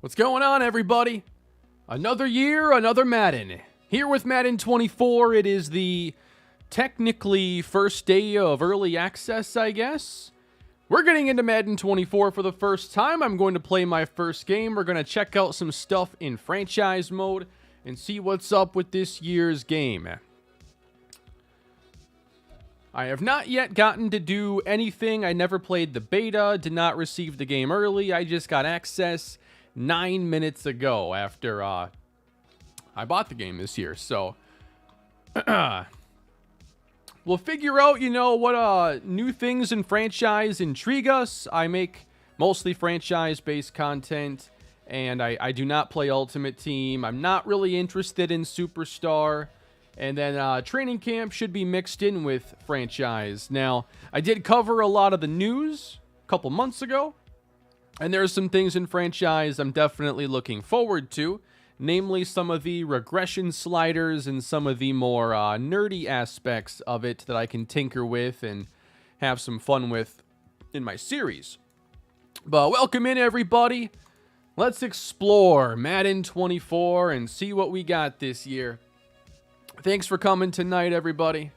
What's going on, everybody? Another year, another Madden. Here with Madden 24, it is the technically first day of early access, I guess. We're getting into Madden 24 for the first time. I'm going to play my first game. We're going to check out some stuff in franchise mode and see what's up with this year's game. I have not yet gotten to do anything. I never played the beta, did not receive the game early. I just got access 9 minutes ago after I bought the game this year. So we'll figure out, what new things in franchise intrigue us. I make mostly franchise-based content, and I do not play Ultimate Team. I'm not really interested in Superstar. And then training camp should be mixed in with franchise. Now, I did cover a lot of the news a couple months ago. And there are some things in franchise I'm definitely looking forward to. Namely, some of the regression sliders and some of the more nerdy aspects of it that I can tinker with and have some fun with in my series. But welcome in, everybody. Let's explore Madden 24 and see what we got this year. Thanks for coming tonight, everybody.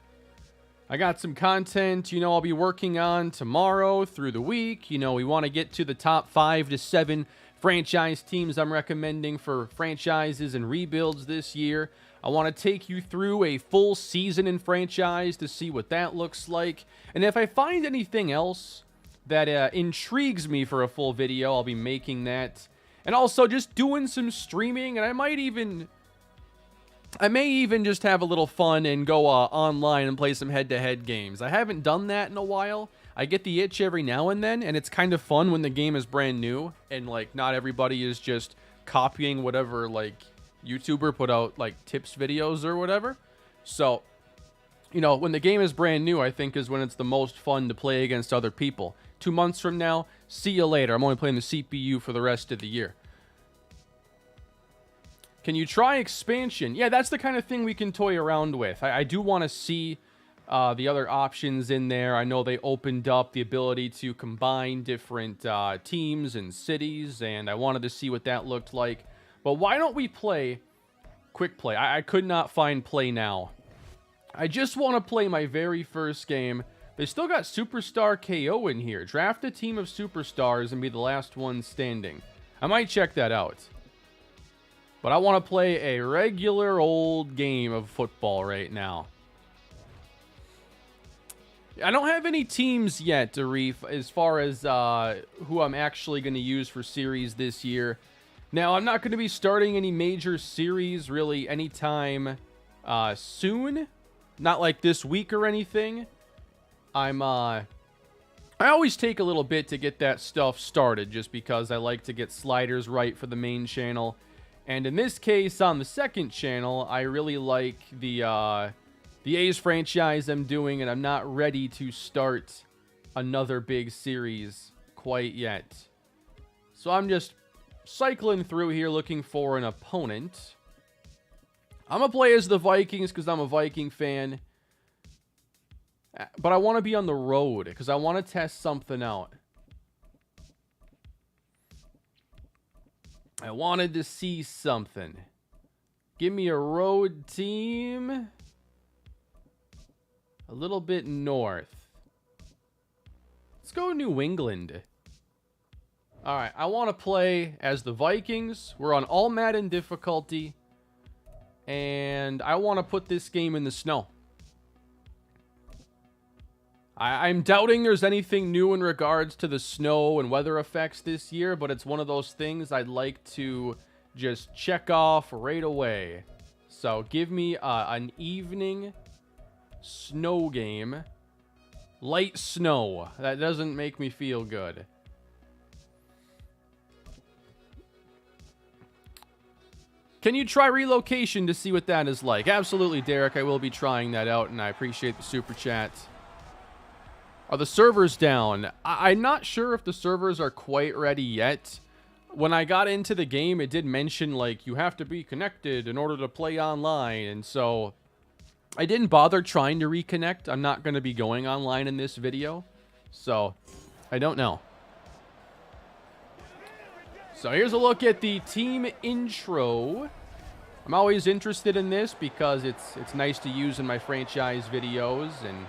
I got some content, I'll be working on tomorrow through the week. We want to get to the top 5 to 7 franchise teams I'm recommending for franchises and rebuilds this year. I want to take you through a full season in franchise to see what that looks like. And if I find anything else that intrigues me for a full video, I'll be making that. And also just doing some streaming, and I may even just have a little fun and go online and play some head-to-head games. I haven't done that in a while. I get the itch every now and then, and it's kind of fun when the game is brand new and not everybody is just copying whatever YouTuber put out tips videos or whatever. So, when the game is brand new, I think is when it's the most fun to play against other people. 2 months from now, see you later. I'm only playing the CPU for the rest of the year. Can you try expansion? Yeah, that's the kind of thing we can toy around with. I do want to see the other options in there. I know they opened up the ability to combine different teams and cities, and I wanted to see what that looked like. But why don't we play quick play? I could not find play now. I just want to play my very first game. They still got Superstar KO in here. Draft a team of superstars and be the last one standing. I might check that out. But I want to play a regular old game of football right now. I don't have any teams yet, Arif, as far as who I'm actually going to use for series this year. Now, I'm not going to be starting any major series really anytime soon. Not like this week or anything. I always take a little bit to get that stuff started just because I like to get sliders right for the main channel. And in this case, on the second channel, I really like the A's franchise I'm doing, and I'm not ready to start another big series quite yet. So I'm just cycling through here looking for an opponent. I'm going to play as the Vikings because I'm a Viking fan. But I want to be on the road because I want to test something out. I wanted to see something. Give me a road team. A little bit north. Let's go New England. Alright, I want to play as the Vikings. We're on all Madden difficulty. And I want to put this game in the snow. I'm doubting there's anything new in regards to the snow and weather effects this year, but it's one of those things I'd like to just check off right away. So give me an evening snow game. Light snow. That doesn't make me feel good. Can you try relocation to see what that is like? Absolutely, Derek. I will be trying that out, and I appreciate the super chat. Are the servers down? I'm not sure if the servers are quite ready yet. When I got into the game, it did mention, you have to be connected in order to play online. And so I didn't bother trying to reconnect. I'm not going to be going online in this video. So I don't know. So here's a look at the team intro. I'm always interested in this because it's nice to use in my franchise videos. And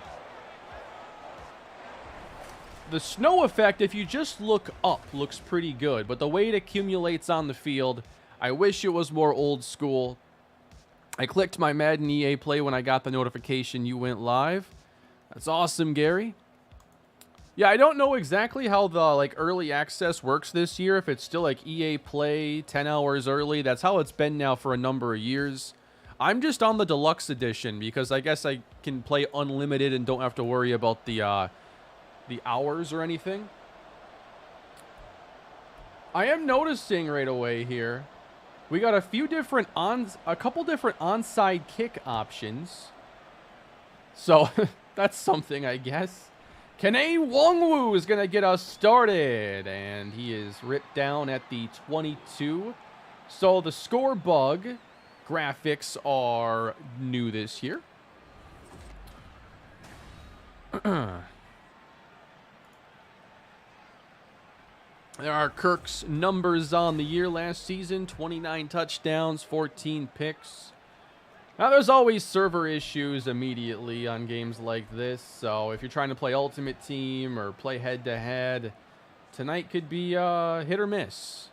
the snow effect, if you just look up, looks pretty good. But the way it accumulates on the field, I wish it was more old school. I clicked my Madden EA Play when I got the notification you went live. That's awesome, Gary. Yeah, I don't know exactly how the early access works this year. If it's still EA Play 10 hours early, that's how it's been now for a number of years. I'm just on the deluxe edition because I guess I can play unlimited and don't have to worry about the hours or anything. I am noticing right away here, we got a couple different onside kick options. So that's something, I guess. Kene Wongwu is going to get us started, and he is ripped down at the 22. So the score bug graphics are new this year. There are Kirk's numbers on the year last season: 29 touchdowns, 14 picks. Now, there's always server issues immediately on games like this, so if you're trying to play Ultimate Team or play head-to-head, tonight could be hit or miss.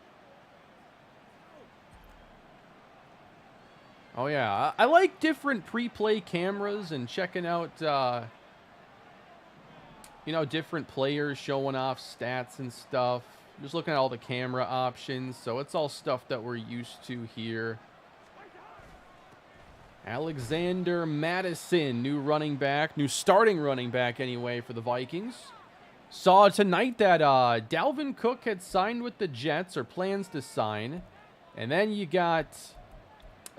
Oh, yeah. I like different pre-play cameras and checking out, different players showing off stats and stuff. Just looking at all the camera options, so it's all stuff that we're used to here. Alexander Madison, new starting running back anyway for the Vikings. Saw tonight that Dalvin Cook had signed with the Jets, or plans to sign. And then you got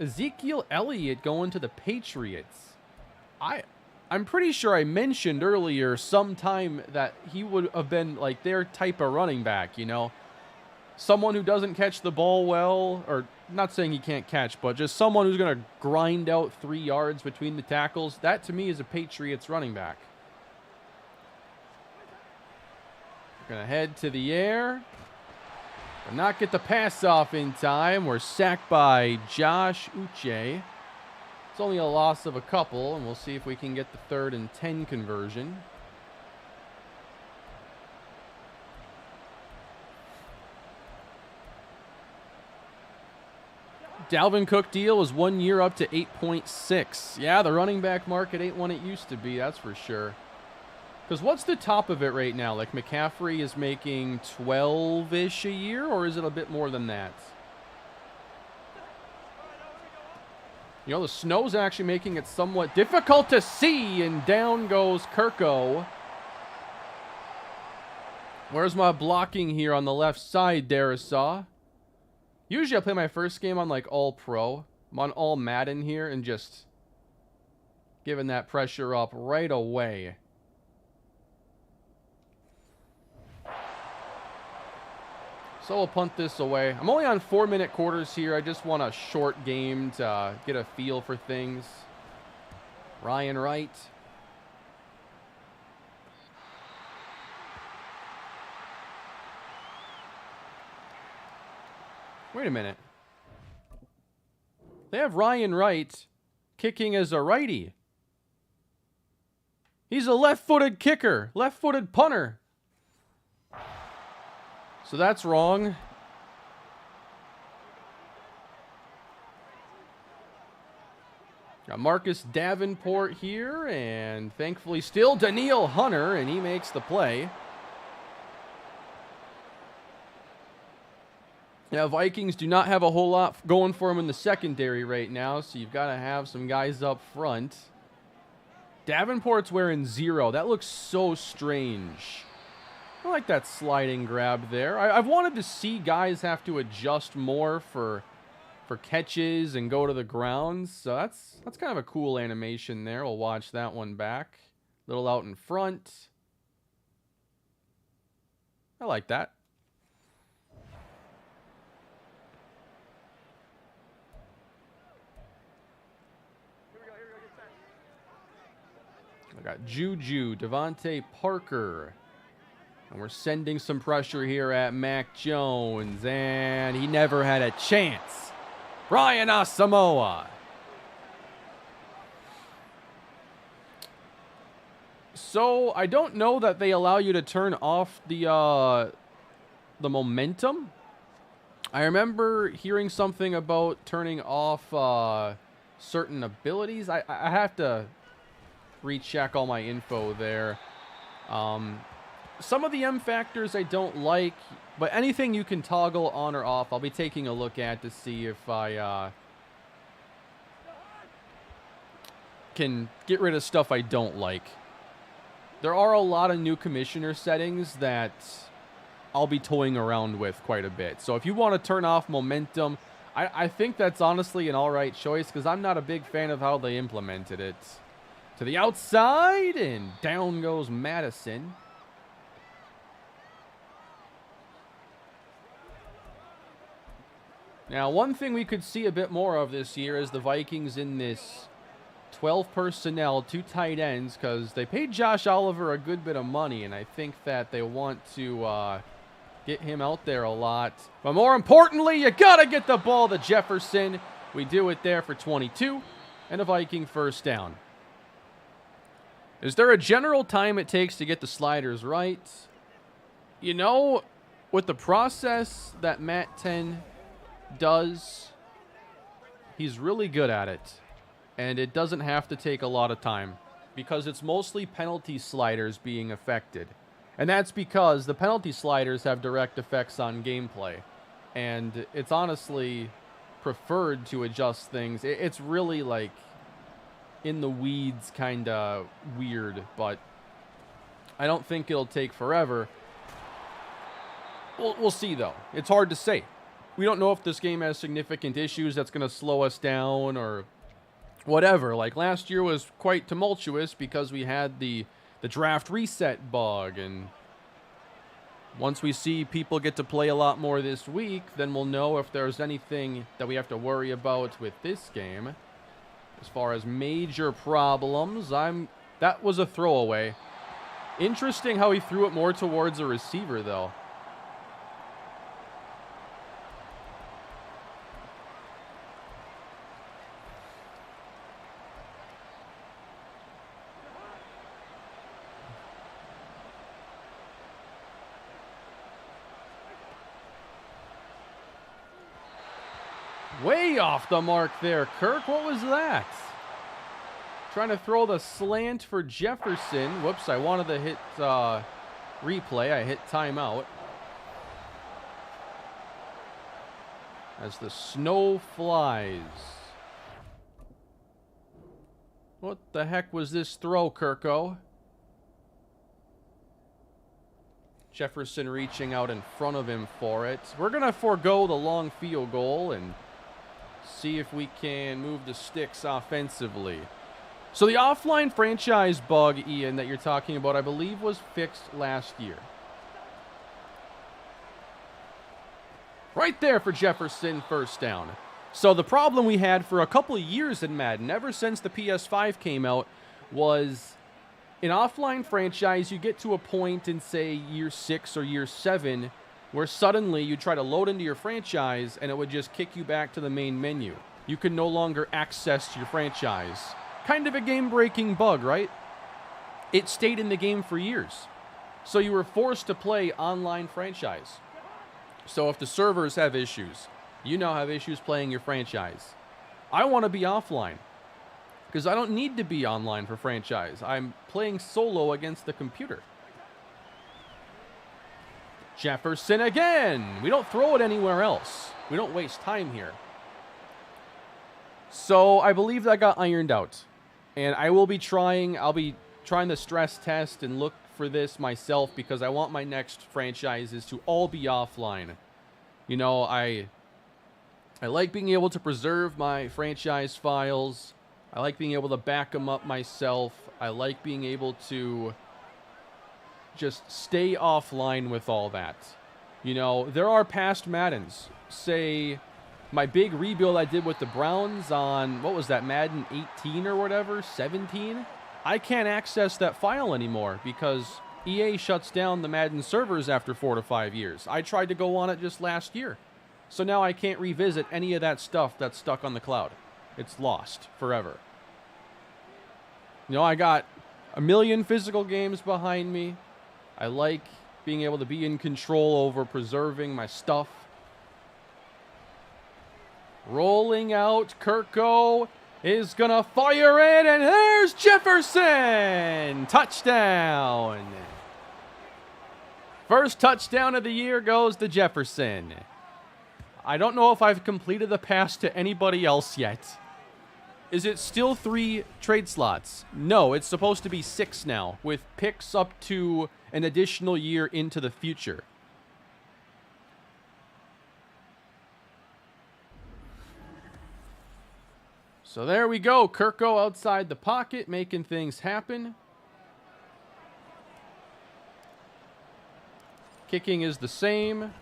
Ezekiel Elliott going to the Patriots. I'm pretty sure I mentioned earlier sometime that he would have been their type of running back, Someone who doesn't catch the ball well, or not saying he can't catch, but just someone who's going to grind out 3 yards between the tackles. That, to me, is a Patriots running back. Going to head to the air. But not get the pass off in time. We're sacked by Josh Uche. It's only a loss of a couple, and we'll see if we can get the 3rd and 10 conversion. Dalvin Cook deal was 1 year up to 8.6. Yeah, the running back market ain't what it used to be, that's for sure. Because what's the top of it right now? McCaffrey is making 12-ish a year, or is it a bit more than that? The snow's actually making it somewhat difficult to see, and down goes Kirko. Where's my blocking here on the left side, Darisaw? Usually I play my first game on all pro. I'm on all Madden here and just giving that pressure up right away. So we'll punt this away. I'm only on 4-minute quarters here. I just want a short game to get a feel for things. Ryan Wright. Wait a minute. They have Ryan Wright kicking as a righty. He's a left-footed kicker, left-footed punter. So that's wrong. Got Marcus Davenport here, and thankfully still Daniil Hunter, and he makes the play. Yeah, Vikings do not have a whole lot going for them in the secondary right now, so you've got to have some guys up front. Davenport's wearing 0. That looks so strange. I like that sliding grab there. I've wanted to see guys have to adjust more for catches and go to the ground, so that's kind of a cool animation there. We'll watch that one back. Little out in front. I like that. I got Juju, Devontae Parker. And we're sending some pressure here at Mac Jones, and he never had a chance. Brian Asamoah. So I don't know that they allow you to turn off the momentum. I remember hearing something about turning off certain abilities. I have to recheck all my info there. Some of the M factors I don't like, but anything you can toggle on or off, I'll be taking a look at to see if I can get rid of stuff I don't like. There are a lot of new commissioner settings that I'll be toying around with quite a bit. So if you want to turn off momentum, I think that's honestly an alright choice because I'm not a big fan of how they implemented it. To the outside, and down goes Madison. Now, one thing we could see a bit more of this year is the Vikings in this 12 personnel, 2 tight ends, because they paid Josh Oliver a good bit of money, and I think that they want to get him out there a lot. But more importantly, you got to get the ball to Jefferson. We do it there for 22, and a Viking first down. Is there a general time it takes to get the sliders right? You know, with the process that Matt 10 does, he's really good at it. And it doesn't have to take a lot of time because it's mostly penalty sliders being affected. And that's because the penalty sliders have direct effects on gameplay. And it's honestly preferred to adjust things. It's really like in the weeds, kind of weird, but I don't think it'll take forever. We'll see, though. It's hard to say. We don't know if this game has significant issues that's going to slow us down or whatever. Like last year was quite tumultuous because we had the draft reset bug, and once we see people get to play a lot more this week, then we'll know if there's anything that we have to worry about with this game. As far as major problems, that was a throwaway. Interesting how he threw it more towards a receiver, though. Way off the mark there, Kirk. What was that? Trying to throw the slant for Jefferson. Whoops, I wanted to hit replay. I hit timeout. As the snow flies. What the heck was this throw, Kirko? Jefferson reaching out in front of him for it. We're going to forego the long field goal and see if we can move the sticks offensively. So the offline franchise bug, Ian, that you're talking about, I believe was fixed last year. Right there for Jefferson, first down. So the problem we had for a couple of years in Madden, ever since the PS5 came out, was in offline franchise, you get to a point in, say, year 6 or year 7, where suddenly you try to load into your franchise and it would just kick you back to the main menu. You can no longer access your franchise. Kind of a game-breaking bug, right? It stayed in the game for years. So you were forced to play online franchise. So if the servers have issues, you now have issues playing your franchise. I want to be offline because I don't need to be online for franchise. I'm playing solo against the computer. Jefferson again. We don't throw it anywhere else. We don't waste time here. So I believe that got ironed out. And I'll be trying the stress test and look for this myself because I want my next franchises to all be offline. You know, I like being able to preserve my franchise files. I like being able to back them up myself. I like being able to just stay offline with all that. You know, there are past Maddens. Say, my big rebuild I did with the Browns on, what was that, Madden 18 or whatever, 17? I can't access that file anymore because EA shuts down the Madden servers after 4 to 5 years. I tried to go on it just last year. So now I can't revisit any of that stuff that's stuck on the cloud. It's lost forever. You know, I got a million physical games behind me. I like being able to be in control over preserving my stuff. Rolling out, Kirko is going to fire in, and there's Jefferson! Touchdown! First touchdown of the year goes to Jefferson. I don't know if I've completed the pass to anybody else yet. Is it still 3 trade slots? No, it's supposed to be 6 now, with picks up to an additional year into the future. So there we go. Kirko outside the pocket, making things happen. Kicking is the same.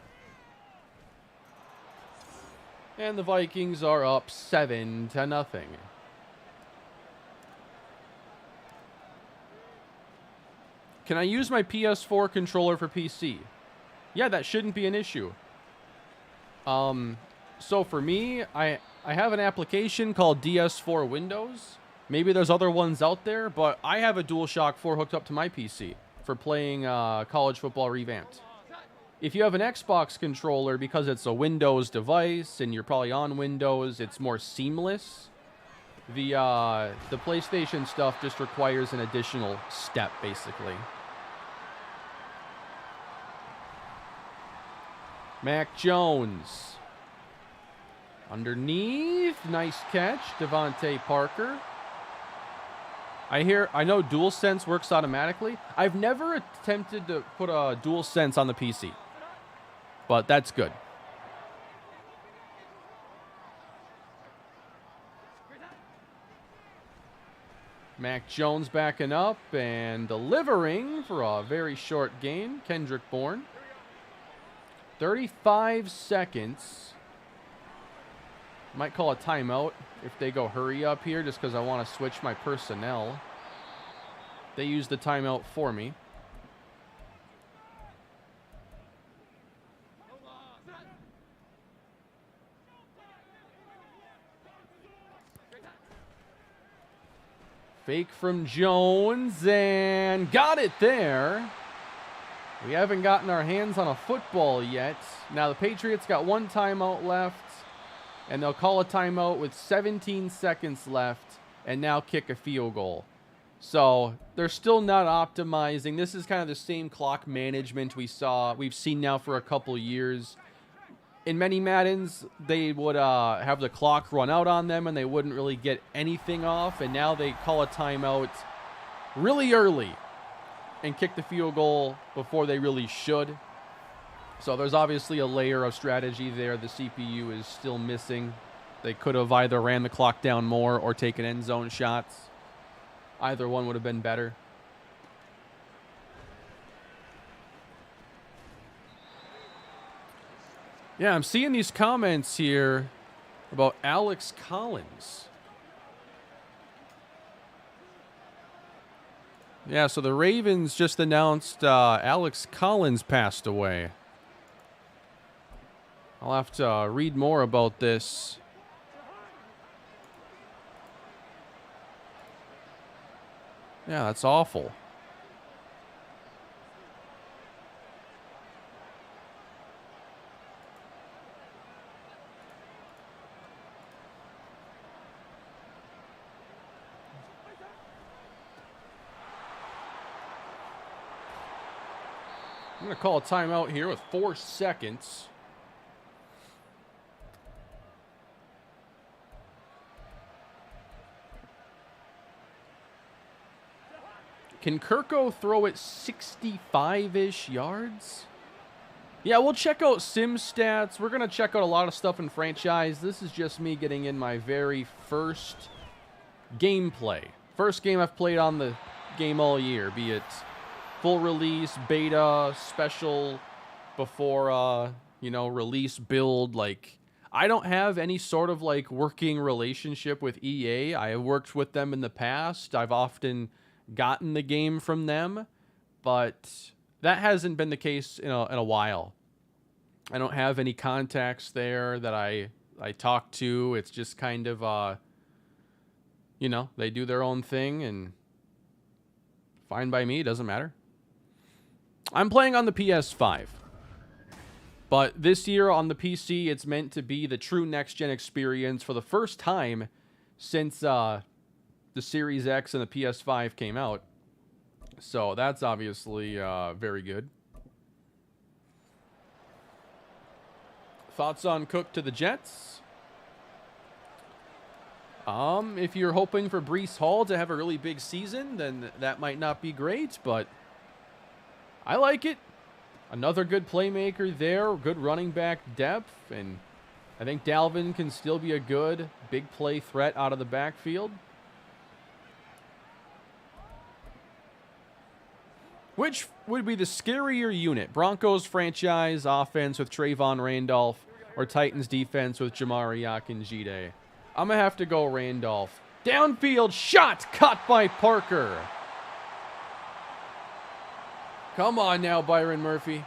And the Vikings are up 7-0. Can I use my PS4 controller for PC? Yeah, that shouldn't be an issue. So for me, I have an application called DS4 Windows. Maybe there's other ones out there, but I have a DualShock 4 hooked up to my PC for playing College Football Revamped. If you have an Xbox controller, because it's a Windows device and you're probably on Windows, it's more seamless. The PlayStation stuff just requires an additional step, basically. Mac Jones. Underneath. Nice catch. Devontae Parker. I know DualSense works automatically. I've never attempted to put a DualSense on the PC. But that's good. Mac Jones backing up and delivering for a very short gain. Kendrick Bourne. 35 seconds. Might call a timeout if they go hurry up here just because I want to switch my personnel. They use the timeout for me. Fake from Jones and got it there. We haven't gotten our hands on a football yet. Now the Patriots got 1 timeout left, and they'll call a timeout with 17 seconds left and now kick a field goal. So they're still not optimizing. This is kind of the same clock management we've seen now for a couple years. In many Maddens, they would have the clock run out on them and they wouldn't really get anything off. And now they call a timeout really early and kick the field goal before they really should. So there's obviously a layer of strategy there the CPU is still missing. They could have either ran the clock down more or taken end zone shots. Either one would have been better. Yeah, I'm seeing these comments here about Alex Collins. Yeah, so the Ravens just announced Alex Collins passed away. I'll have to read more about this. Yeah, that's awful. I'm going to call a timeout here with 4 seconds. Can Kirko throw it 65-ish yards? Yeah, we'll check out sim stats. We're going to check out a lot of stuff in franchise. This is just me getting in my very first gameplay. First game I've played on the game all year, be it full release, beta, special, before, release, build. Like, I don't have any sort of, working relationship with EA. I have worked with them in the past. I've often gotten the game from them, but that hasn't been the case in a while. I don't have any contacts there that I talk to. It's just kind of, you know, they do their own thing, and fine by me, doesn't matter. I'm playing on the PS5. But this year on the PC, it's meant to be the true next-gen experience for the first time since the Series X and the PS5 came out. So that's obviously very good. Thoughts on Cook to the Jets? If you're hoping for Breece Hall to have a really big season, then that might not be great, but I like it. Another good playmaker there, good running back depth, and I think Dalvin can still be a good big play threat out of the backfield. Which would be the scarier unit? Broncos franchise offense with Trayvon Randolph or Titans defense with Jamari Akinjide? I'm going to have to go Randolph. Downfield shot caught by Parker. Come on now, Byron Murphy.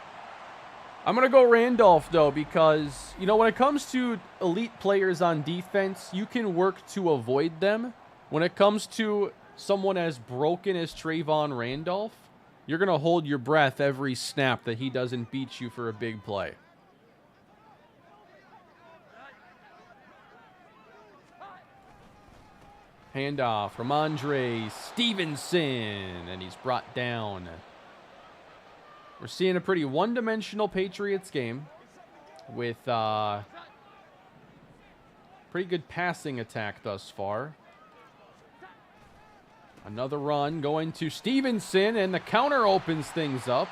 I'm going to go Randolph, though, because, you know, when it comes to elite players on defense, you can work to avoid them. When it comes to someone as broken as Trayvon Randolph, you're going to hold your breath every snap that he doesn't beat you for a big play. Handoff from Andre Stevenson, and he's brought down. We're seeing a pretty one-dimensional Patriots game with pretty good passing attack thus far. Another run going to Stevenson, and the counter opens things up.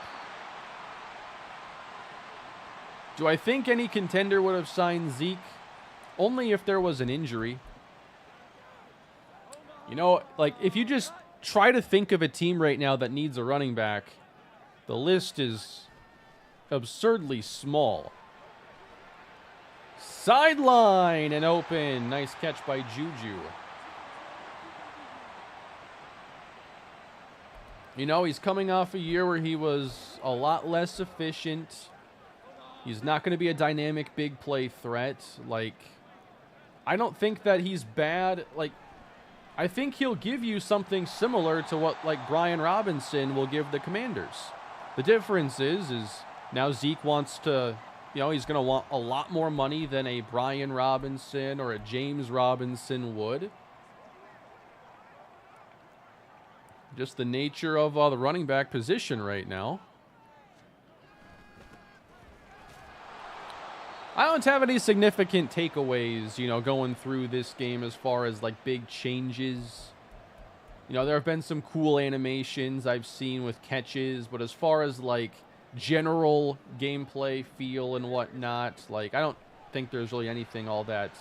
Do I think any contender would have signed Zeke? Only if there was an injury. You know, like, if you just try to think of a team right now that needs a running back, the list is absurdly small. Sideline and open. Nice catch by Juju. You know, he's coming off a year where he was a lot less efficient. He's not going to be a dynamic big play threat. Like, I don't think that he's bad. Like, I think he'll give you something similar to what, like, Brian Robinson will give the Commanders. The difference is now Zeke wants to, you know, he's going to want a lot more money than a Brian Robinson or a James Robinson would. Just the nature of the running back position right now. I don't have any significant takeaways, you know, going through this game as far as, like, big changes. You know, there have been some cool animations I've seen with catches, but as far as, like, general gameplay feel and whatnot, like, I don't think there's really anything all that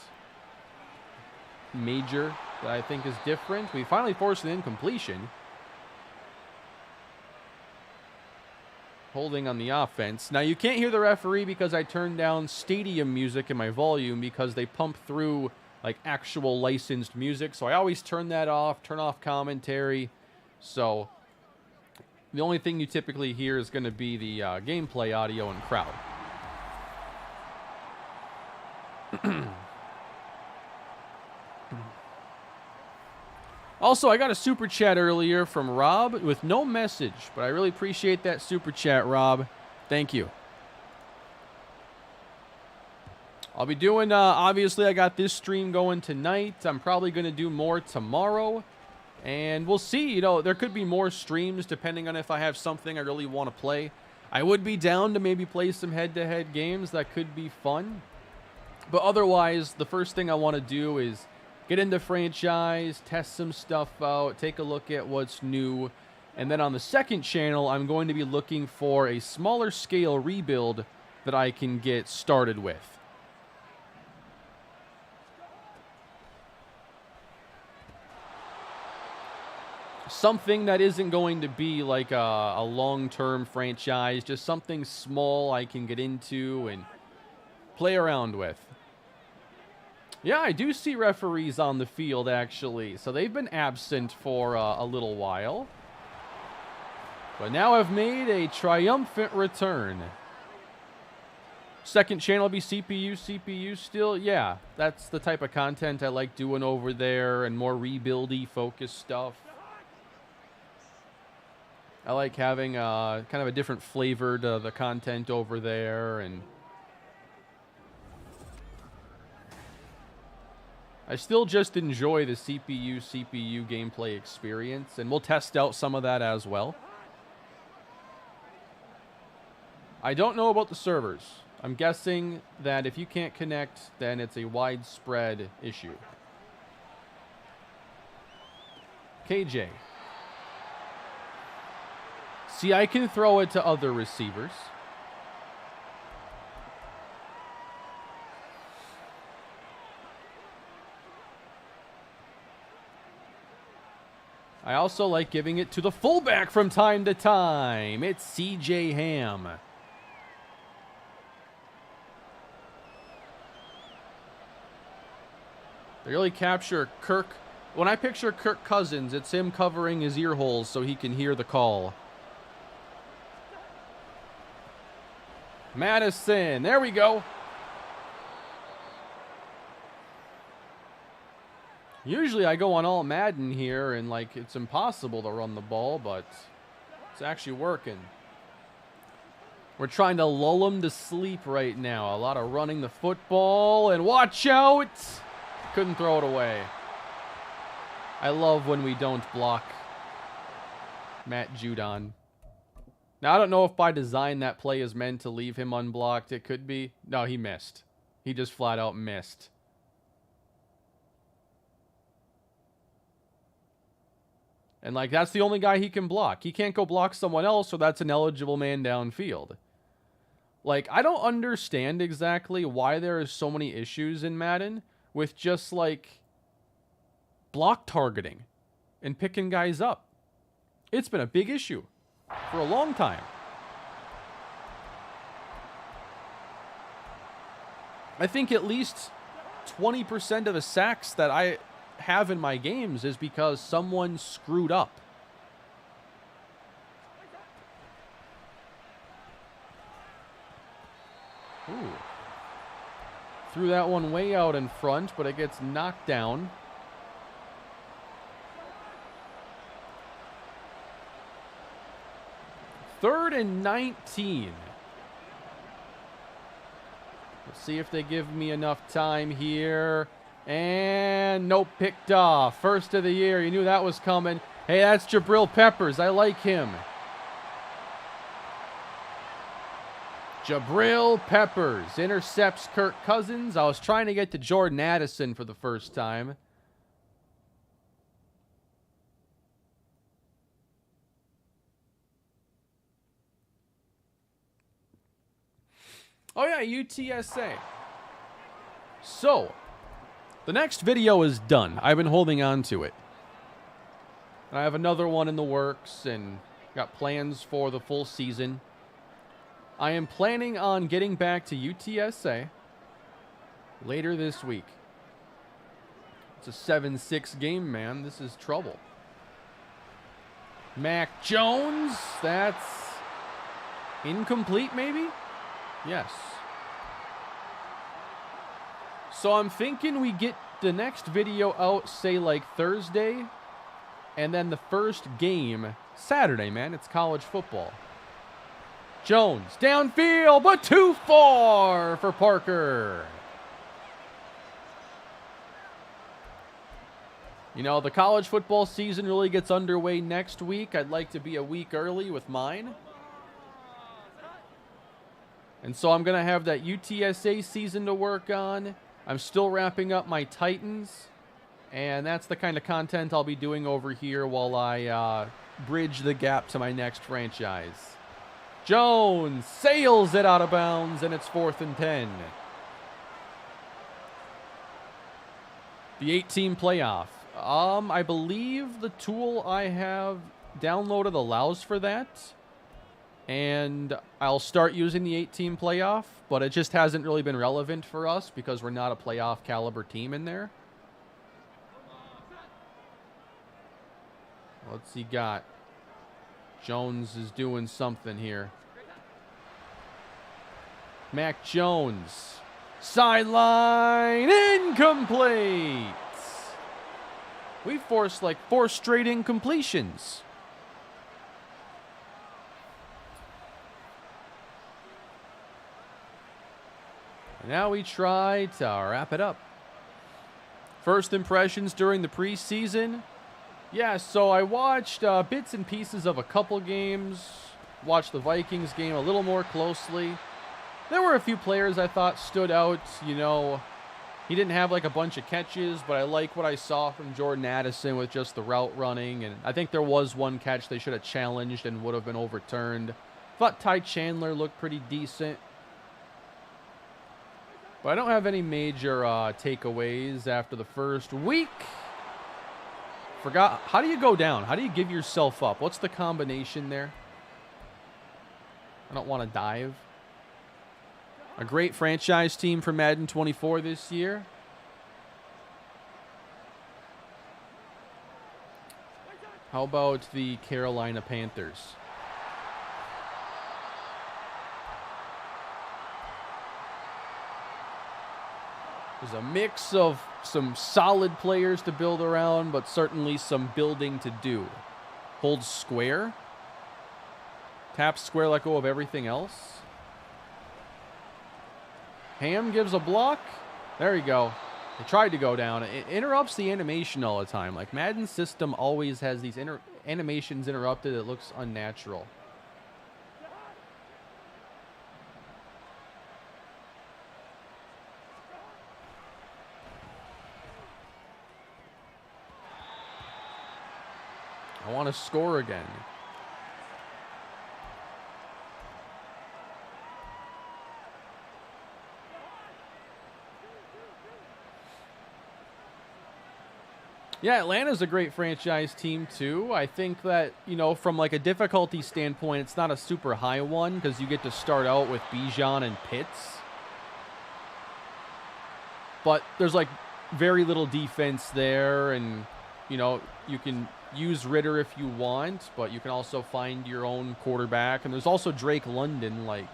major that I think is different. We finally forced an incompletion. Holding on the offense. Now, you can't hear the referee because I turned down stadium music in my volume because they pump through, like, actual licensed music. So I always turn that off, turn off commentary. So the only thing you typically hear is going to be the gameplay audio and crowd. Also, I got a super chat earlier from Rob with no message, but I really appreciate that super chat, Rob. Thank you. I'll be doing, obviously, I got this stream going tonight. I'm probably going to do more tomorrow, and we'll see. You know, there could be more streams depending on if I have something I really want to play. I would be down to maybe play some head-to-head games. That could be fun. But otherwise, the first thing I want to do is get into franchise, test some stuff out, take a look at what's new. And then on the second channel, I'm going to be looking for a smaller scale rebuild that I can get started with. Something that isn't going to be like a long-term franchise, just something small I can get into and play around with. Yeah, I do see referees on the field, actually. So they've been absent for a little while. But now I've made a triumphant return. Second channel will be CPU still. Yeah, that's the type of content I like doing over there, and more rebuildy focused stuff. I like having kind of a different flavor to the content over there, and I still just enjoy the CPU gameplay experience, and we'll test out some of that as well. I don't know about the servers. I'm guessing that if you can't connect, then it's a widespread issue. KJ. See, I can throw it to other receivers. I also like giving it to the fullback from time to time. It's CJ Ham. They really capture Kirk. When I picture Kirk Cousins, it's him covering his ear holes so he can hear the call. Madison, there we go. Usually I go on all Madden here, and like it's impossible to run the ball, but it's actually working. We're trying to lull him to sleep right now. A lot of running the football, and watch out! Couldn't throw it away. I love when we don't block Matt Judon. Now, I don't know if by design that play is meant to leave him unblocked. It could be. No, he missed. He just flat out missed. And, like, that's the only guy he can block. He can't go block someone else, so that's an eligible man downfield. Like, I don't understand exactly why there are so many issues in Madden with just, like, block targeting and picking guys up. It's been a big issue for a long time. I think at least 20% of the sacks that I have in my games is because someone screwed up. Ooh. Threw that one way out in front, but it gets knocked down. Third and 19. Let's see if they give me enough time here. And nope, picked off. First of the year. You knew that was coming. Hey, that's Jabril Peppers. I like him. Jabril Peppers intercepts Kirk Cousins. I was trying to get to Jordan Addison for the first time. Oh yeah, UTSA. So, the next video is done. I've been holding on to it. And I have another one in the works and got plans for the full season. I am planning on getting back to UTSA later this week. It's a 7-6 game, man. This is trouble. Mac Jones. That's incomplete, maybe? Yes. So I'm thinking we get the next video out, say, like Thursday. And then the first game Saturday, man. It's college football. Jones, downfield, but too far for Parker. You know, the college football season really gets underway next week. I'd like to be a week early with mine. And so I'm going to have that UTSA season to work on. I'm still wrapping up my Titans. And that's the kind of content I'll be doing over here while I bridge the gap to my next franchise. Jones sails it out of bounds, and it's 4th and 10. The 8-team playoff. I believe the tool I have downloaded allows for that. And I'll start using the 8-team playoff, but it just hasn't really been relevant for us because we're not a playoff caliber team in there. What's he got? Jones is doing something here. Mac Jones. Sideline incomplete. We forced like 4 straight incompletions. And now we try to wrap it up. First impressions during the preseason. Yeah, so I watched bits and pieces of a couple games. Watched the Vikings game a little more closely. There were a few players I thought stood out. You know, he didn't have like a bunch of catches, but I like what I saw from Jordan Addison with just the route running. And I think there was one catch they should have challenged and would have been overturned. Thought Ty Chandler looked pretty decent. But I don't have any major takeaways after the first week. Forgot, how do you go down? How do you give yourself up? What's the combination there? I don't want to dive. A great franchise team for Madden 24 this year. How about the Carolina Panthers? There's a mix of some solid players to build around, but certainly some building to do. Hold square. Tap square, let go of everything else. Ham gives a block. There you go. They tried to go down. It interrupts the animation all the time. Like Madden's system always has these animations interrupted. It looks unnatural. I want to score again. Yeah, Atlanta's a great franchise team too. I think that, you know, from like a difficulty standpoint, it's not a super high one because you get to start out with Bijan and Pitts. But there's like very little defense there, and, you know, you can use Ritter if you want, but you can also find your own quarterback. And there's also Drake London. Like,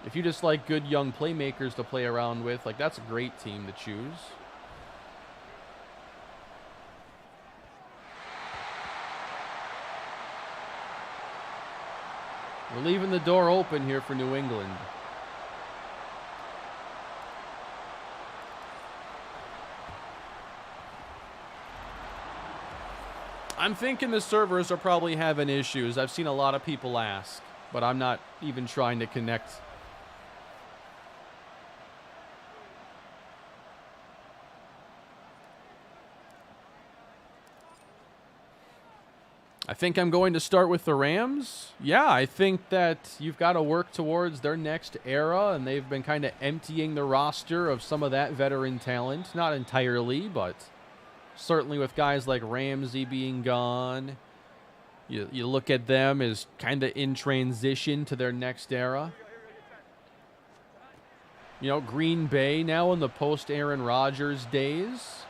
if you just like good young playmakers to play around with, like, that's a great team to choose. We're leaving the door open here for New England. I'm thinking the servers are probably having issues. I've seen a lot of people ask, but I'm not even trying to connect. I think I'm going to start with the Rams. Yeah, I think that you've got to work towards their next era, and they've been kind of emptying the roster of some of that veteran talent. Not entirely, but certainly with guys like Ramsey being gone. You look at them as kind of in transition to their next era. You know, Green Bay now in the post-Aaron Rodgers days.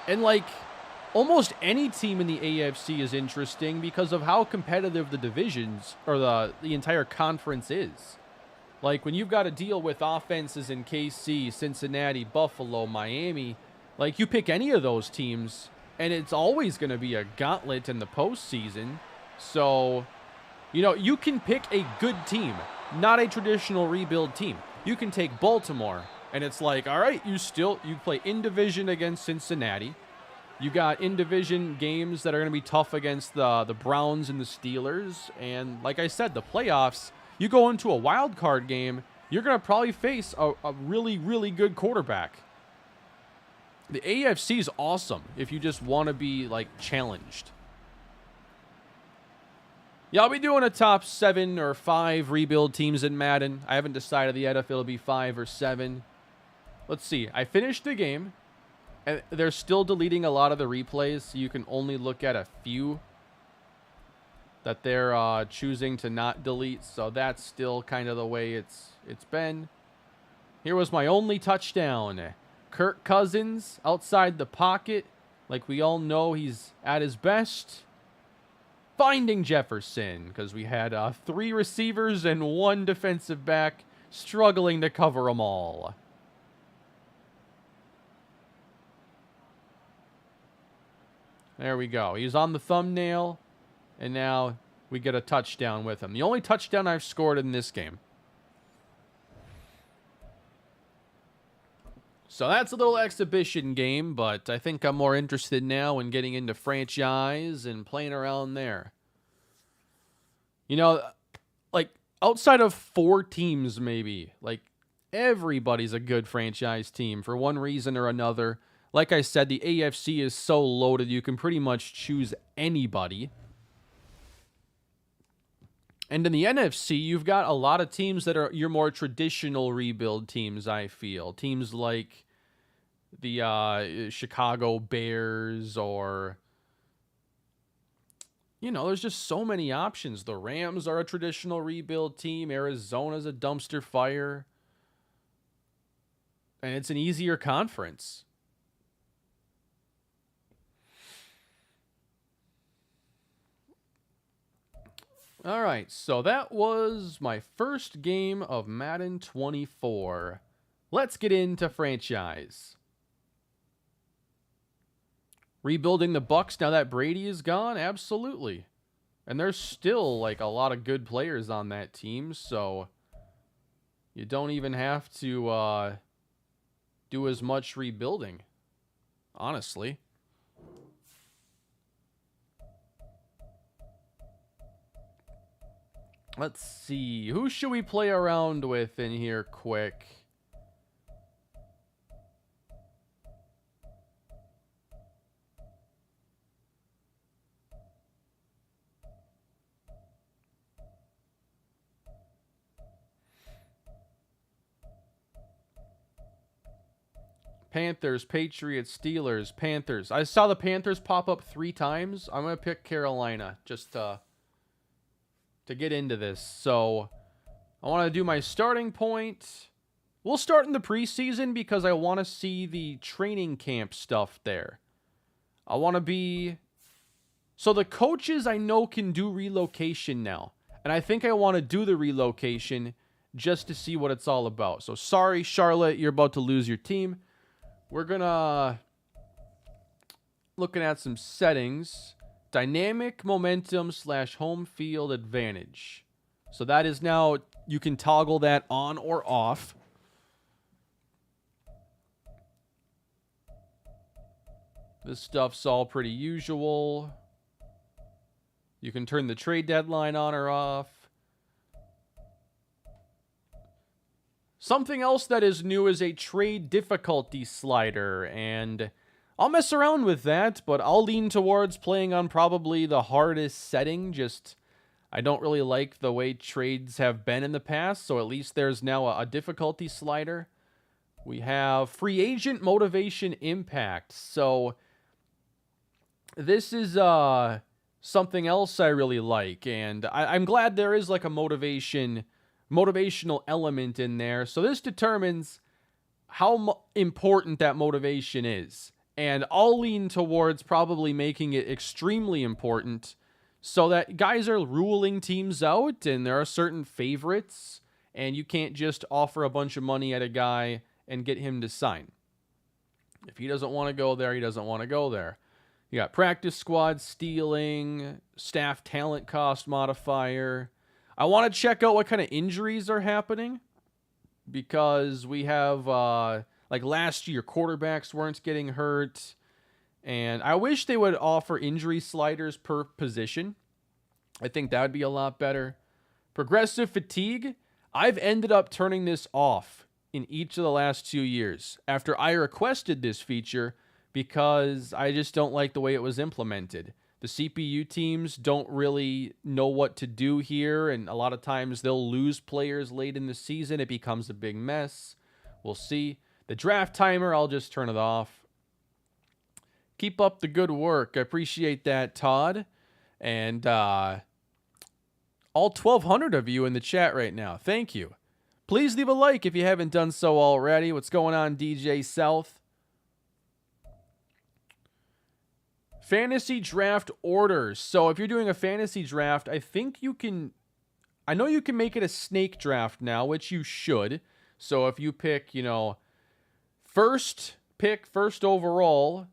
And like, almost any team in the AFC is interesting because of how competitive the divisions or the entire conference is. Like, when you've got to deal with offenses in KC, Cincinnati, Buffalo, Miami, like, you pick any of those teams, and it's always going to be a gauntlet in the postseason. So, you know, you can pick a good team, not a traditional rebuild team. You can take Baltimore, and it's like, all right, you play in division against Cincinnati. You got in-division games that are going to be tough against the Browns and the Steelers. And like I said, the playoffs, you go into a wild card game, you're going to probably face a really, really good quarterback. The AFC is awesome if you just want to be, like, challenged. Yeah, I'll be doing a top 7 or 5 rebuild teams in Madden. I haven't decided yet if it'll be 5 or 7. Let's see. I finished the game. And they're still deleting a lot of the replays, so you can only look at a few that they're choosing to not delete. So that's still kind of the way it's been. Here was my only touchdown. Kirk Cousins outside the pocket. Like we all know, he's at his best. finding Jefferson, because we had 3 receivers and 1 defensive back struggling to cover them all. There we go. He's on the thumbnail, and now we get a touchdown with him. The only touchdown I've scored in this game. So that's a little exhibition game, but I think I'm more interested now in getting into franchise and playing around there. You know, like, outside of 4 teams maybe, like, everybody's a good franchise team for one reason or another. Like I said, the AFC is so loaded, you can pretty much choose anybody. And in the NFC, you've got a lot of teams that are your more traditional rebuild teams, I feel. Teams like the Chicago Bears, or, you know, there's just so many options. The Rams are a traditional rebuild team. Arizona's a dumpster fire. And it's an easier conference. All right, so that was my first game of Madden 24. Let's get into franchise. Rebuilding the Bucs now that Brady is gone? Absolutely. And there's still, like, a lot of good players on that team, so you don't even have to do as much rebuilding, honestly. Let's see. Who should we play around with in here quick? Panthers, Patriots, Steelers, Panthers. I saw the Panthers pop up 3 times. I'm going to pick Carolina just to get into this. So I want to do my starting point. We'll start in the preseason because I want to see the training camp stuff there. I want to be... So the coaches I know can do relocation now. And I think I want to do the relocation just to see what it's all about. So sorry, Charlotte, you're about to lose your team. We're going to... Looking at some settings... Dynamic momentum / home field advantage. So that is now, you can toggle that on or off. This stuff's all pretty usual. You can turn the trade deadline on or off. Something else that is new is a trade difficulty slider, and I'll mess around with that, but I'll lean towards playing on probably the hardest setting. Just, I don't really like the way trades have been in the past, so at least there's now a difficulty slider. We have free agent motivation impact. So this is something else I really like, and I'm glad there is like a motivational element in there. So this determines how important that motivation is. And I'll lean towards probably making it extremely important so that guys are ruling teams out and there are certain favorites and you can't just offer a bunch of money at a guy and get him to sign. If he doesn't want to go there, he doesn't want to go there. You got practice squad stealing, staff talent cost modifier. I want to check out what kind of injuries are happening because we have... like last year, quarterbacks weren't getting hurt. And I wish they would offer injury sliders per position. I think that would be a lot better. Progressive fatigue. I've ended up turning this off in each of the last 2 years after I requested this feature because I just don't like the way it was implemented. The CPU teams don't really know what to do here, and a lot of times they'll lose players late in the season. It becomes a big mess. We'll see. The draft timer, I'll just turn it off. Keep up the good work. I appreciate that, Todd. And all 1,200 of you in the chat right now. Thank you. Please leave a like if you haven't done so already. What's going on, DJ South? Fantasy draft orders. So if you're doing a fantasy draft, I think you can... I know you can make it a snake draft now, which you should. So if you pick, first pick, first overall,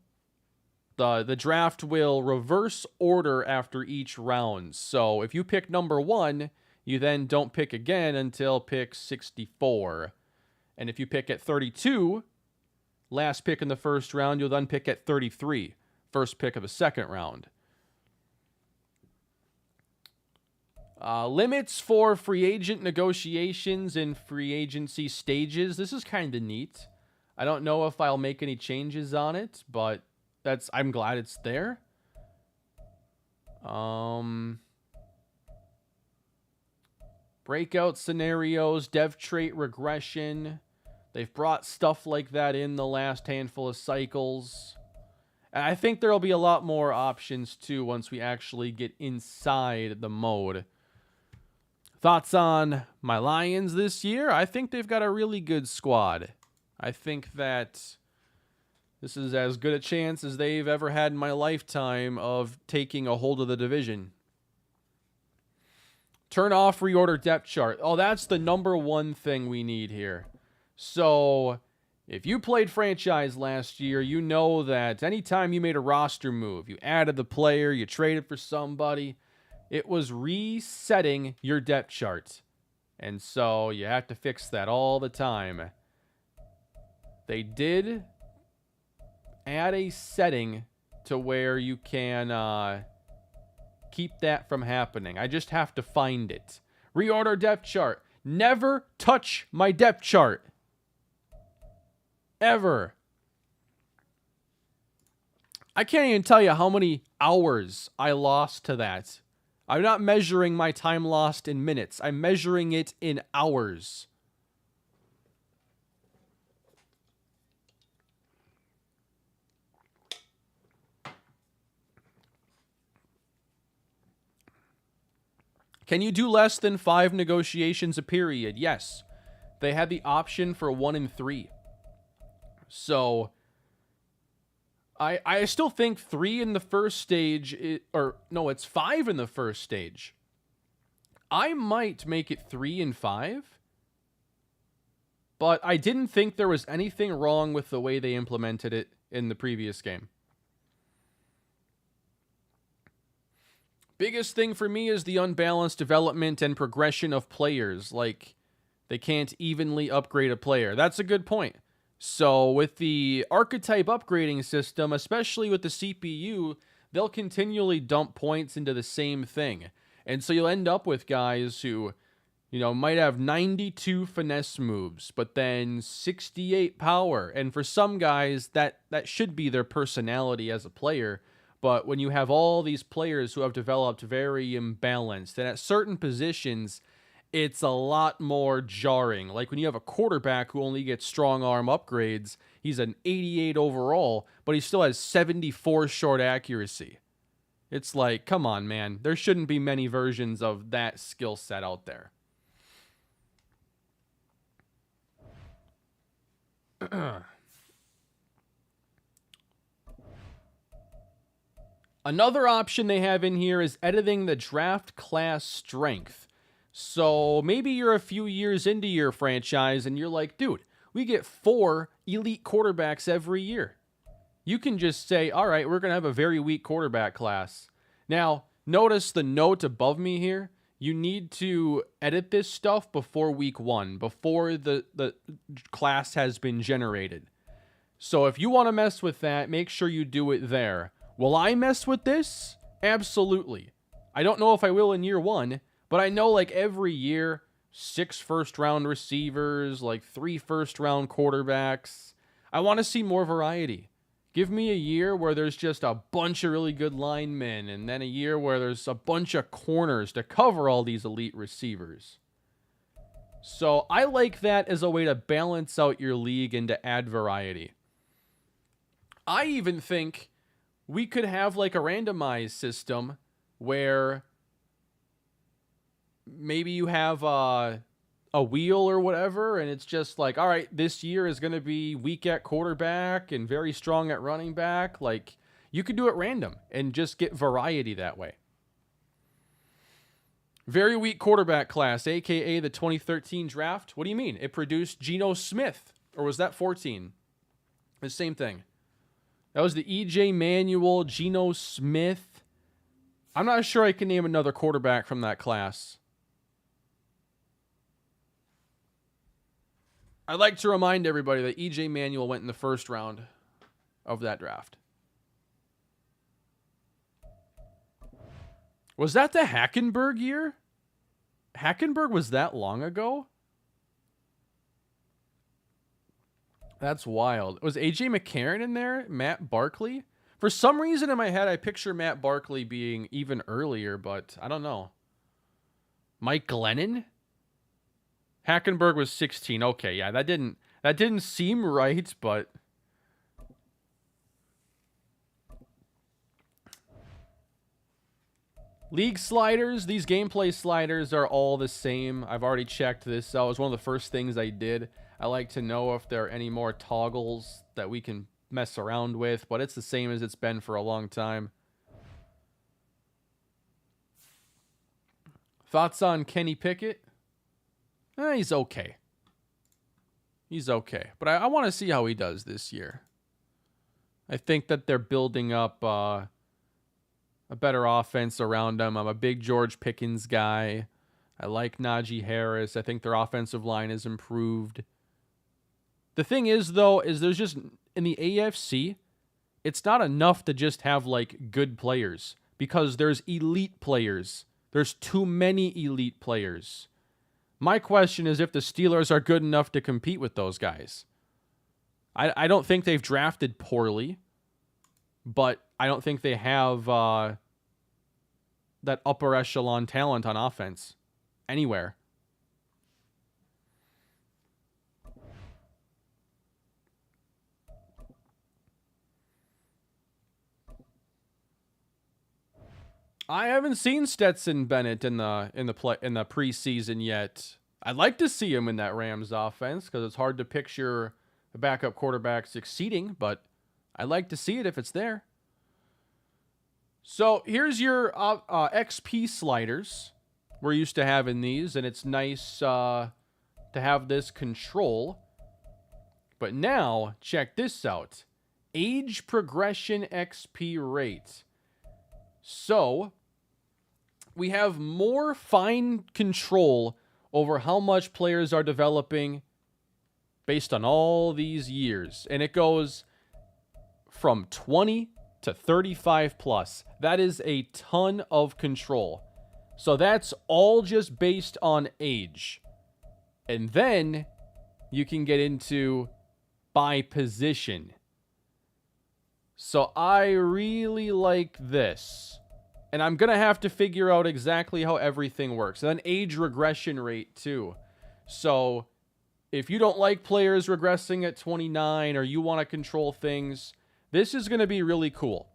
the draft will reverse order after each round. So if you pick number 1, you then don't pick again until pick 64. And if you pick at 32, last pick in the first round, you'll then pick at 33, first pick of the second round. Limits for free agent negotiations and free agency stages. This is kind of neat. I don't know if I'll make any changes on it, but I'm glad it's there. Breakout scenarios, dev trait regression. They've brought stuff like that in the last handful of cycles. And I think there'll be a lot more options too once we actually get inside the mode. Thoughts on my Lions this year? I think they've got a really good squad. I think that this is as good a chance as they've ever had in my lifetime of taking a hold of the division. Turn off reorder depth chart. Oh, that's the number one thing we need here. So, if you played franchise last year, you know that anytime you made a roster move, you added the player, you traded for somebody, it was resetting your depth chart. And so you have to fix that all the time. They did add a setting to where you can keep that from happening. I just have to find it. Reorder depth chart. Never touch my depth chart. Ever. I can't even tell you how many hours I lost to that. I'm not measuring my time lost in minutes. I'm measuring it in hours. Can you do less than 5 negotiations a period? Yes. They had the option for 1 and 3. So, I still think 3 in the first stage, it's 5 in the first stage. I might make it 3 and 5, but I didn't think there was anything wrong with the way they implemented it in the previous game. Biggest thing for me is the unbalanced development and progression of players. Like, they can't evenly upgrade a player. That's a good point. So with the archetype upgrading system, especially with the CPU, they'll continually dump points into the same thing. And so you'll end up with guys who, might have 92 finesse moves, but then 68 power. And for some guys, that should be their personality as a player. But when you have all these players who have developed very imbalanced, and at certain positions, it's a lot more jarring. Like when you have a quarterback who only gets strong arm upgrades, he's an 88 overall, but he still has 74 short accuracy. It's like, come on, man. There shouldn't be many versions of that skill set out there. Another option they have in here is editing the draft class strength. So maybe you're a few years into your franchise and you're like, dude, we get 4 elite quarterbacks every year. You can just say, all right, we're going to have a very weak quarterback class. Now, notice the note above me here. You need to edit this stuff before week 1, before the class has been generated. So if you want to mess with that, make sure you do it there. Will I mess with this? Absolutely. I don't know if I will in year 1, but I know like every year, 6 first-round receivers, like 3 first-round quarterbacks. I want to see more variety. Give me a year where there's just a bunch of really good linemen, and then a year where there's a bunch of corners to cover all these elite receivers. So I like that as a way to balance out your league and to add variety. I even think we could have like a randomized system where maybe you have a wheel or whatever, and it's just like, all right, this year is going to be weak at quarterback and very strong at running back. Like, You could do it random and just get variety that way. Very weak quarterback class, a.k.a. the 2013 draft. What do you mean? It produced Geno Smith. Or was that 14? The same thing. That was the E.J. Manuel, Geno Smith. I'm not sure I can name another quarterback from that class. I'd like to remind everybody that E.J. Manuel went in the first round of that draft. Was that the Hackenberg year? Hackenberg was that long ago? That's wild. Was A.J. McCarron in there? Matt Barkley? For some reason in my head, I picture Matt Barkley being even earlier, but I don't know. Mike Glennon? Hackenberg was 16. Okay, yeah, that didn't seem right, but league sliders, these gameplay sliders are all the same. I've already checked this out. It was one of the first things I did. I like to know if there are any more toggles that we can mess around with, but it's the same as it's been for a long time. Thoughts on Kenny Pickett? He's okay. He's okay. But I want to see how he does this year. I think that they're building up a better offense around him. I'm a big George Pickens guy. I like Najee Harris. I think their offensive line is improved. The thing is, though, is there's just, in the AFC, it's not enough to just have, like, good players. Because there's elite players. There's too many elite players. My question is if the Steelers are good enough to compete with those guys. I don't think they've drafted poorly, but I don't think they have that upper echelon talent on offense anywhere. I haven't seen Stetson Bennett in the preseason yet. I'd like to see him in that Rams offense because it's hard to picture a backup quarterback succeeding, but I'd like to see it if it's there. So here's your XP sliders. We're used to having these, and it's nice to have this control. But now, check this out. Age progression XP rate. So, we have more fine control over how much players are developing based on all these years. And it goes from 20 to 35 plus. That is a ton of control. So that's all just based on age. And then you can get into by position. So I really like this. And I'm going to have to figure out exactly how everything works. And then age regression rate too. So if you don't like players regressing at 29 or you want to control things, this is going to be really cool.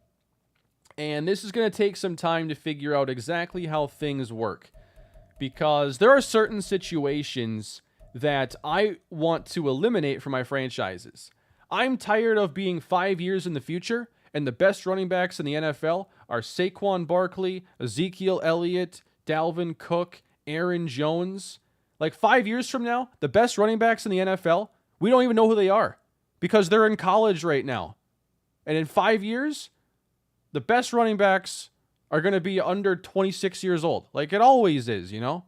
And this is going to take some time to figure out exactly how things work. Because there are certain situations that I want to eliminate from my franchises. I'm tired of being 5 years in the future, and the best running backs in the NFL are Saquon Barkley, Ezekiel Elliott, Dalvin Cook, Aaron Jones. Like 5 years from now, the best running backs in the NFL, we don't even know who they are because they're in college right now. And in 5 years, the best running backs are going to be under 26 years old. Like it always is, you know?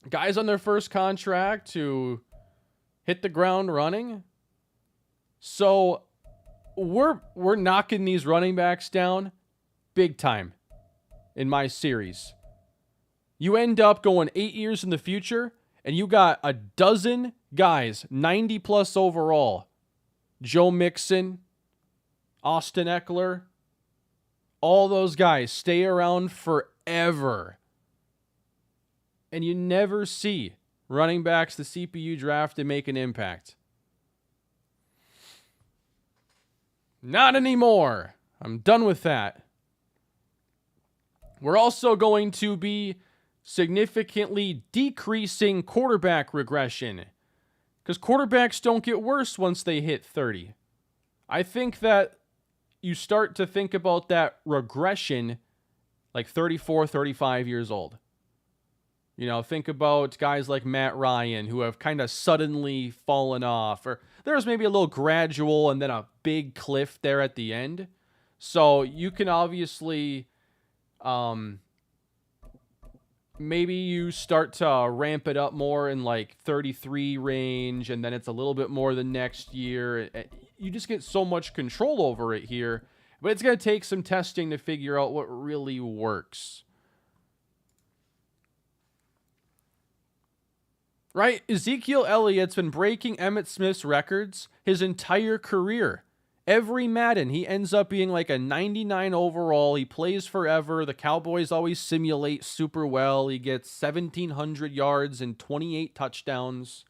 Guys on their first contract to hit the ground running. So we're knocking these running backs down big time in my series. You end up going 8 years in the future, and you got a dozen guys, 90 plus overall. Joe Mixon, Austin Eckler, all those guys stay around forever. And you never see running backs the CPU draft and make an impact. Not anymore. I'm done with that. We're also going to be significantly decreasing quarterback regression because quarterbacks don't get worse once they hit 30. I think that you start to think about that regression like 34, 35 years old. You know, think about guys like Matt Ryan who have kind of suddenly fallen off, or there's maybe a little gradual and then a big cliff there at the end. So you can obviously, maybe you start to ramp it up more in like 33 range, and then it's a little bit more the next year. You just get so much control over it here, but it's going to take some testing to figure out what really works. Right? Ezekiel Elliott's been breaking Emmitt Smith's records his entire career. Every Madden, he ends up being like a 99 overall. He plays forever. The Cowboys always simulate super well. He gets 1,700 yards and 28 touchdowns.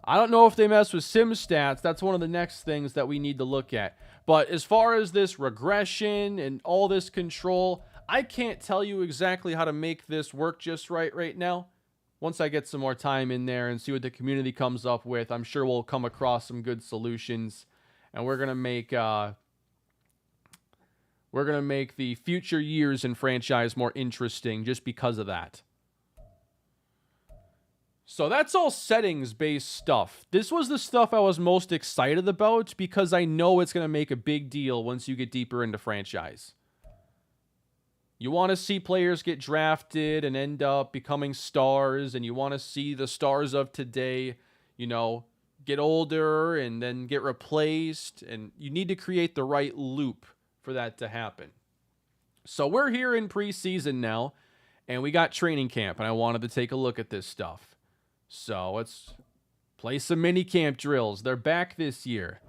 I don't know if they mess with sim stats. That's one of the next things that we need to look at. But as far as this regression and all this control, I can't tell you exactly how to make this work just right now. Once I get some more time in there and see what the community comes up with, I'm sure we'll come across some good solutions, and we're gonna make the future years in franchise more interesting just because of that. So that's all settings-based stuff. This was the stuff I was most excited about because I know it's gonna make a big deal once you get deeper into franchise. You want to see players get drafted and end up becoming stars, and you want to see the stars of today, you know, get older and then get replaced, and you need to create the right loop for that to happen. So we're here in preseason now, and we got training camp, and I wanted to take a look at this stuff. So let's play some mini camp drills. They're back this year.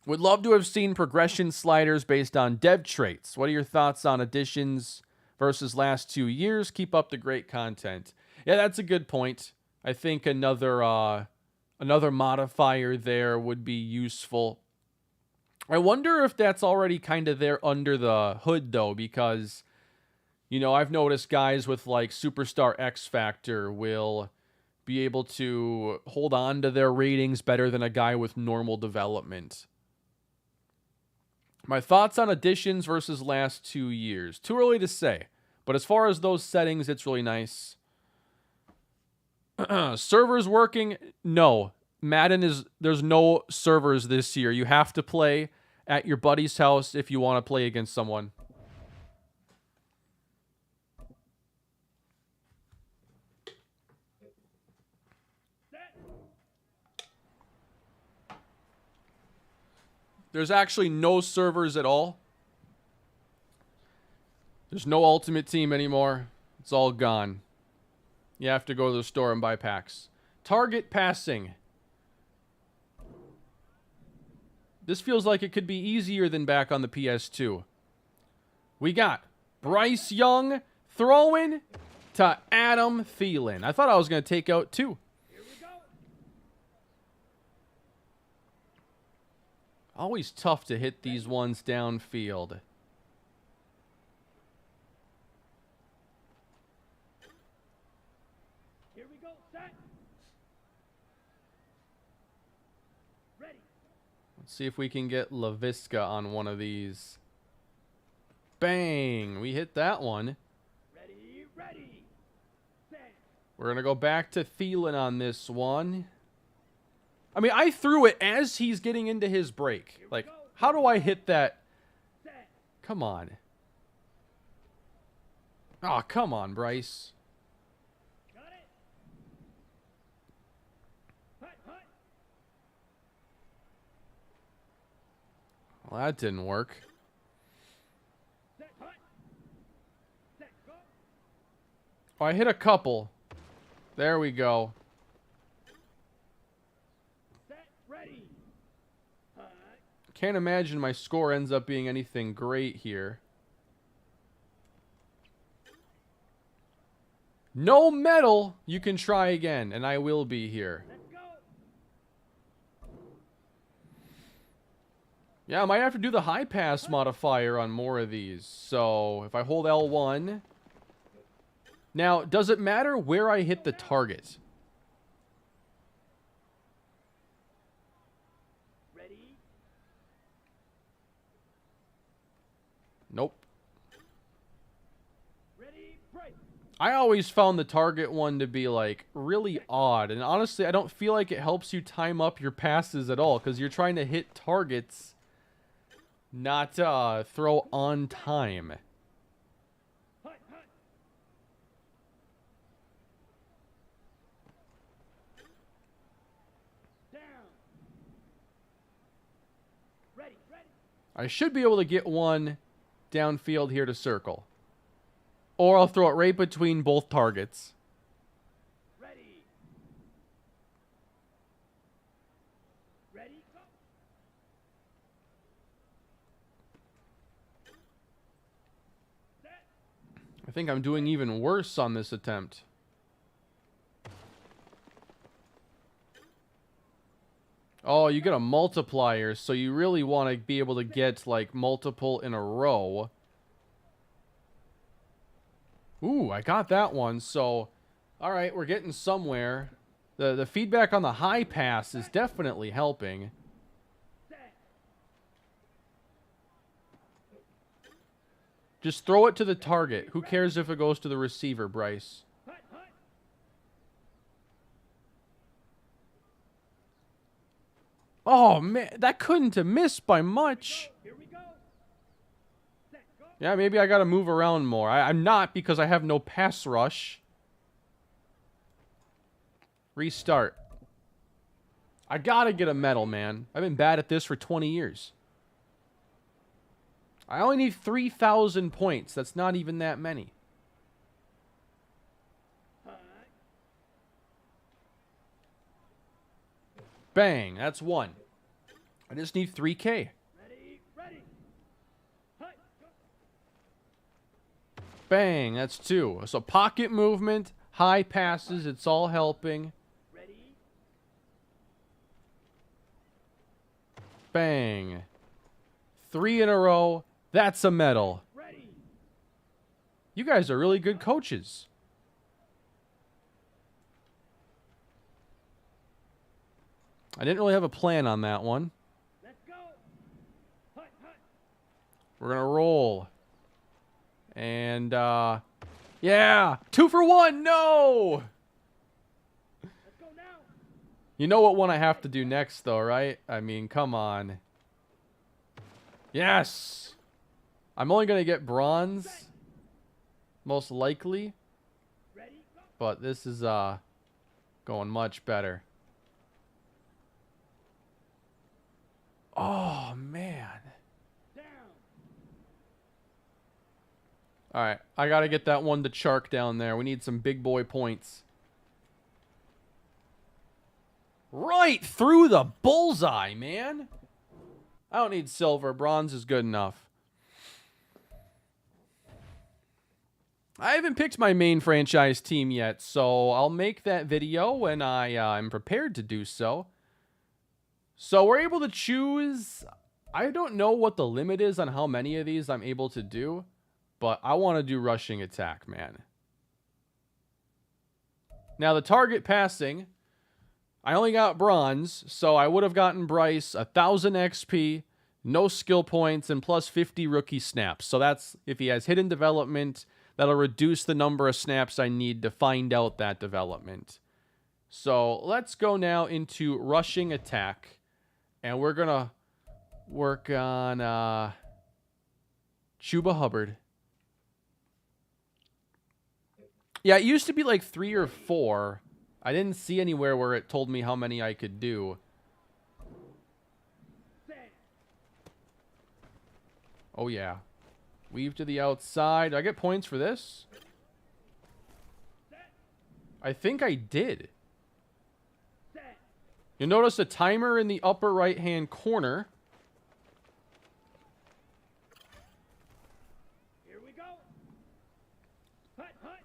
Would love to have seen progression sliders based on dev traits. What are your thoughts on additions versus last 2 years? Keep up the great content. Yeah, that's a good point. I think another modifier there would be useful. I wonder if that's already kind of there under the hood, though, because, you know, I've noticed guys with like Superstar X Factor will be able to hold on to their ratings better than a guy with normal development. My thoughts on additions versus last 2 years. Too early to say. But as far as those settings, it's really nice. Servers working? No. Madden there's no servers this year. You have to play at your buddy's house if you want to play against someone. There's actually no servers at all. There's no Ultimate Team anymore. It's all gone. You have to go to the store and buy packs. Target passing. This feels like it could be easier than back on the PS2. We got Bryce Young throwing to Adam Thielen. I thought I was going to take out 2. Always tough to hit these ones downfield. Here we go, set. Ready. Let's see if we can get LaVisca on one of these. Bang! We hit that one. Ready, ready. Set. We're going to go back to Thielen on this one. I mean, I threw it as he's getting into his break. Like, how do I hit that? Come on. Oh, come on, Bryce. Got it. Hut, hut. Well, that didn't work. Set, hut. Set, go. Oh, I hit a couple. There we go. Can't imagine my score ends up being anything great here. No medal. You can try again, and I will be here. Let's go. Yeah, I might have to do the high pass modifier on more of these. So if I hold L1. Now, does it matter where I hit the target? I always found the target one to be, like, really odd. And honestly, I don't feel like it helps you time up your passes at all. Because you're trying to hit targets, not throw on time. I should be able to get one downfield here to circle. Or I'll throw it right between both targets. Ready. Ready, go. Set. I think I'm doing even worse on this attempt. Oh, you get a multiplier, so you really want to be able to get, like, multiple in a row. Ooh, I got that one, so... Alright, we're getting somewhere. The feedback on the high pass is definitely helping. Just throw it to the target. Who cares if it goes to the receiver, Bryce? Oh, man, that couldn't have missed by much. Here we go. Set, go. Yeah, maybe I got to move around more. I'm not because I have no pass rush. Restart. I got to get a medal, man. I've been bad at this for 20 years. I only need 3,000 points. That's not even that many. Bang, that's one. I just need 3K. Ready, ready. Hut, go. Bang, that's two. So pocket movement, high passes, it's all helping. Ready. Bang. 3 in a row. That's a medal. Ready. You guys are really good coaches. I didn't really have a plan on that one. Let's go. Hut, hut. We're going to roll. And, yeah. 2 for 1. No. Let's go now. You know what one I have to do next, though, right? I mean, come on. Yes. I'm only going to get bronze. Most likely. Ready, go. But this is, going much better. Oh, man. Down. All right, I got to get that one to Chark down there. We need some big boy points. Right through the bullseye, man. I don't need silver. Bronze is good enough. I haven't picked my main franchise team yet, so I'll make that video when I am prepared to do so. So we're able to choose. I don't know what the limit is on how many of these I'm able to do, but I want to do rushing attack, man. Now the target passing, I only got bronze, so I would have gotten Bryce 1,000 XP, no skill points, and plus 50 rookie snaps. So that's, if he has hidden development, that'll reduce the number of snaps I need to find out that development. So let's go now into rushing attack. And we're going to work on Chuba Hubbard. Yeah, it used to be like 3 or 4. I didn't see anywhere where it told me how many I could do. Oh, yeah. Weave to the outside. Do I get points for this? I think I did. You'll notice a timer in the upper right-hand corner. Here we go. Hut, hut.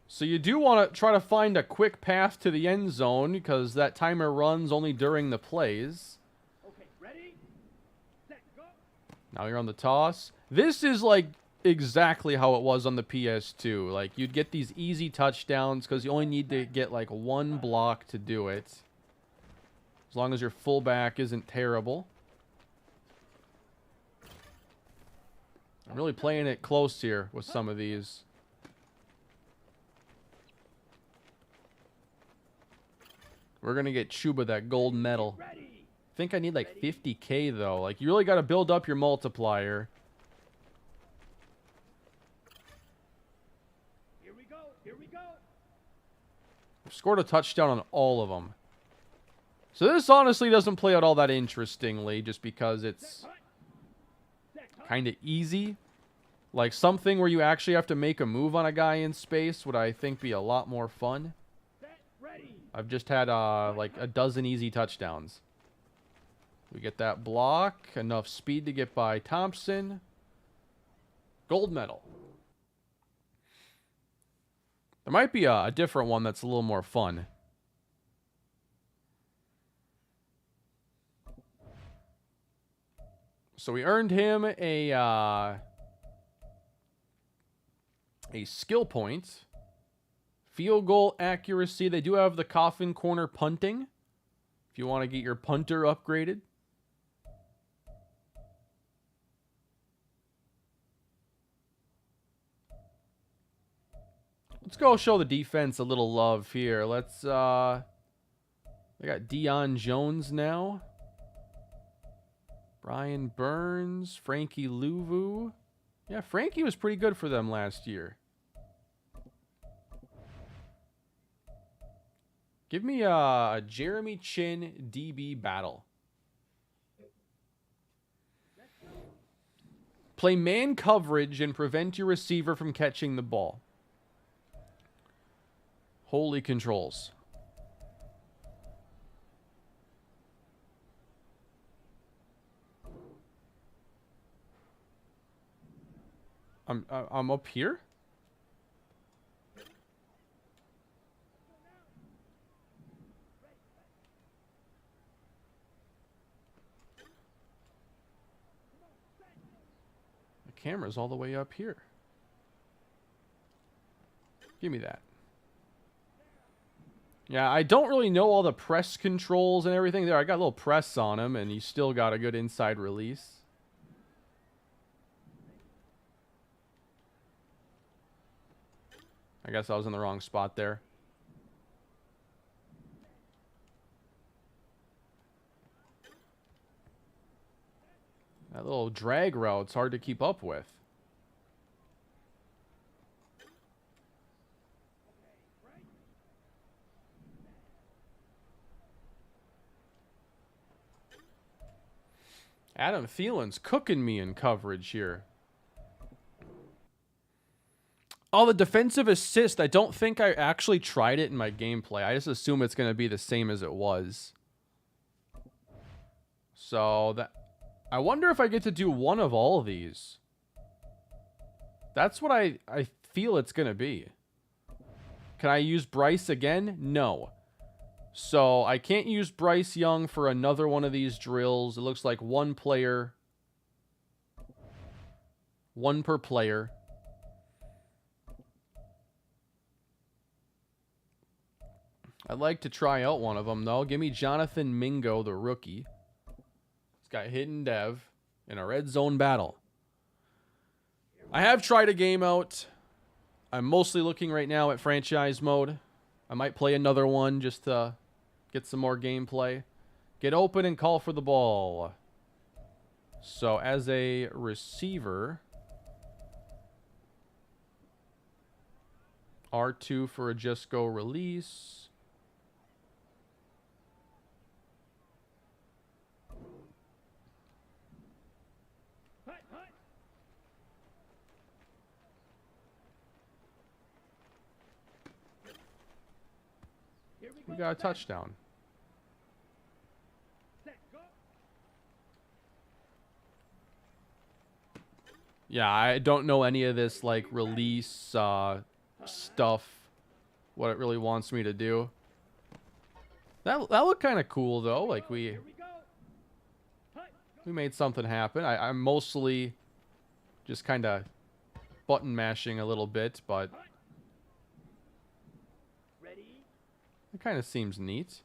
So you do want to try to find a quick path to the end zone because that timer runs only during the plays. Okay, ready, set, go. Now you're on the toss. This is like exactly how it was on the PS2. Like you'd get these easy touchdowns because you only need to get like one block to do it. As long as your fullback isn't terrible. I'm really playing it close here with some of these. We're going to get Chuba that gold medal. Ready. I think I need like 50K though. Like, you really got to build up your multiplier. Here we go. Here we go. I've scored a touchdown on all of them. So this honestly doesn't play out all that interestingly, just because it's Hunt. Set. Hunt. kind of easy. Like, something where you actually have to make a move on a guy in space would, I think, be a lot more fun. Set. Ready. I've just had like a dozen easy touchdowns. We get that block, enough speed to get by Thompson. Gold medal. There might be a different one that's a little more fun. So we earned him a skill point. Field goal accuracy. They do have the coffin corner punting, if you want to get your punter upgraded. Let's go show the defense a little love here. Let's, they got Deion Jones now. Brian Burns, Frankie Louvu. Yeah, Frankie was pretty good for them last year. Give me a Jeremy Chin DB battle. Play man coverage and prevent your receiver from catching the ball. Holy controls. I'm up here? The camera's all the way up here. Give me that. Yeah, I don't really know all the press controls and everything there. I got a little press on him, and he still got a good inside release. I guess I was in the wrong spot there. That little drag route's hard to keep up with. Adam Thielen's cooking me in coverage here. Oh, the defensive assist. I don't think I actually tried it in my gameplay. I just assume it's going to be the same as it was. So that, I wonder if I get to do one of all of these. That's what I feel it's going to be. Can I use Bryce again? No. So I can't use Bryce Young for another one of these drills. It looks like one player. One per player. I'd like to try out one of them, though. Give me Jonathan Mingo, the rookie. He's got hidden dev in a red zone battle. I have tried a game out. I'm mostly looking right now at franchise mode. I might play another one just to get some more gameplay. Get open and call for the ball. So as a receiver, R2 for a just go release. Hunt. Hunt. Here we go. We got a touchdown. Set. Go. Yeah, I don't know any of this, like, release stuff, what it really wants me to do. That looked kind of cool, though. Like, we Here we go. Hunt. Go. made something happen. I'm mostly just kind of button mashing a little bit, but Hunt. Ready. it kind of seems neat.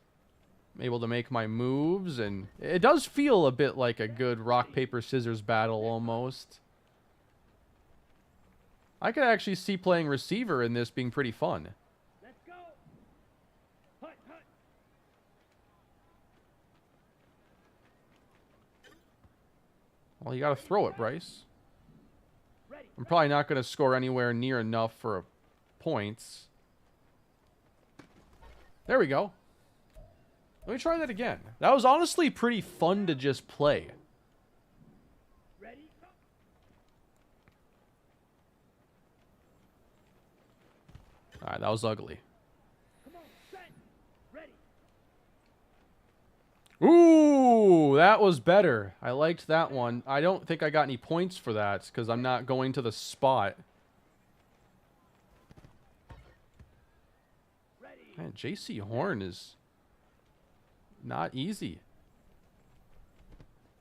I'm able to make my moves, and it does feel a bit like a good rock, paper, scissors battle almost. I could actually see playing receiver in this being pretty fun. Let's go. Hunt. Hunt. Well, you got to throw it, Bryce. Ready. I'm probably not going to score anywhere near enough for points. There we go. Let me try that again. That was honestly pretty fun to just play. Ready. Go. All right, that was ugly. Come on. Set. Ready. Ooh, that was better. I liked that one. I don't think I got any points for that because I'm not going to the spot. Ready. Man, J.C. Horn is not easy.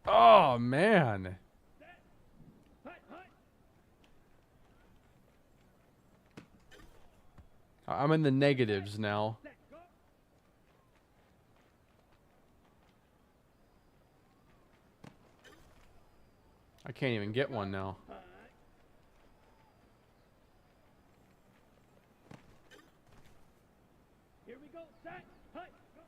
Oh, man. Set. Hut. Hut. I'm in the negatives now. Set. Go. I can't even get one now. Hut. Here we go. Set. Hut. Go.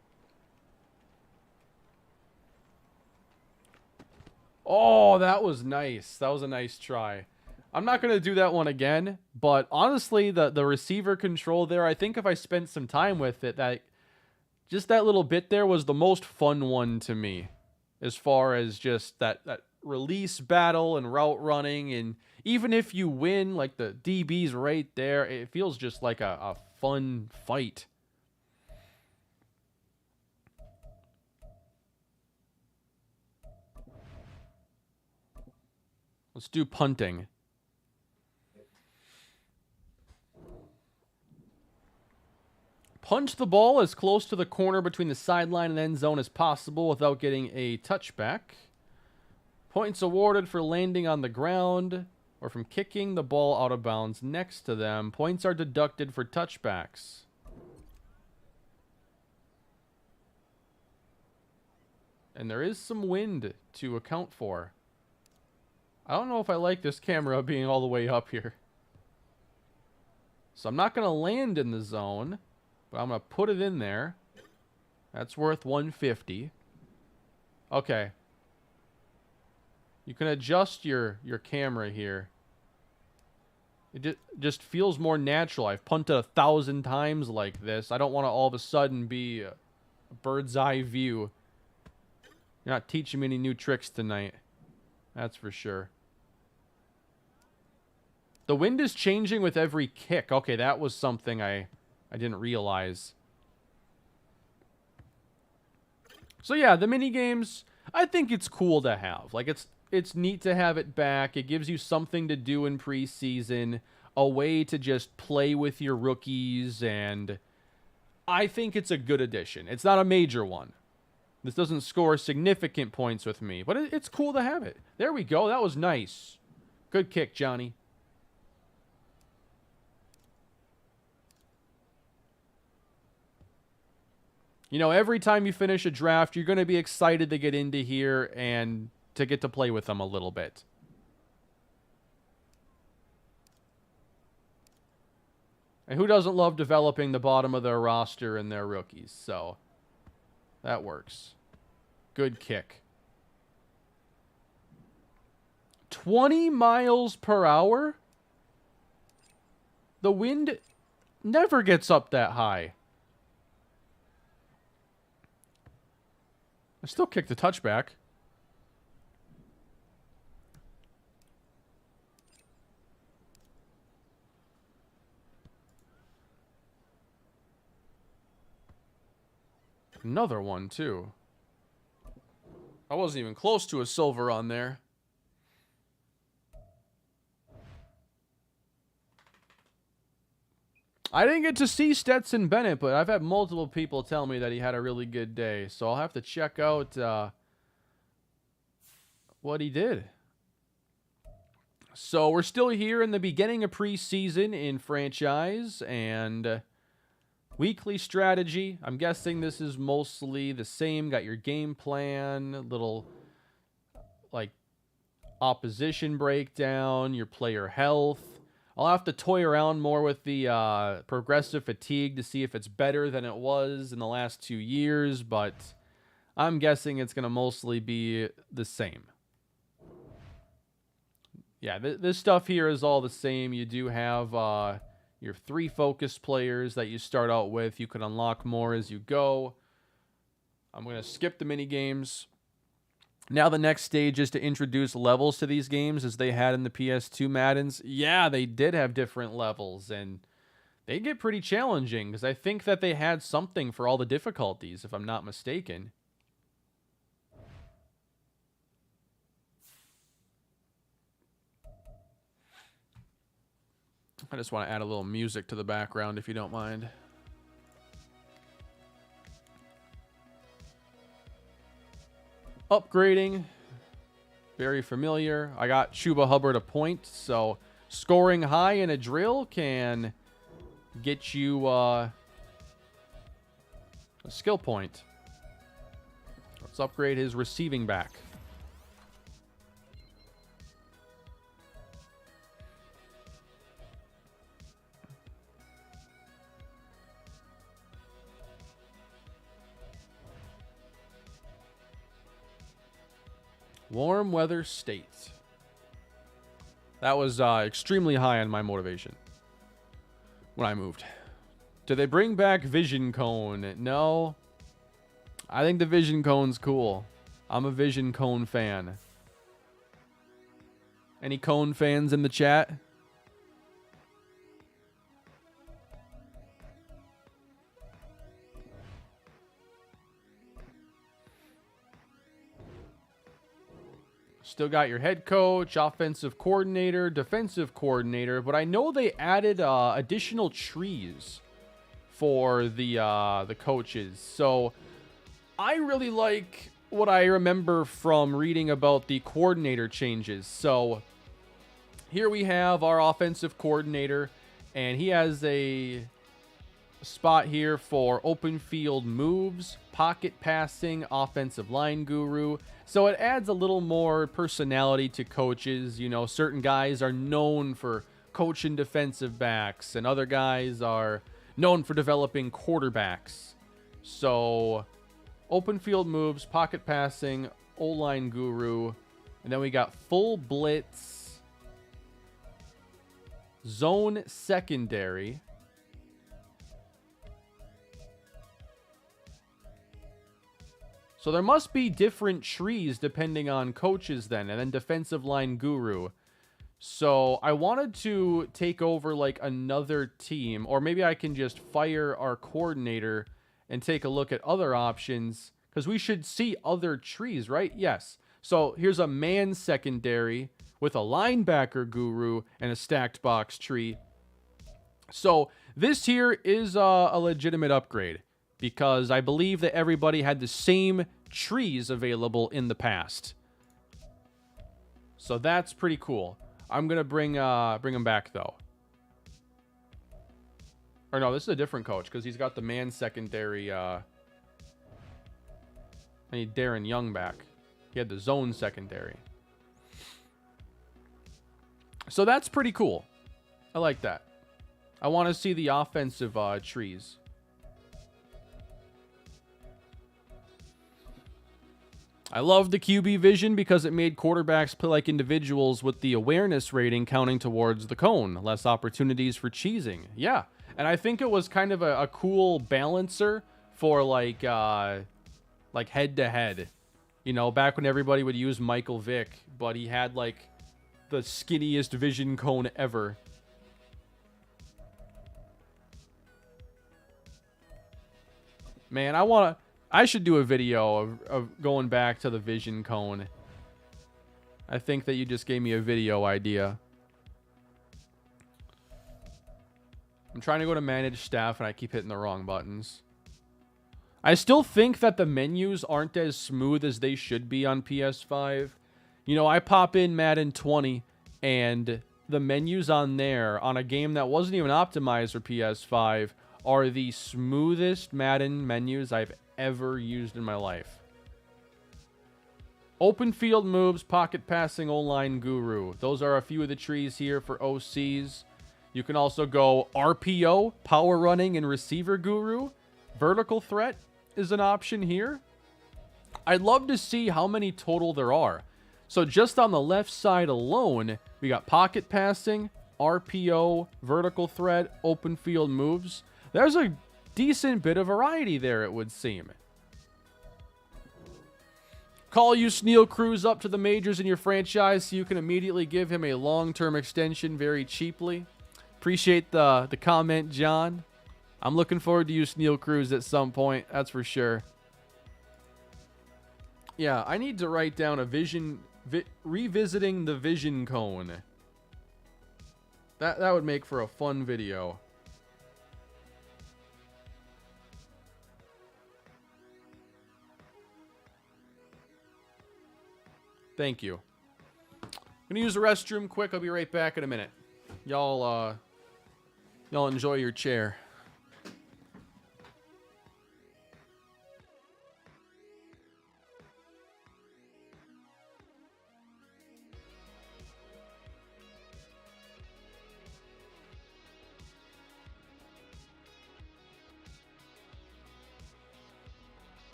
Oh, that was nice. That was a nice try. I'm not going to do that one again, but honestly, the receiver control there, I think if I spent some time with it, that just that little bit there was the most fun one to me, as far as just that release battle and route running. And even if you win, like the DB's right there, it feels just like a fun fight. Let's do punting. Punch the ball as close to the corner between the sideline and end zone as possible without getting a touchback. Points awarded for landing on the ground or from kicking the ball out of bounds next to them. Points are deducted for touchbacks. And there is some wind to account for. I don't know if I like this camera being all the way up here. So I'm not going to land in the zone, but I'm going to put it in there. That's worth 150. Okay. You can adjust your camera here. It just feels more natural. I've punted 1,000 times like this. I don't want to all of a sudden be a bird's eye view. You're not teaching me any new tricks tonight. That's for sure. The wind is changing with every kick. Okay, that was something I didn't realize. So yeah, the mini games, I think it's cool to have. Like it's neat to have it back. It gives you something to do in preseason, a way to just play with your rookies, and I think it's a good addition. It's not a major one. This doesn't score significant points with me, but it's cool to have it. There we go. That was nice. Good kick, Johnny. You know, every time you finish a draft, you're going to be excited to get into here and to get to play with them a little bit. And who doesn't love developing the bottom of their roster and their rookies? So, that works. Good kick. 20 miles per hour? The wind never gets up that high. I still kicked the touchback. Another one, too. I wasn't even close to a silver on there. I didn't get to see Stetson Bennett, but I've had multiple people tell me that he had a really good day. So I'll have to check out what he did. So we're still here in the beginning of preseason in franchise and weekly strategy. I'm guessing this is mostly the same. Got your game plan, little like opposition breakdown, your player health. I'll have to toy around more with the progressive fatigue to see if it's better than it was in the last 2 years, but I'm guessing it's going to mostly be the same. Yeah, this stuff here is all the same. You do have your 3 focus players that you start out with. You can unlock more as you go. I'm going to skip the mini games. Now the next stage is to introduce levels to these games as they had in the PS2 Maddens. Yeah, they did have different levels, and they get pretty challenging because I think that they had something for all the difficulties, if I'm not mistaken. I just want to add a little music to the background if you don't mind. Upgrading. Very familiar. I got Chuba Hubbard a point, so scoring high in a drill can get you a skill point. Let's upgrade his receiving back. Warm weather states. That was extremely high on my motivation when I moved. Did they bring back Vision Cone? No. I think the Vision Cone's cool. I'm a Vision Cone fan. Any Cone fans in the chat? Still got your head coach, offensive coordinator, defensive coordinator, but I know they added additional trees for the coaches. So I really like what I remember from reading about the coordinator changes. So here we have our offensive coordinator, and he has a spot here for open field moves, pocket passing, offensive line guru. So it adds a little more personality to coaches. You know, certain guys are known for coaching defensive backs, and other guys are known for developing quarterbacks. So open field moves, pocket passing, O-line guru, and then we got full blitz, zone secondary, so there must be different trees depending on coaches then, and then defensive line guru. So I wanted to take over like another team, or maybe I can just fire our coordinator and take a look at other options, because we should see other trees, right? Yes. So here's a man secondary with a linebacker guru and a stacked box tree. So this here is a legitimate upgrade, because I believe that everybody had the same trees available in the past. So that's pretty cool. I'm going to bring him back, though. Or no, this is a different coach, because he's got the man secondary. I need Darren Young back. He had the zone secondary. So that's pretty cool. I like that. I want to see the offensive trees. I love the QB vision because it made quarterbacks play like individuals with the awareness rating counting towards the cone. Less opportunities for cheesing. Yeah. And I think it was kind of a cool balancer for like head-to-head. You know, back when everybody would use Michael Vick, but he had like the skinniest vision cone ever. Man, I should do a video of going back to the vision cone. I think that you just gave me a video idea. I'm trying to go to manage staff and I keep hitting the wrong buttons. I still think that the menus aren't as smooth as they should be on PS5. You know, I pop in Madden 20 and the menus on there on a game that wasn't even optimized for PS5 are the smoothest Madden menus I've ever used in my life. Open field moves, pocket passing, O-line guru. Those are a few of the trees here for OCs. You can also go RPO, power running, and receiver guru. Vertical threat is an option here. I'd love to see how many total there are. So just on the left side alone, we got pocket passing, RPO, vertical threat, open field moves. There's a decent bit of variety there, it would seem. Call Yusniel Cruz up to the majors in your franchise so you can immediately give him a long-term extension very cheaply. Appreciate the comment, John. I'm looking forward to Yusniel Cruz at some point, that's for sure. Yeah, I need to write down a revisiting the vision cone. That would make for a fun video. Thank you. I'm gonna use the restroom quick. I'll be right back in a minute. Y'all enjoy your chair.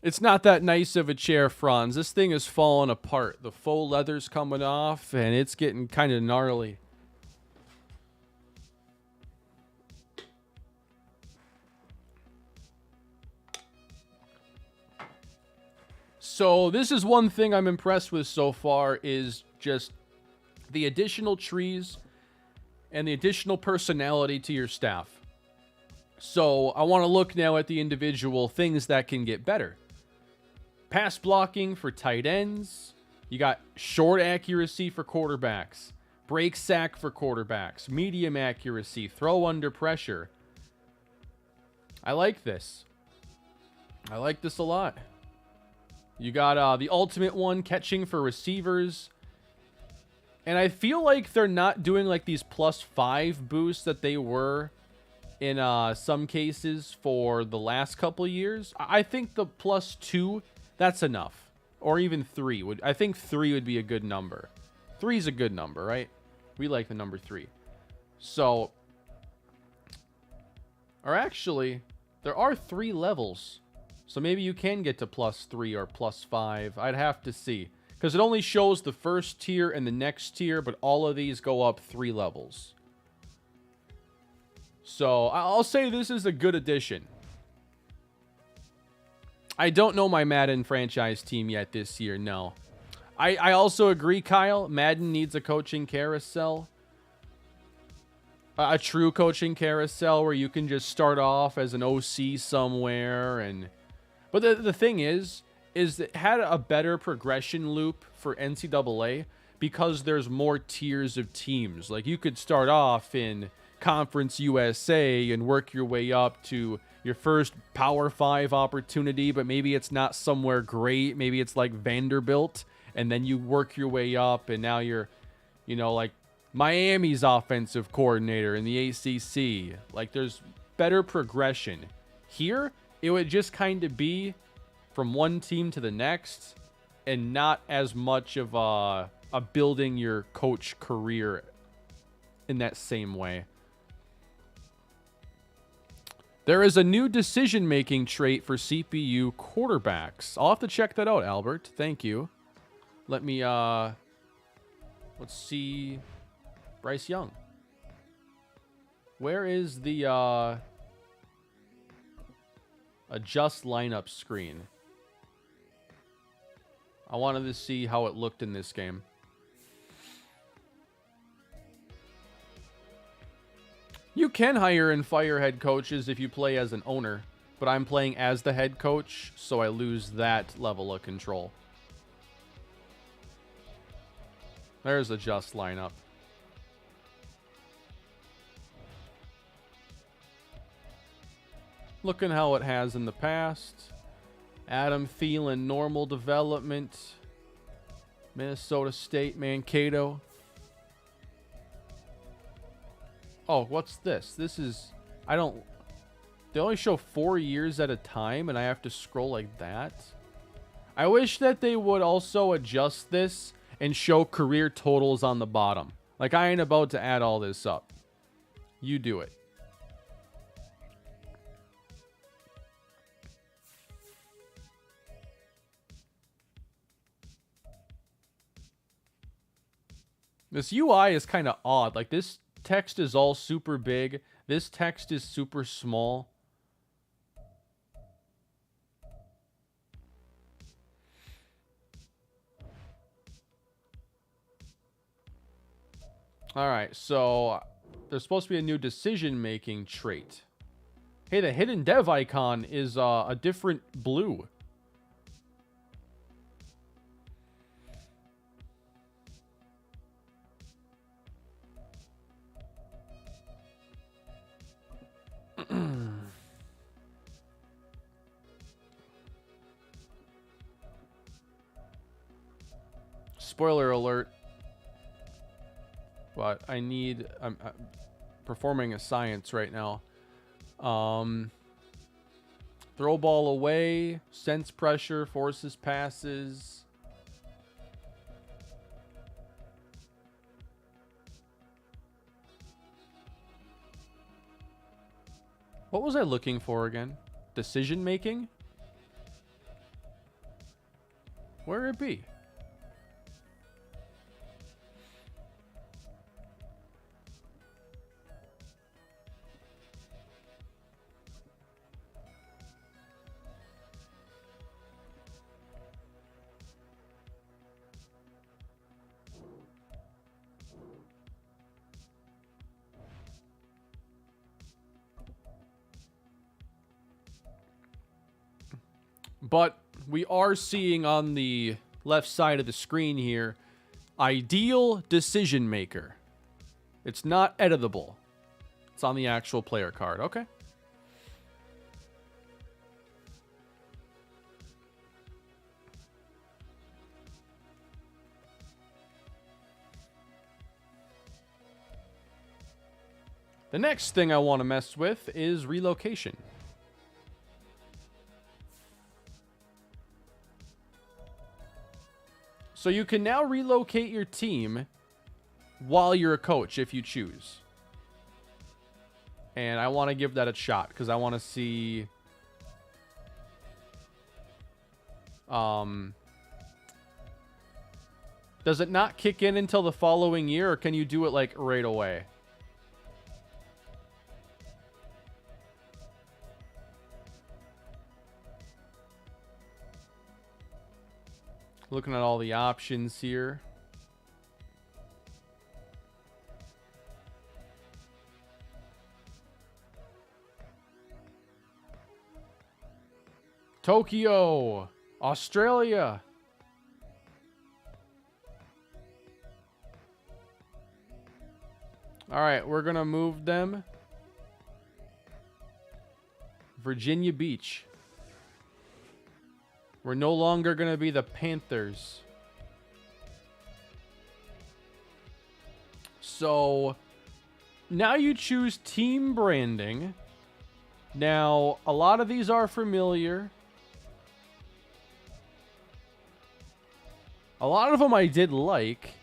It's not that nice of a chair, Franz. This thing is falling apart. The faux leather's coming off, and it's getting kind of gnarly. So this is one thing I'm impressed with so far is just the additional trees and the additional personality to your staff. So I want to look now at the individual things that can get better. Pass blocking for tight ends. You got short accuracy for quarterbacks. Break sack for quarterbacks. Medium accuracy. Throw under pressure. I like this. I like this a lot. You got the ultimate one, catching for receivers. And I feel like they're not doing like these +5 boosts that they were in some cases for the last couple years. I think the +2, that's enough. Or even 3. I think 3 would be a good number. 3 is a good number, right? We like the number 3. So, or actually, there are 3 levels. So maybe you can get to +3 or +5. I'd have to see. Because it only shows the first tier and the next tier, but all of these go up 3 levels. So I'll say this is a good addition. I don't know my Madden franchise team yet this year, no. I also agree, Kyle. Madden needs a coaching carousel. A true coaching carousel where you can just start off as an OC somewhere. But the thing is it had a better progression loop for NCAA because there's more tiers of teams. Like you could start off in Conference USA and work your way up to your first Power 5 opportunity, but maybe it's not somewhere great. Maybe it's like Vanderbilt, and then you work your way up, and now you're, like Miami's offensive coordinator in the ACC. Like there's better progression. Here, it would just kind of be from one team to the next and not as much of a building your coach career in that same way. There is a new decision-making trait for CPU quarterbacks. I'll have to check that out, Albert. Thank you. Let me, let's see. Bryce Young. Where is the Adjust lineup screen. I wanted to see how it looked in this game. You can hire and fire head coaches if you play as an owner, but I'm playing as the head coach, so I lose that level of control. There's adjust lineup. Looking how it has in the past. Adam Thielen, normal development. Minnesota State, Mankato. Oh, what's this? This is... They only show 4 years at a time, and I have to scroll like that. I wish that they would also adjust this and show career totals on the bottom. Like, I ain't about to add all this up. You do it. This UI is kind of odd. Like, this text is all super big. This text is super small. All right, so there's supposed to be a new decision-making trait. Hey, the hidden dev icon is a different blue. Spoiler alert. But I'm performing a science right now. Throw ball away, sense pressure, forces passes. What was I looking for again? Decision making? Where it be? But we are seeing on the left side of the screen here, ideal decision maker. It's not editable. It's on the actual player card. Okay. The next thing I want to mess with is relocation. So you can now relocate your team while you're a coach if you choose. And I want to give that a shot because I want to see does it not kick in until the following year, or can you do it like right away? Looking at all the options here. Tokyo, Australia. All right, we're going to move them. Virginia Beach. We're no longer going to be the Panthers. So now you choose team branding. Now, a lot of these are familiar. A lot of them I did like.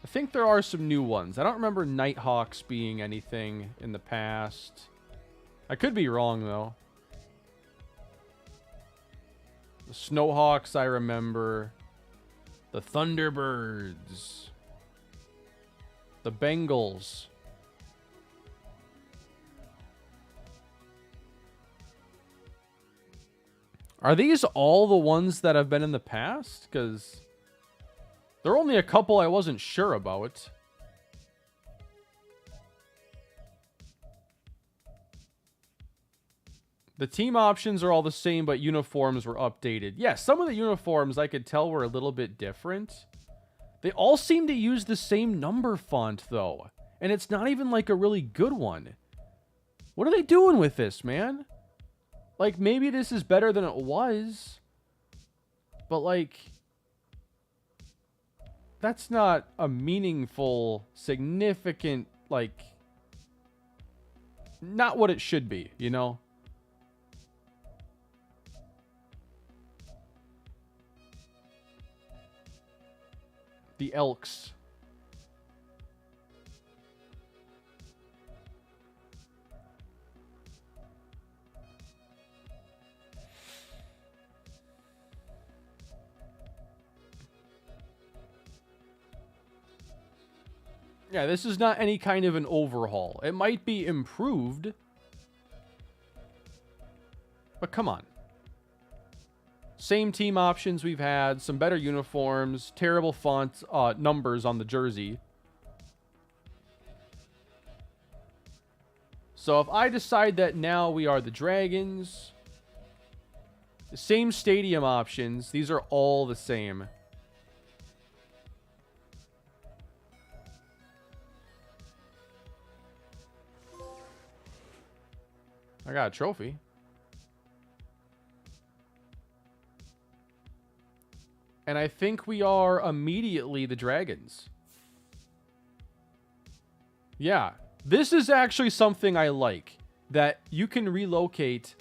I think there are some new ones. I don't remember Nighthawks being anything in the past. I could be wrong, though. The Snowhawks, I remember. The Thunderbirds. The Bengals. Are these all the ones that have been in the past? Because there are only a couple I wasn't sure about. The team options are all the same, but uniforms were updated. Yeah, some of the uniforms I could tell were a little bit different. They all seem to use the same number font, though. And it's not even like a really good one. What are they doing with this, man? Like, maybe this is better than it was. But, like, that's not a meaningful, significant, like, not what it should be, you know? The Elks. Yeah, this is not any kind of an overhaul. It might be improved. But come on. Same team options we've had, some better uniforms, terrible font numbers on the jersey. So if I decide that now we are the Dragons, the same stadium options, these are all the same. I got a trophy. And I think we are immediately the Dragons. Yeah. This is actually something I like. That you can relocate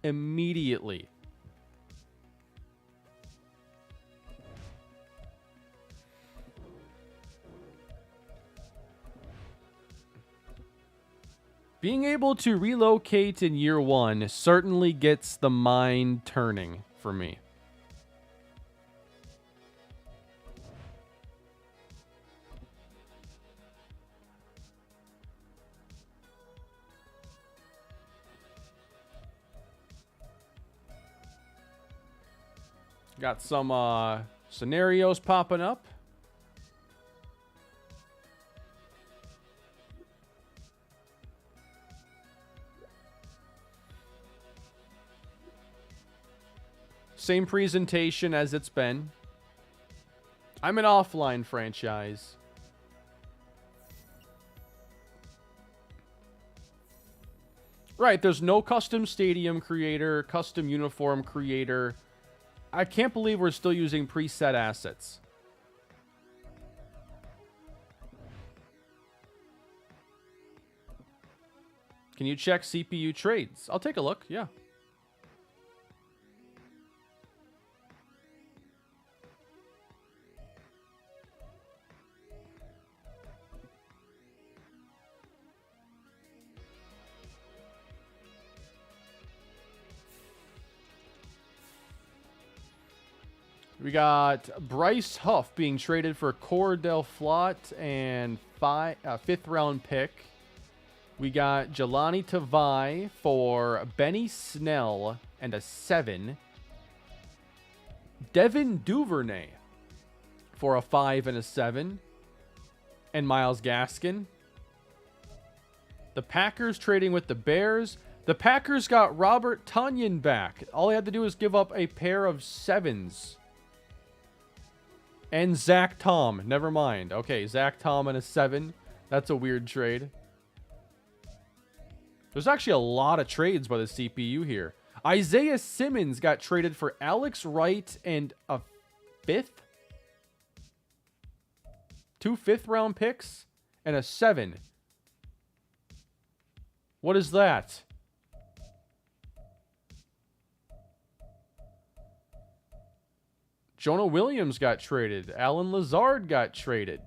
immediately. Being able to relocate in year one certainly gets the mind turning for me. Got some scenarios popping up. Same presentation as it's been. I'm an offline franchise. Right, there's no custom stadium creator, custom uniform creator. I can't believe we're still using preset assets. Can you check CPU trades? I'll take a look, yeah. We got Bryce Huff being traded for Cordell Flott and fifth round pick. We got Jelani Tavai for Benny Snell and a 7. Devin Duvernay for a 5 and a 7. And Myles Gaskin. The Packers trading with the Bears. The Packers got Robert Tonyan back. All they had to do was give up a pair of 7s. And Zach Tom. Never mind. Okay, Zach Tom and a 7. That's a weird trade. There's actually a lot of trades by the CPU here. Isaiah Simmons got traded for Alex Wright and a 5th? 2 5th-round picks and a 7. What is that? Jonah Williams got traded. Alan Lazard got traded.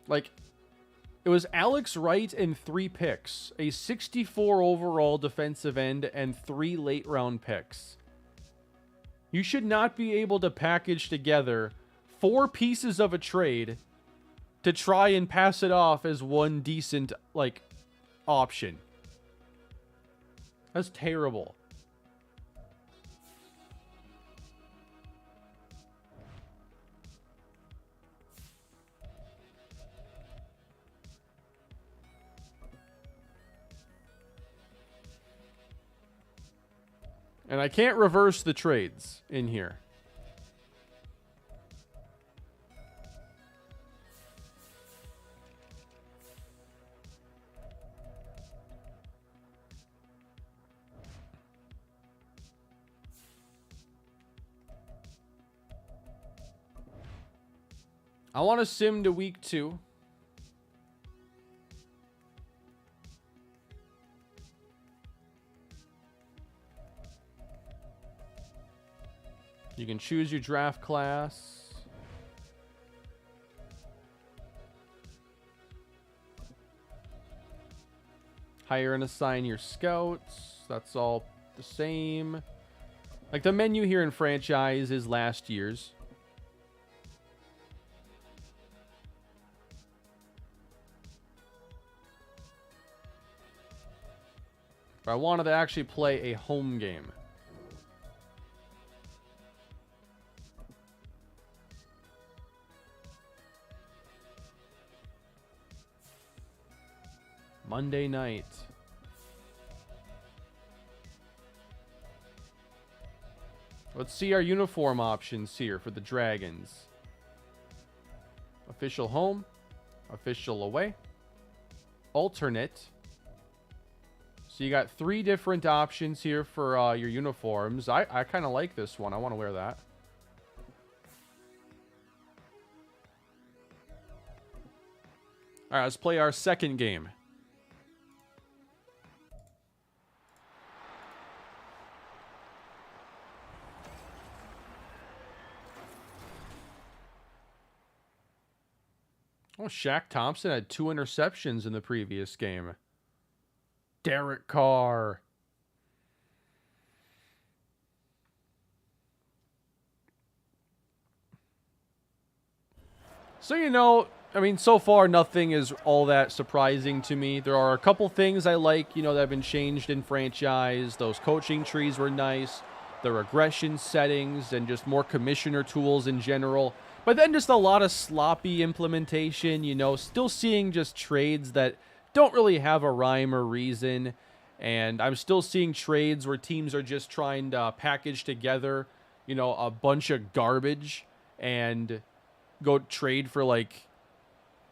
Like, it was Alex Wright and 3 picks, a 64 overall defensive end, and 3 late round picks. You should not be able to package together 4 pieces of a trade to try and pass it off as one decent, like, option. That's terrible. And I can't reverse the trades in here. I want to sim to week 2. You can choose your draft class. Hire and assign your scouts. That's all the same. Like, the menu here in franchise is last year's. But I wanted to actually play a home game. Monday night. Let's see our uniform options here for the Dragons. Official home, official away, alternate. So you got 3 different options here for your uniforms. I kind of like this one. I want to wear that. All right, let's play our second game. Oh, Shaq Thompson had 2 interceptions in the previous game. Derek Carr. So, you know, I mean, so far nothing is all that surprising to me. There are a couple things I like, you know, that have been changed in franchise. Those coaching trees were nice. The regression settings and just more commissioner tools in general. But then just a lot of sloppy implementation, you know, still seeing just trades that don't really have a rhyme or reason. And I'm still seeing trades where teams are just trying to package together, you know, a bunch of garbage and go trade for, like,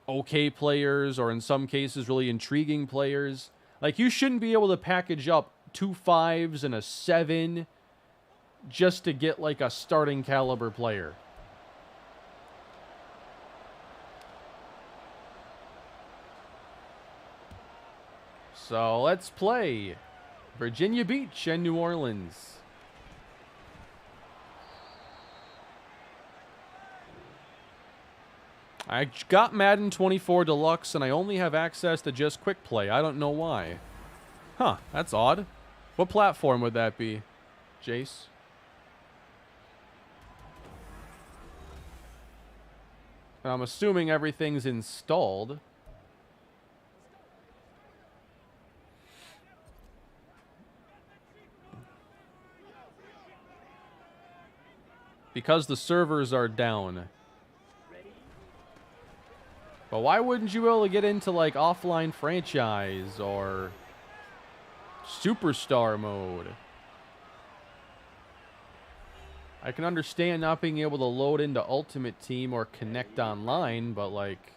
okay players, or in some cases really intriguing players. Like, you shouldn't be able to package up 2 5s and a 7 just to get, like, a starting caliber player. So let's play Virginia Beach and New Orleans. I got Madden 24 Deluxe and I only have access to just Quick Play. I don't know why. Huh, that's odd. What platform would that be, Jace? I'm assuming everything's installed. Because the servers are down. But why wouldn't you be able to get into, like, offline franchise or superstar mode? I can understand not being able to load into Ultimate Team or connect online, but, like,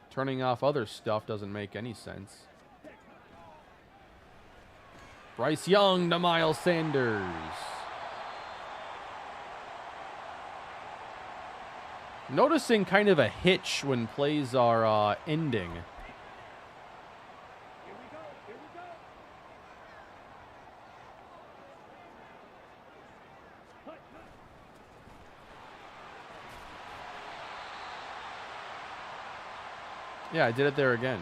turning off other stuff doesn't make any sense. Bryce Young to Miles Sanders. Noticing kind of a hitch when plays are ending. Here we go. Here we go. Hut, hut. Yeah, I did it there again.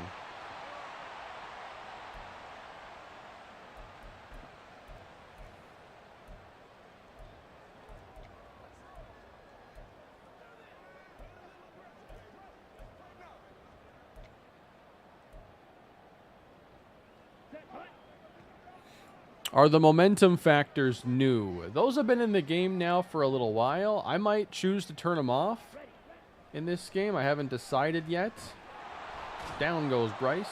Are the momentum factors new? Those have been in the game now for a little while. I might choose to turn them off in this game. I haven't decided yet. Down goes Bryce.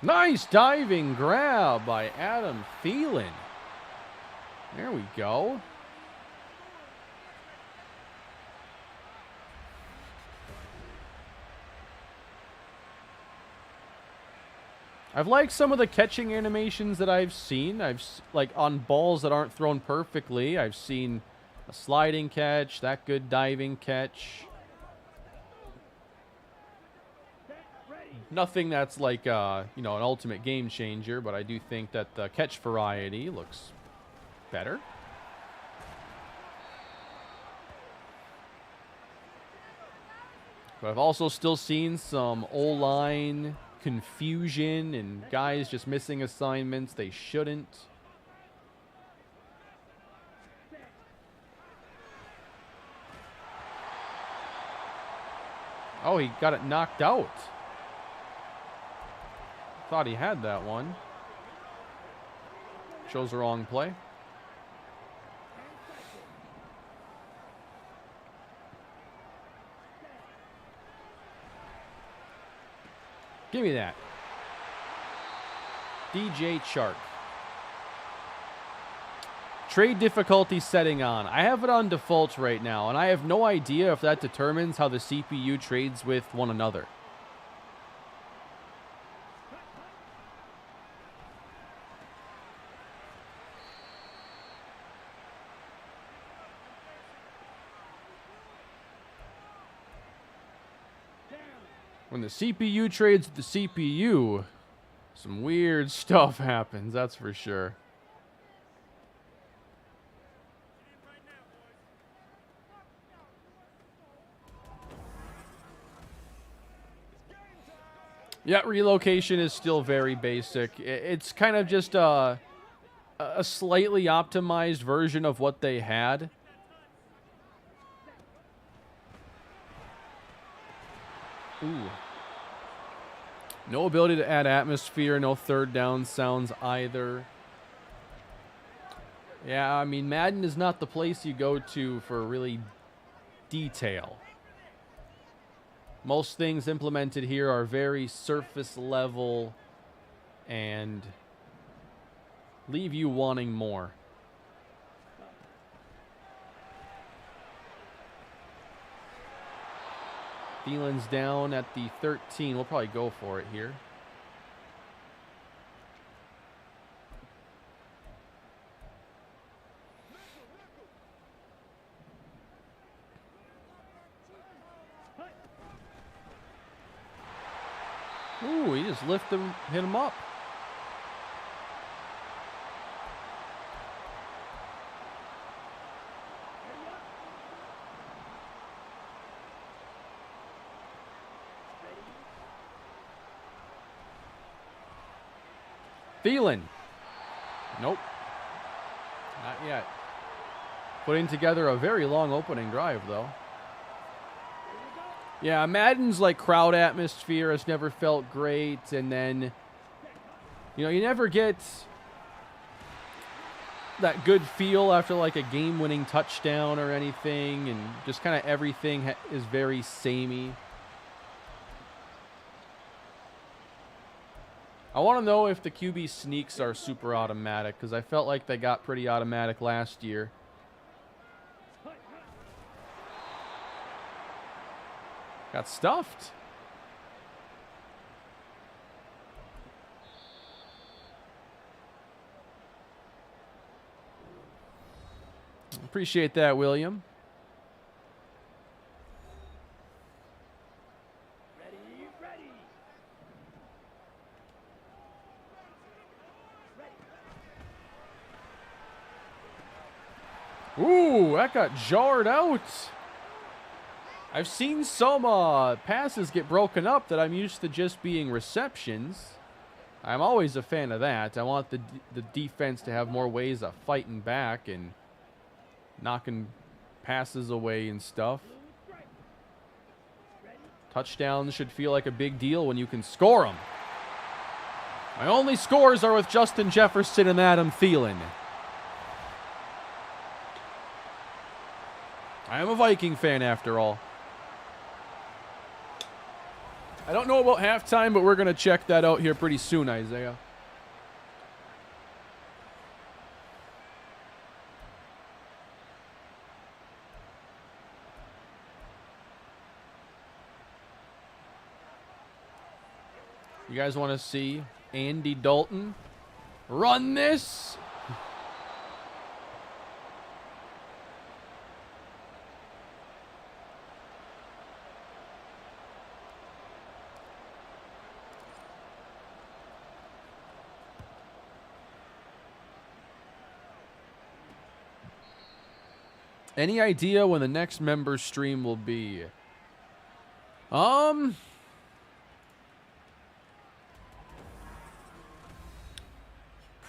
Nice diving grab by Adam Thielen. There we go. I've liked some of the catching animations that I've seen. Like on balls that aren't thrown perfectly. I've seen a sliding catch, that good diving catch. Nothing that's like, an ultimate game changer, but I do think that the catch variety looks better. But I've also still seen some O-line confusion and guys just missing assignments they shouldn't. Oh, he got it knocked out. Thought he had that one. Shows the wrong play. Give me that. DJ Chark. Trade difficulty setting on. I have it on default right now, and I have no idea if that determines how the CPU trades with one another. When the CPU trades with the CPU, some weird stuff happens, that's for sure. Yeah, relocation is still very basic. It's kind of just a slightly optimized version of what they had. Ooh. No ability to add atmosphere, no third down sounds either. Yeah, I mean, Madden is not the place you go to for really detail. Most things implemented here are very surface level and leave you wanting more. Thielen's down at the 13. We'll probably go for it here. Ooh, he just hit him up. Thielen. Nope. Not yet. Putting together a very long opening drive, though. Yeah, Madden's like crowd atmosphere has never felt great. And then, you never get that good feel after like a game-winning touchdown or anything. And just kind of everything is very samey. I want to know if the QB sneaks are super automatic, because I felt like they got pretty automatic last year. Got stuffed. Appreciate that, William. that got jarred out. I've seen some passes get broken up that I'm used to just being receptions. I'm always a fan of that. I want the defense to have more ways of fighting back and knocking passes away and stuff. Touchdowns should feel like a big deal when you can score them. My only scores are with Justin Jefferson and Adam Thielen. I am a Viking fan after all. I don't know about halftime, but we're going to check that out here pretty soon, Isaiah. You guys want to see Andy Dalton run this? Any idea when the next member stream will be?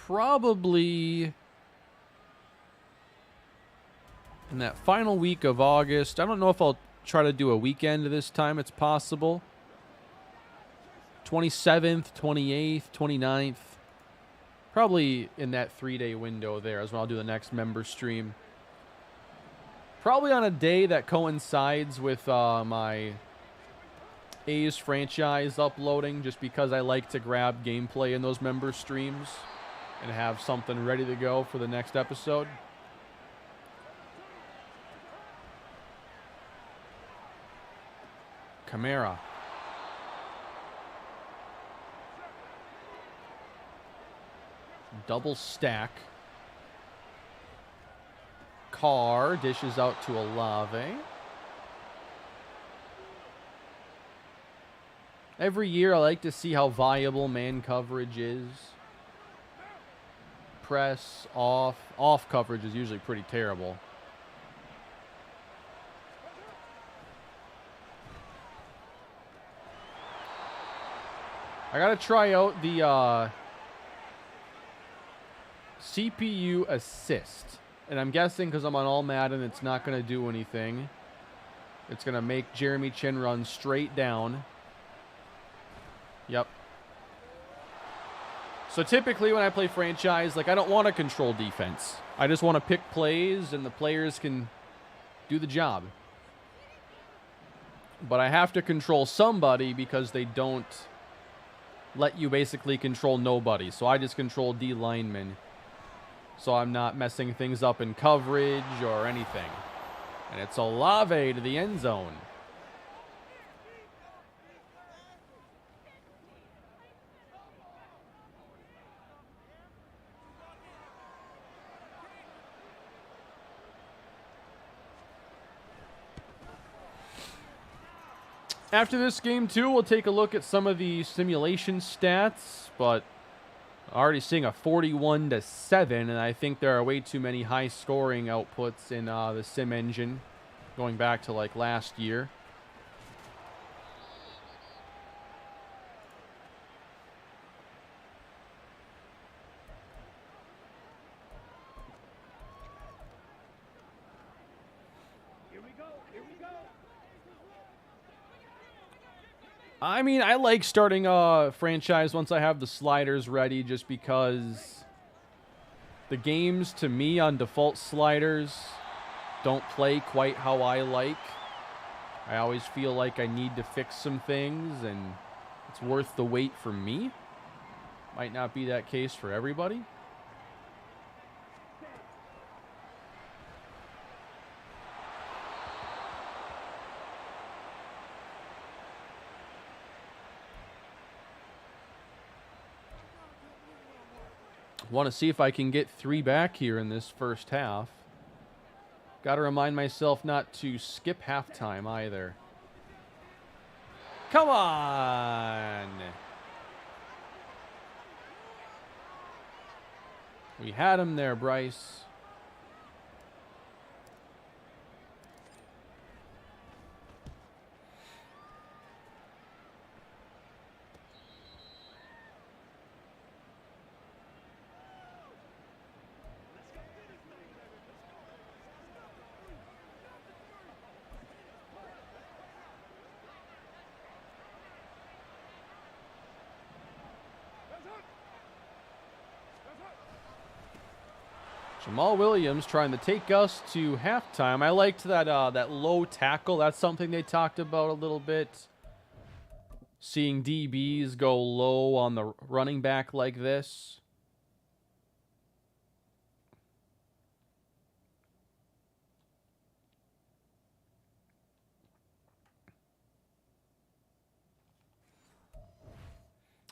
Probably in that final week of August. I don't know if I'll try to do a weekend this time. It's possible. 27th, 28th, 29th. Probably in that 3-day window there is when I'll do the next member stream. Probably on a day that coincides with my A's franchise uploading, just because I like to grab gameplay in those member streams and have something ready to go for the next episode. Kamara. Double stack. Carr dishes out to Olave. Every year I like to see how viable man coverage is. Press, off coverage is usually pretty terrible. I gotta try out the CPU assist. And I'm guessing because I'm on all Madden, it's not going to do anything. It's going to make Jeremy Chin run straight down. Yep. So typically when I play franchise, like I don't want to control defense. I just want to pick plays and the players can do the job. But I have to control somebody because they don't let you basically control nobody. So I just control D linemen. So I'm not messing things up in coverage or anything. And it's Olave to the end zone. After this game, too, we'll take a look at some of the simulation stats, but already seeing a 41-7, and I think there are way too many high-scoring outputs in the sim engine going back to, like, last year. Here we go. Here we go. I mean, I like starting a franchise once I have the sliders ready, just because the games, to me, on default sliders don't play quite how I like. I always feel like I need to fix some things, and it's worth the wait for me. Might not be that case for everybody. Want to see if I can get 3 back here in this first half. Got to remind myself not to skip halftime either. Come on! We had him there, Bryce. Jamal Williams trying to take us to halftime. I liked that that low tackle. That's something they talked about a little bit. Seeing DBs go low on the running back like this.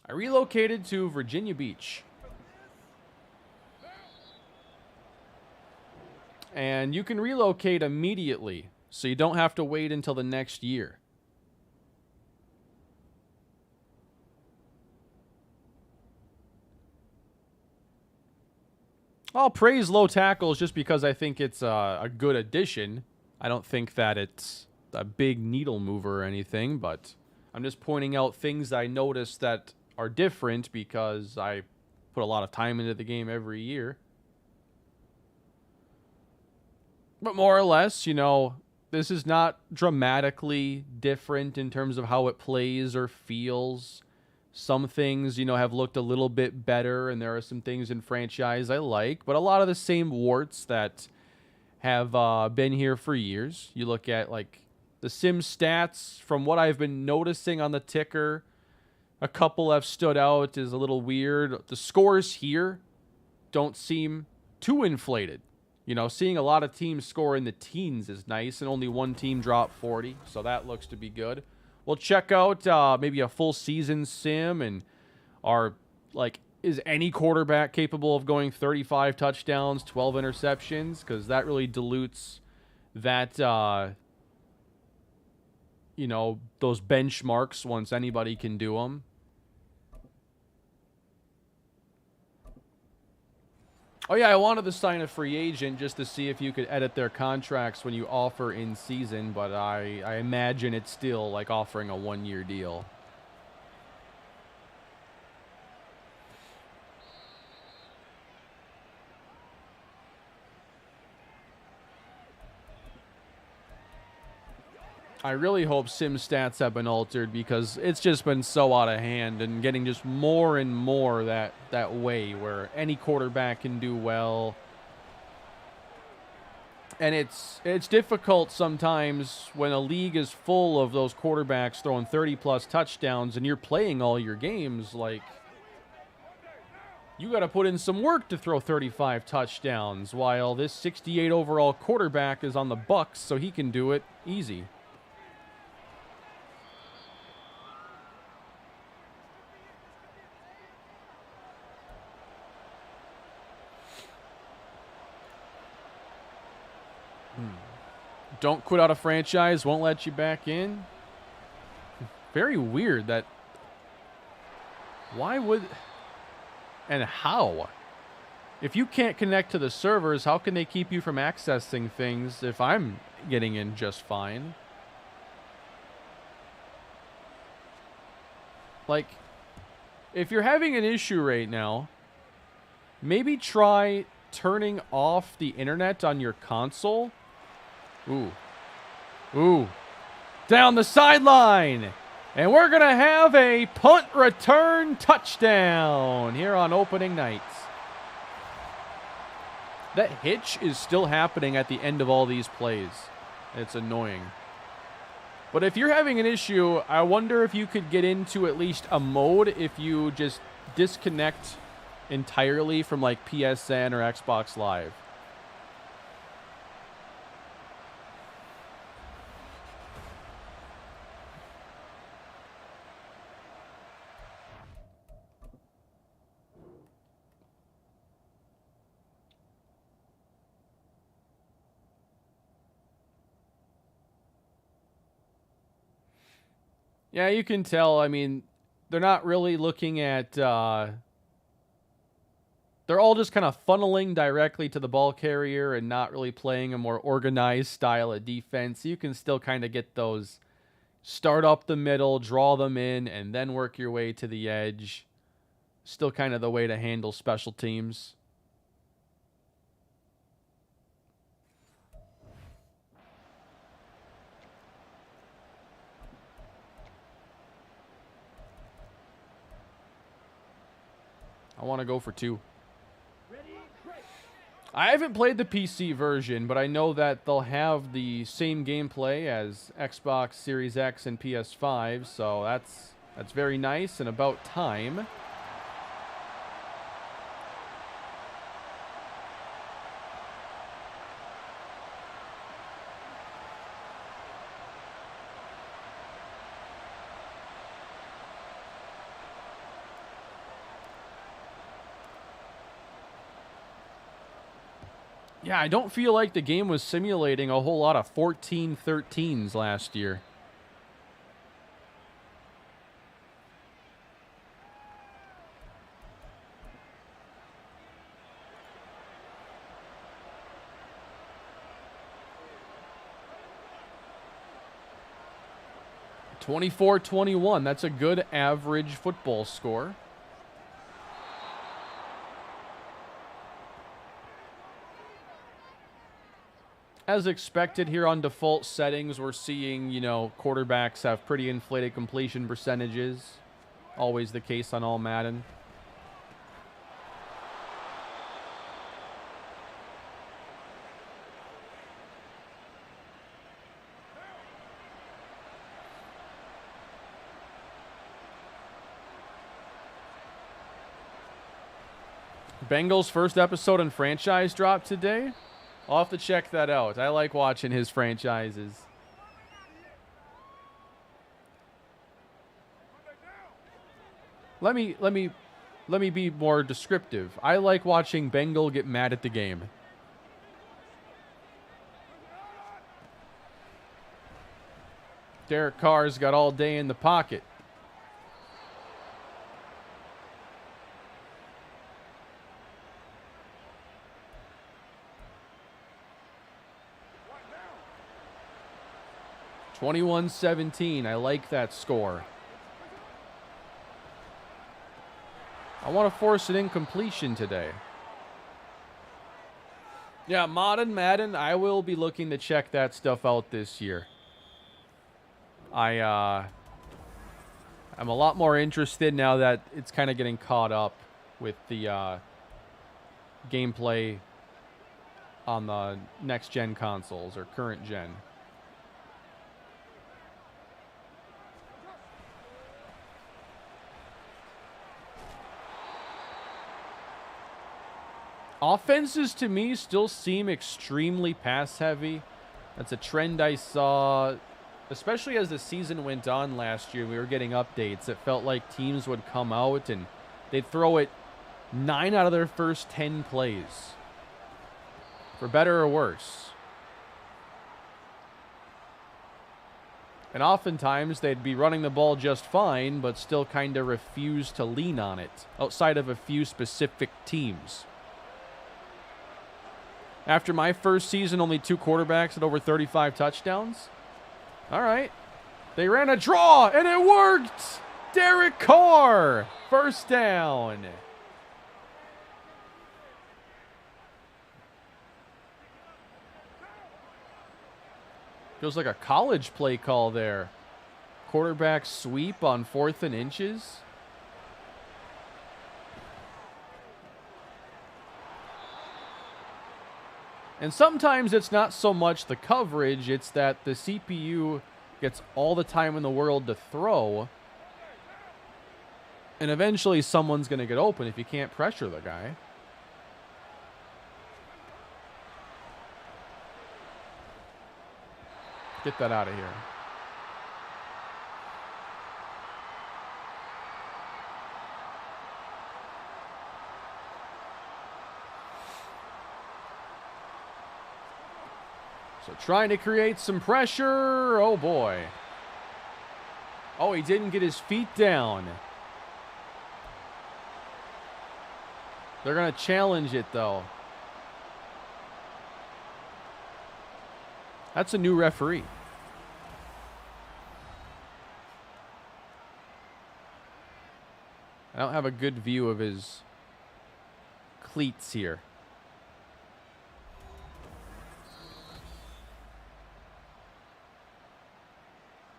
I relocated to Virginia Beach. And you can relocate immediately, so you don't have to wait until the next year. I'll praise low tackles just because I think it's a good addition. I don't think that it's a big needle mover or anything, but I'm just pointing out things I noticed that are different because I put a lot of time into the game every year. But more or less, you know, this is not dramatically different in terms of how it plays or feels. Some things, you know, have looked a little bit better, and there are some things in franchise I like, but a lot of the same warts that have been here for years. You look at, like, the sim stats, from what I've been noticing on the ticker, a couple have stood out as a little weird. The scores here don't seem too inflated. You know, seeing a lot of teams score in the teens is nice, and only one team dropped 40, so that looks to be good. We'll check out maybe a full season sim, and is any quarterback capable of going 35 touchdowns, 12 interceptions? Because that really dilutes that, you know, those benchmarks once anybody can do them. Oh, yeah, I wanted to sign a free agent just to see if you could edit their contracts when you offer in season, but I imagine it's still like offering a one-year deal. I really hope sim stats have been altered because it's just been so out of hand and getting just more and more that way where any quarterback can do well. And it's difficult sometimes when a league is full of those quarterbacks throwing 30-plus touchdowns and you're playing all your games. Like, you got to put in some work to throw 35 touchdowns while this 68 overall quarterback is on the Bucs, so he can do it easy. Don't quit out a franchise, won't let you back in. Very weird that... Why would... And how? If you can't connect to the servers, how can they keep you from accessing things if I'm getting in just fine? Like, if you're having an issue right now, maybe try turning off the internet on your console. Ooh. Ooh. Down the sideline. And we're going to have a punt return touchdown here on opening night. That hitch is still happening at the end of all these plays. It's annoying. But if you're having an issue, I wonder if you could get into at least a mode if you just disconnect entirely from like PSN or Xbox Live. Yeah, you can tell. I mean, they're not really looking at... they're all just kind of funneling directly to the ball carrier and not really playing a more organized style of defense. You can still kind of get those start up the middle, draw them in, and then work your way to the edge. Still kind of the way to handle special teams. I want to go for two. I haven't played the PC version, but I know that they'll have the same gameplay as Xbox Series X and PS5, so that's very nice and about time. Yeah, I don't feel like the game was simulating a whole lot of 14-13s last year. (24-21). That's a good average football score. As expected here on default settings, we're seeing, quarterbacks have pretty inflated completion percentages. Always the case on all Madden. Bengals' first episode in franchise dropped today. I'll have to check that out. I like watching his franchises. Let me be more descriptive. I like watching Bengal get mad at the game. Derek Carr's got all day in the pocket. (21-17). I like that score. I want to force an incompletion today. Yeah, Madden. I will be looking to check that stuff out this year. I'm a lot more interested now that it's kind of getting caught up with the gameplay on the next-gen consoles or current gen. Offenses, to me, still seem extremely pass-heavy. That's a trend I saw, especially as the season went on last year. We were getting updates. It felt like teams would come out and they'd throw it 9 out of their first 10 plays, for better or worse. And oftentimes, they'd be running the ball just fine, but still kind of refuse to lean on it, outside of a few specific teams. After my first season, only 2 quarterbacks at over 35 touchdowns. All right. They ran a draw, and it worked! Derek Carr, first down. Feels like a college play call there. Quarterback sweep on 4th and inches. And sometimes it's not so much the coverage, it's that the CPU gets all the time in the world to throw. And eventually someone's going to get open if you can't pressure the guy. Get that out of here. So trying to create some pressure. Oh, boy. Oh, he didn't get his feet down. They're going to challenge it, though. That's a new referee. I don't have a good view of his cleats here.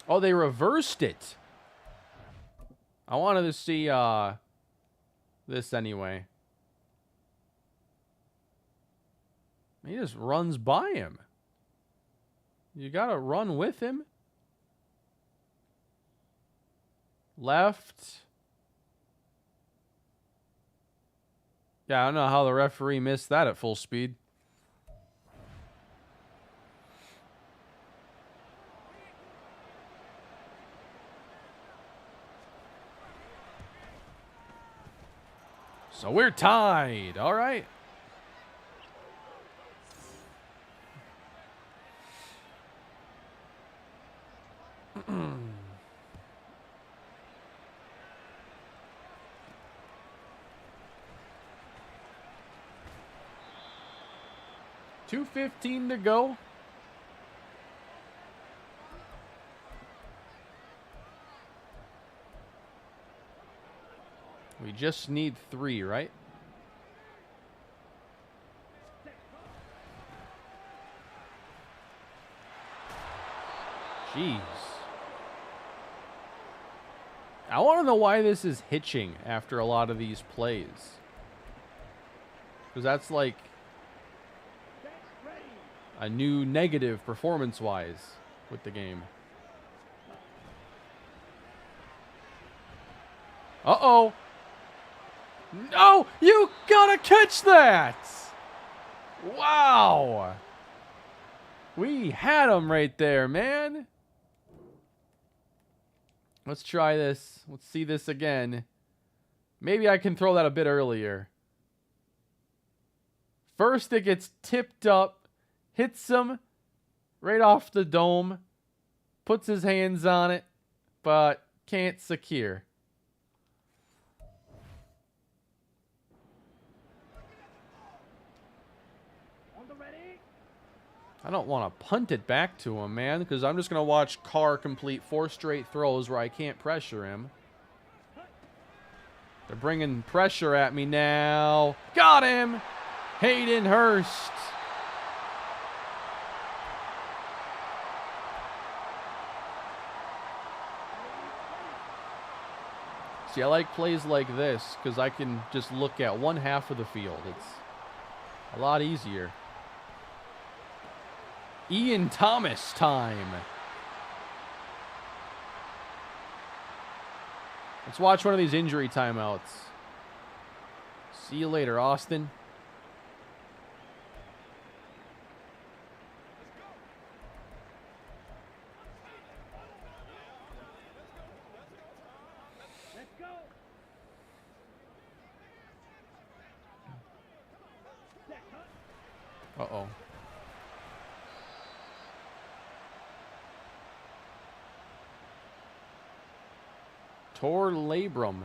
Oh, they reversed it. I wanted to see this anyway. He just runs by him. You got to run with him. Left. Yeah, I don't know how the referee missed that at full speed. So we're tied. All right. $2:15 to go. We just need 3, right? Jeez. I want to know why this is hitching after a lot of these plays. Because that's like a new negative performance-wise with the game. Uh-oh. No, you gotta catch that. Wow. We had him right there, man. Let's try this. Let's see this again. Maybe I can throw that a bit earlier. First, it gets tipped up, hits him right off the dome, puts his hands on it, but can't secure. I don't want to punt it back to him, man, because I'm just going to watch Carr complete 4 straight throws where I can't pressure him. They're bringing pressure at me now. Got him! Hayden Hurst. See, I like plays like this because I can just look at one half of the field. It's a lot easier. Ian Thomas time. Let's watch one of these injury timeouts. See you later, Austin. Let's go. Uh-oh. Tor labrum.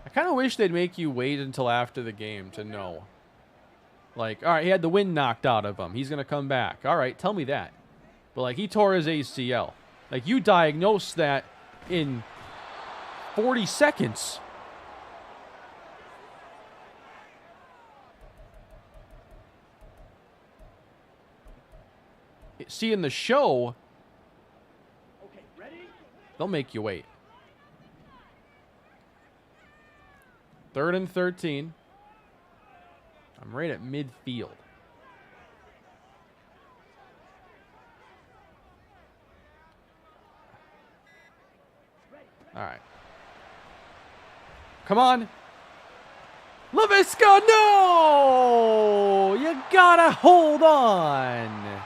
I kind of wish they'd make you wait until after the game to know. Like, all right, he had the wind knocked out of him. He's going to come back. All right, tell me that. But, like, he tore his ACL. Like, you diagnosed that in 40 seconds. See, in the show, Okay, ready? they'll make you wait. 3rd and 13. I'm right at midfield. All right. Come on. LaVisca, no! You gotta hold on.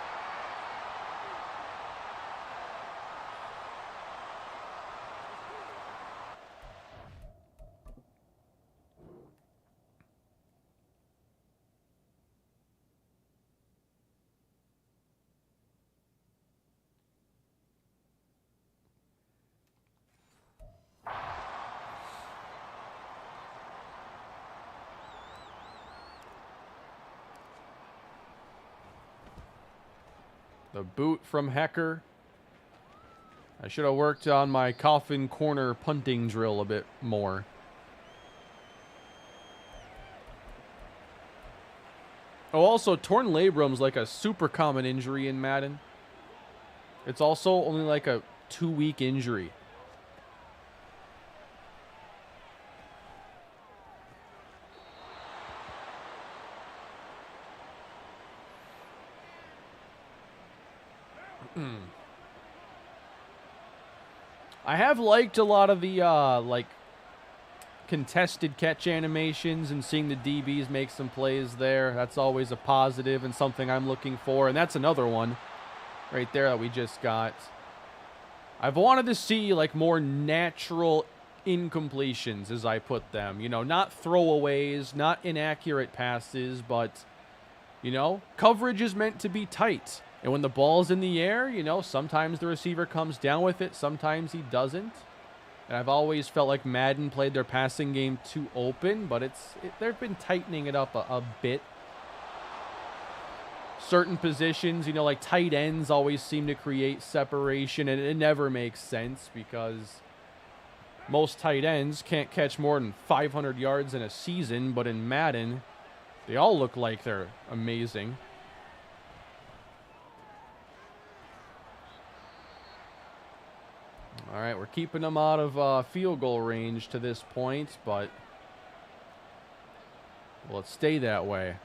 The boot from Hecker. I should have worked on my coffin corner punting drill a bit more. Oh, also, torn labrum's like a super common injury in Madden. It's also only like a 2-week injury. I have liked a lot of the like contested catch animations and seeing the DBs make some plays there. That's always a positive and something I'm looking for. And that's another one right there that we just got. I've wanted to see like more natural incompletions, as I put them. You know, not throwaways, not inaccurate passes, but, you know, coverage is meant to be tight. And when the ball's in the air, you know, sometimes the receiver comes down with it, sometimes he doesn't. And I've always felt like Madden played their passing game too open, but they've been tightening it up a bit. Certain positions, you know, like tight ends always seem to create separation, and it never makes sense because most tight ends can't catch more than 500 yards in a season, but in Madden, they all look like they're amazing. All right, we're keeping them out of field goal range to this point, but will it stay that way?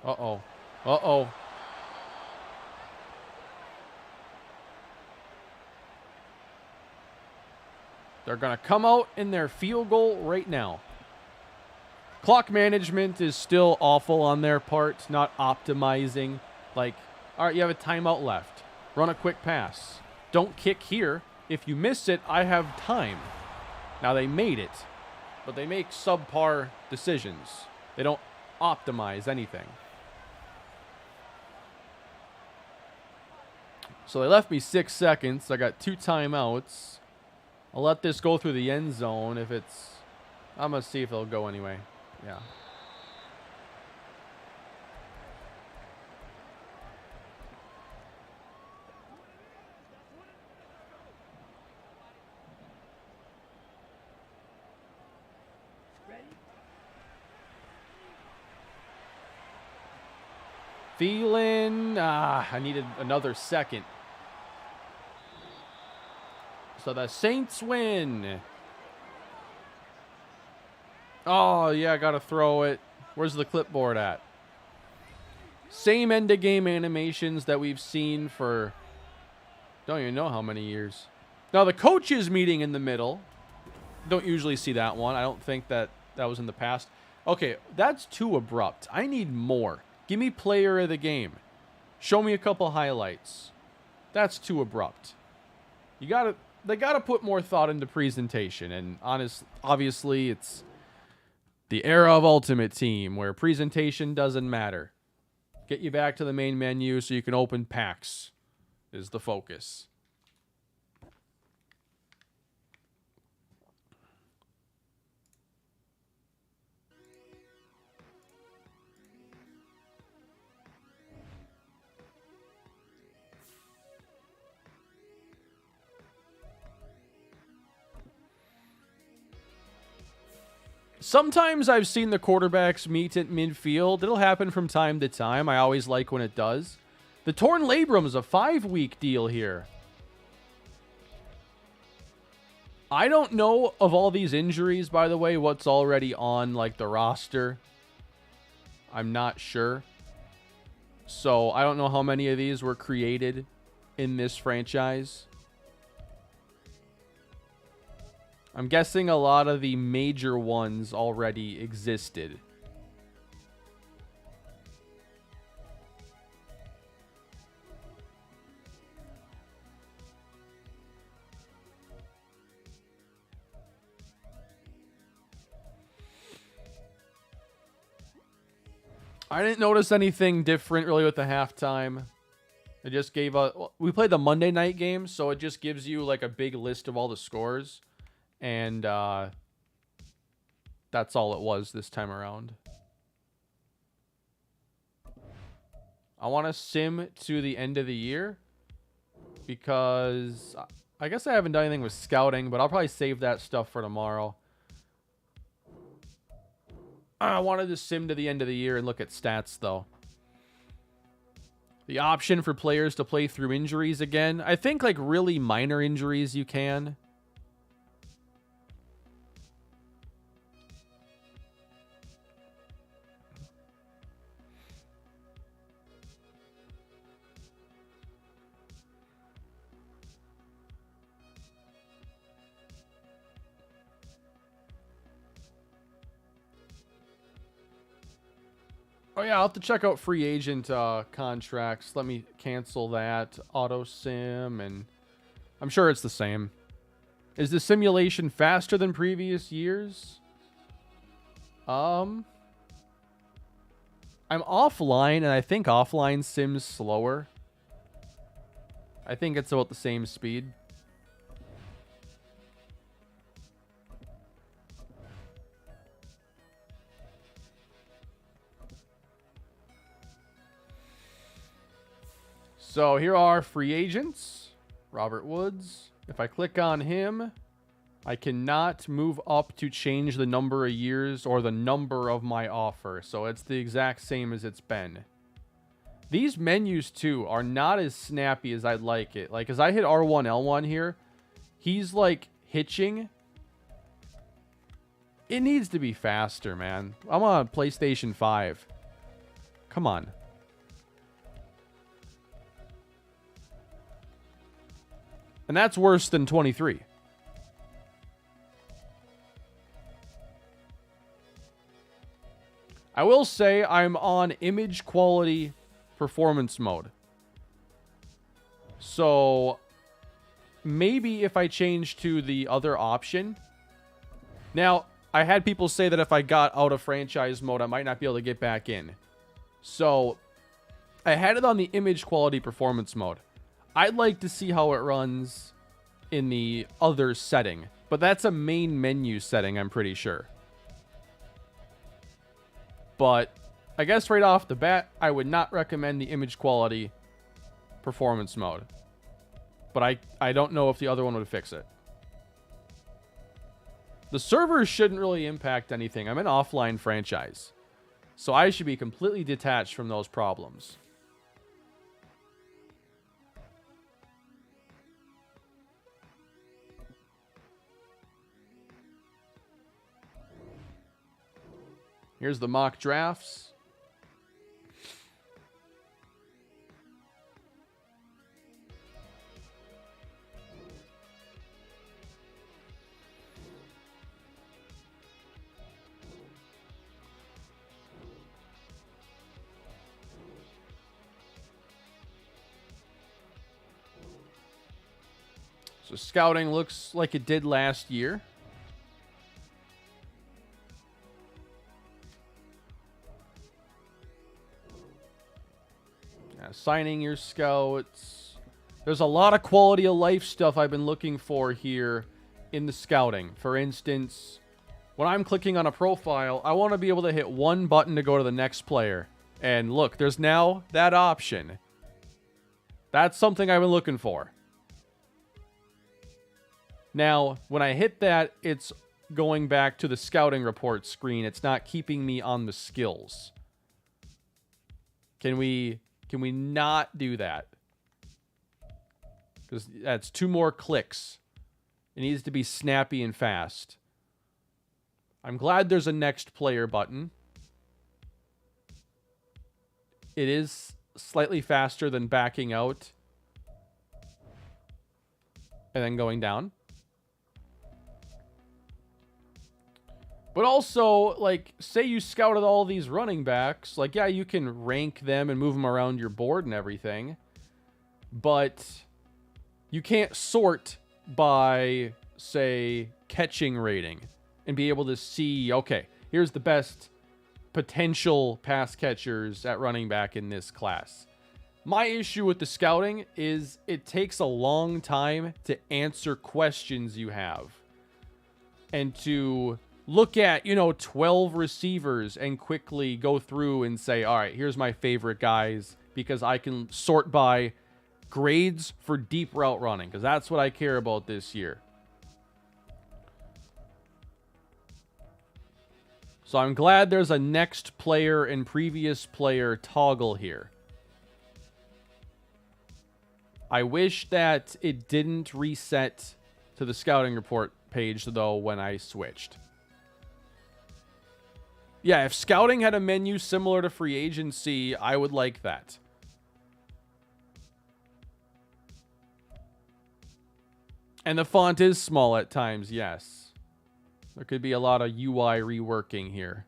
Uh-oh. Uh-oh. They're going to come out in their field goal right now. Clock management is still awful on their part, not optimizing. Like, all right, you have a timeout left. Run a quick pass. Don't kick here. If you miss it, I have time. Now, they made it, but they make subpar decisions. They don't optimize anything. So they left me 6 seconds. I got 2 timeouts. I'll let this go through the end zone. If it's... I'm going to see if it'll go anyway. Yeah. Feeling... I needed another second. So the Saints win. Oh, yeah, I got to throw it. Where's the clipboard at? Same end-of-game animations that we've seen for don't even know how many years. Now, the coaches meeting in the middle. Don't usually see that one. I don't think that was in the past. Okay, that's too abrupt. I need more. Give me player of the game. Show me a couple highlights. That's too abrupt. They gotta put more thought into presentation, and obviously it's the era of Ultimate Team where presentation doesn't matter. Get you back to the main menu so you can open packs is the focus. Sometimes I've seen the quarterbacks meet at midfield. It'll happen from time to time. I always like when it does. The torn labrum is a 5-week deal here. I don't know of all these injuries, by the way, what's already on like the roster. I'm not sure. So I don't know how many of these were created in this franchise. I'm guessing a lot of the major ones already existed. I didn't notice anything different really with the halftime. It just gave we played the Monday night game, so it just gives you like a big list of all the scores. And that's all it was this time around. I want to sim to the end of the year because I guess I haven't done anything with scouting, but I'll probably save that stuff for tomorrow. I wanted to sim to the end of the year and look at stats, though. The option for players to play through injuries again. I think like really minor injuries you can. Oh yeah, I'll have to check out free agent contracts. Let me cancel that auto sim, and I'm sure it's the same. Is the simulation faster than previous years? I'm offline, and I think offline sims slower. I think it's about the same speed. So here are free agents. Robert Woods. If I click on him, I cannot move up to change the number of years or the number of my offer. So it's the exact same as it's been. These menus, too, are not as snappy as I'd like it. Like, as I hit R1, L1 here, he's, like, hitching. It needs to be faster, man. I'm on PlayStation 5. Come on. And that's worse than 23. I will say I'm on image quality performance mode. So maybe if I change to the other option. Now, I had people say that if I got out of franchise mode, I might not be able to get back in. So I had it on the image quality performance mode. I'd like to see how it runs in the other setting. But that's a main menu setting, I'm pretty sure. But I guess right off the bat, I would not recommend the image quality performance mode. But I don't know if the other one would fix it. The servers shouldn't really impact anything. I'm an offline franchise. So I should be completely detached from those problems. Here's the mock drafts. So scouting looks like it did last year. Signing your scouts. There's a lot of quality of life stuff I've been looking for here in the scouting. For instance, when I'm clicking on a profile, I want to be able to hit one button to go to the next player. And look, there's now that option. That's something I've been looking for. Now, when I hit that, it's going back to the scouting report screen. It's not keeping me on the skills. Can we not do that? Because that's 2 more clicks. It needs to be snappy and fast. I'm glad there's a next player button. It is slightly faster than backing out and then going down. But also, like, say you scouted all these running backs. Like, yeah, you can rank them and move them around your board and everything. But you can't sort by, say, catching rating and be able to see, okay, here's the best potential pass catchers at running back in this class. My issue with the scouting is it takes a long time to answer questions you have. And to look at, 12 receivers and quickly go through and say, all right, here's my favorite guys, because I can sort by grades for deep route running, because that's what I care about this year. So I'm glad there's a next player and previous player toggle here. I wish that it didn't reset to the scouting report page, though, when I switched. Yeah, if scouting had a menu similar to free agency, I would like that. And the font is small at times, yes. There could be a lot of UI reworking here.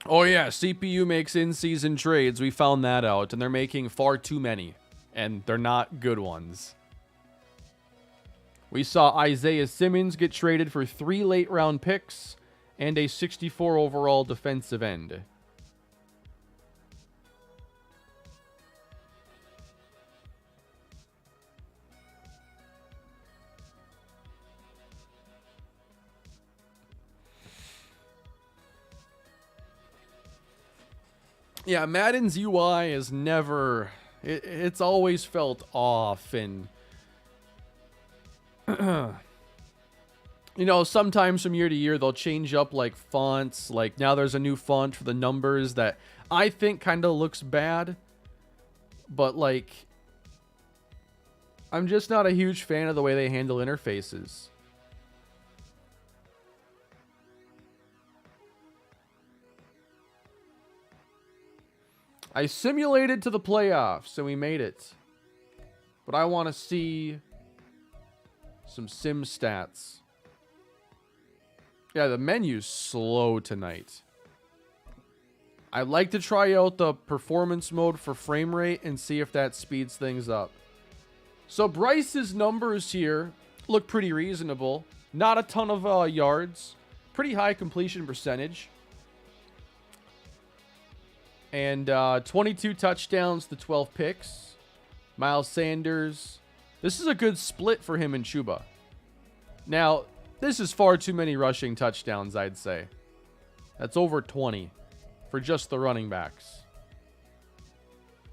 Oh yeah, CPU makes in-season trades. We found that out, and they're making far too many, and they're not good ones. We saw Isaiah Simmons get traded for 3 late-round picks and a 64 overall defensive end. Yeah, Madden's UI is never... It's always felt off, and... You know, sometimes from year to year, they'll change up, like, fonts. Like, now there's a new font for the numbers that I think kind of looks bad. But, like... I'm just not a huge fan of the way they handle interfaces. I simulated to the playoffs, and we made it. But I want to see some sim stats. Yeah, the menu's slow tonight. I'd like to try out the performance mode for frame rate and see if that speeds things up. So Bryce's numbers here look pretty reasonable. Not a ton of yards. Pretty high completion percentage. And 22 touchdowns to 12 picks. Miles Sanders. This is a good split for him and Chuba. Now, this is far too many rushing touchdowns, I'd say. That's over 20 for just the running backs.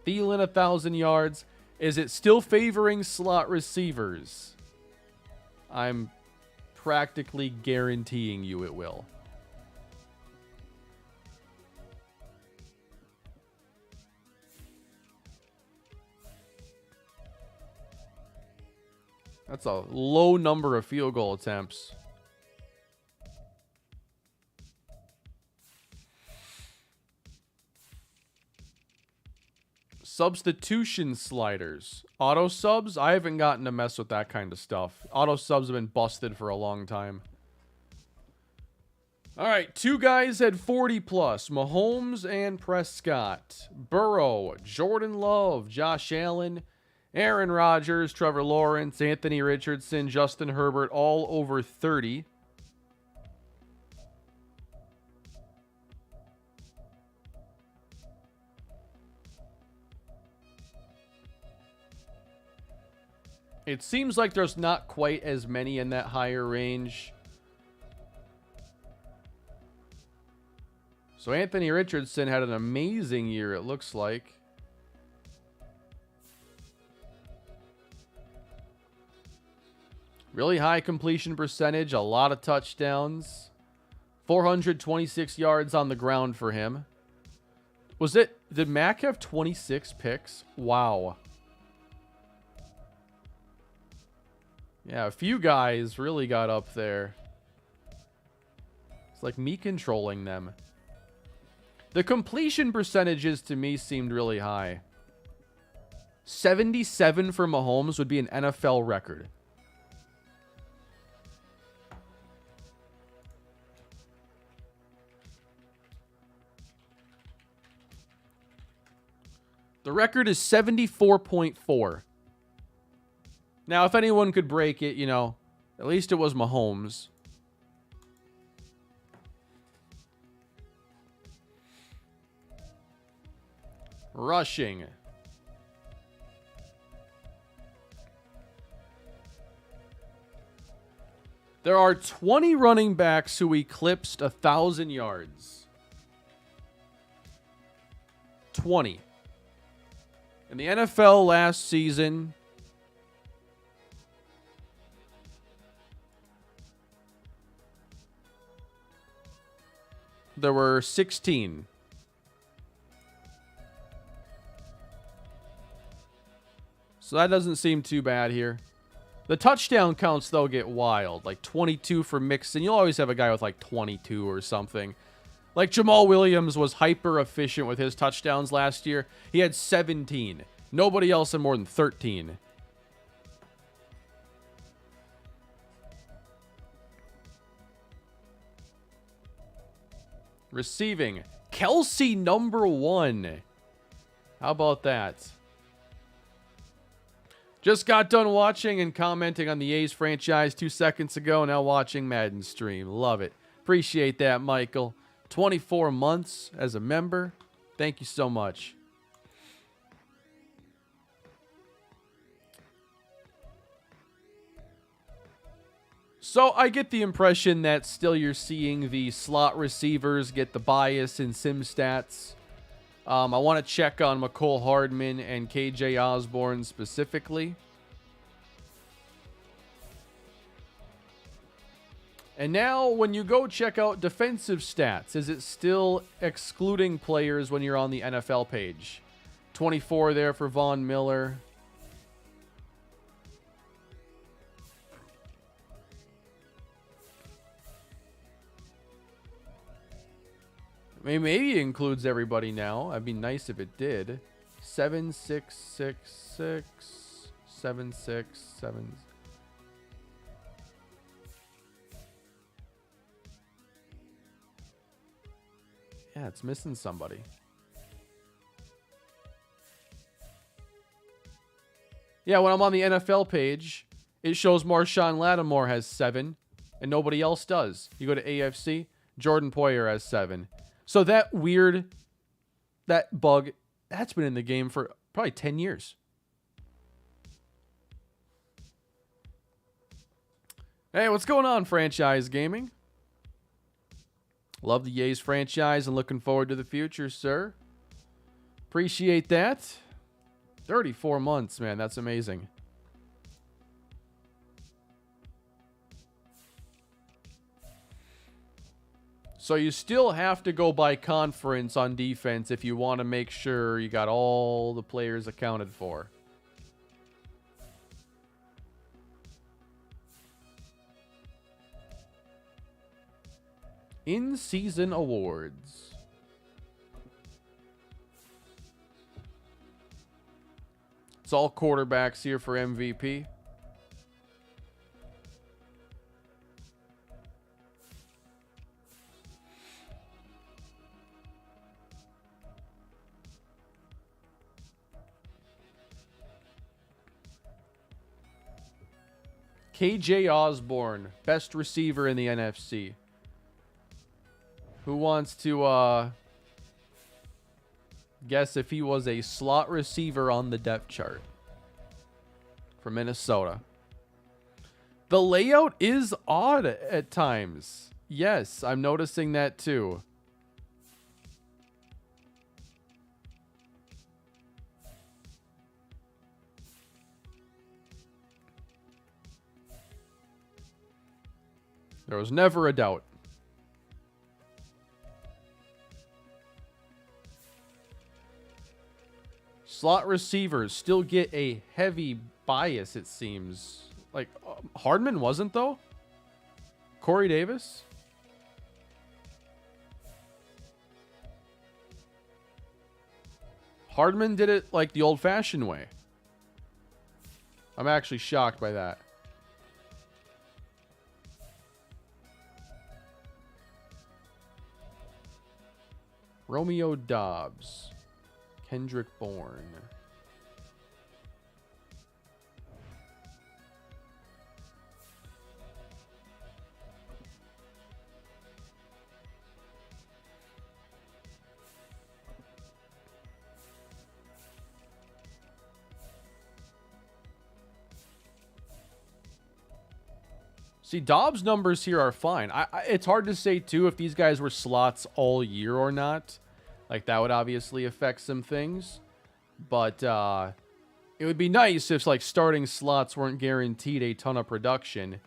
Thielen, 1,000 yards. Is it still favoring slot receivers? I'm practically guaranteeing you it will. That's a low number of field goal attempts. Substitution sliders. Auto subs? I haven't gotten to mess with that kind of stuff. Auto subs have been busted for a long time. All right, 2 guys had 40 plus. Mahomes and Prescott. Burrow, Jordan Love, Josh Allen, Aaron Rodgers, Trevor Lawrence, Anthony Richardson, Justin Herbert, all over 30. It seems like there's not quite as many in that higher range. So Anthony Richardson had an amazing year, it looks like. Really high completion percentage, a lot of touchdowns. 426 yards on the ground for him. Did Mac have 26 picks? Wow. Yeah, a few guys really got up there. It's like me controlling them. The completion percentages to me seemed really high. 77 for Mahomes would be an NFL record. The record is 74.4. Now, if anyone could break it, you know, at least it was Mahomes. Rushing. There are 20 running backs who eclipsed 1,000 yards. 20. In the NFL last season, there were 16. So that doesn't seem too bad here. The touchdown counts, though, get wild. Like 22 for Mixon. You'll always have a guy with like 22 or something. Like Jamal Williams was hyper efficient with his touchdowns last year. He had 17. Nobody else had more than 13. Receiving. Kelsey #1. How about that? Just got done watching and commenting on the A's franchise 2 seconds ago. Now watching Madden stream. Love it. Appreciate that, Michael. 24 months as a member. Thank you so much. So I get the impression that still you're seeing the slot receivers get the bias in sim stats. I want to check on McCole Hardman and KJ Osborne specifically. And now when you go check out defensive stats, is it still excluding players when you're on the NFL page? 24 there for Von Miller. I mean, maybe it includes everybody now. That'd be nice if it did. 7, 6, 6, 6, 7, 6, 7. Yeah, it's missing somebody. Yeah, when I'm on the NFL page, it shows Marshawn Lattimore has 7, and nobody else does. You go to AFC, Jordan Poyer has 7. So that bug, that's been in the game for probably 10 years. Hey, what's going on, Franchise Gaming? Love the A's franchise and looking forward to the future, sir. Appreciate that. 34 months, man. That's amazing. So you still have to go by conference on defense if you want to make sure you got all the players accounted for. In-season awards. It's all quarterbacks here for MVP. KJ Osborne, best receiver in the NFC. Who wants to guess if he was a slot receiver on the depth chart for Minnesota? The layout is odd at times. Yes, I'm noticing that too. There was never a doubt. Slot receivers still get a heavy bias, it seems. Like, Hardman wasn't, though? Corey Davis? Hardman did it like the old-fashioned way. I'm actually shocked by that. Romeo Dobbs. Kendrick Bourne. See, Dobbs' numbers here are fine. It's hard to say, too, if these guys were slots all year or not. Like, that would obviously affect some things. But it would be nice if, like, starting slots weren't guaranteed a ton of production.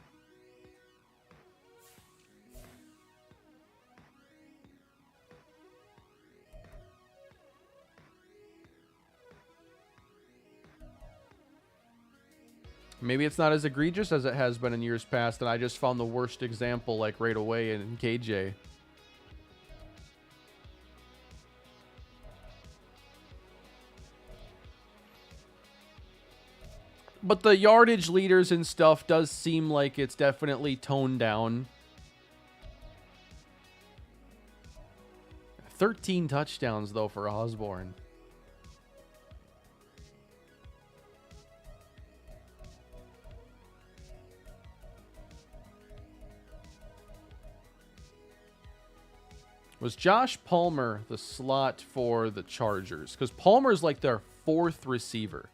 Maybe it's not as egregious as it has been in years past, and I just found the worst example, like, right away in KJ. But the yardage leaders and stuff does seem like it's definitely toned down. 13 touchdowns, though, for Osborne. Was Josh Palmer the slot for the Chargers? Because Palmer's like their 4th receiver.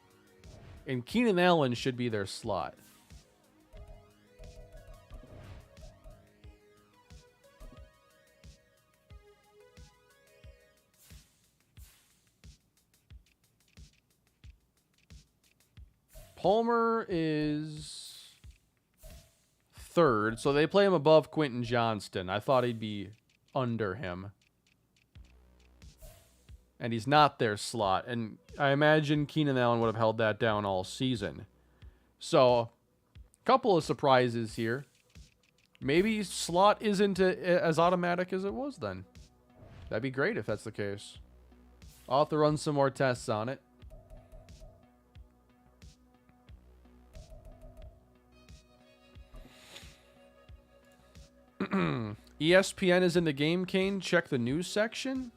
And Keenan Allen should be their slot. Palmer is 3rd, so they play him above Quentin Johnston. I thought he'd be under him. And he's not their slot. And I imagine Keenan Allen would have held that down all season. So, a couple of surprises here. Maybe slot isn't as automatic as it was then. That'd be great if that's the case. I'll have to run some more tests on it. ESPN is in the game, Kane. Check the news section.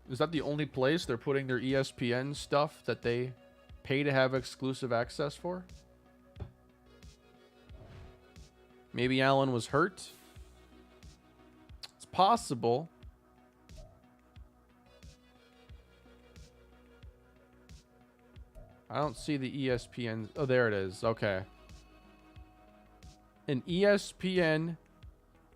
Is that the only place they're putting their ESPN stuff that they pay to have exclusive access for? Maybe Allen was hurt. It's possible. I don't see the ESPN. Oh, there it is. Okay. An ESPN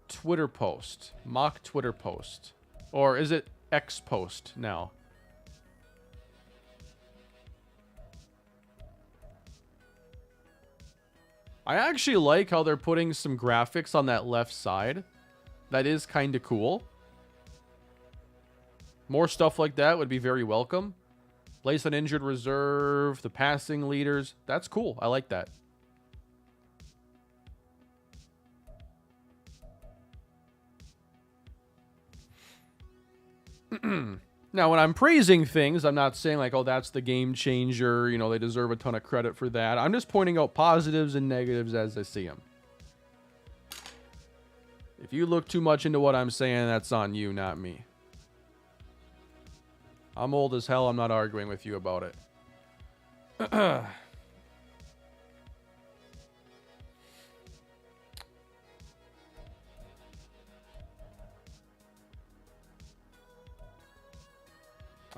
Twitter post. Mock Twitter post. Or is it X post now? I actually like how they're putting some graphics on that left side. That is kind of cool. More stuff like that would be very welcome. Place on injured reserve, the passing leaders. That's cool. I like that. Now, when I'm praising things, I'm not saying like, oh, that's the game changer. You know, they deserve a ton of credit for that. I'm just pointing out positives and negatives as I see them. If you look too much into what I'm saying, that's on you, not me. I'm old as hell. I'm not arguing with you about it.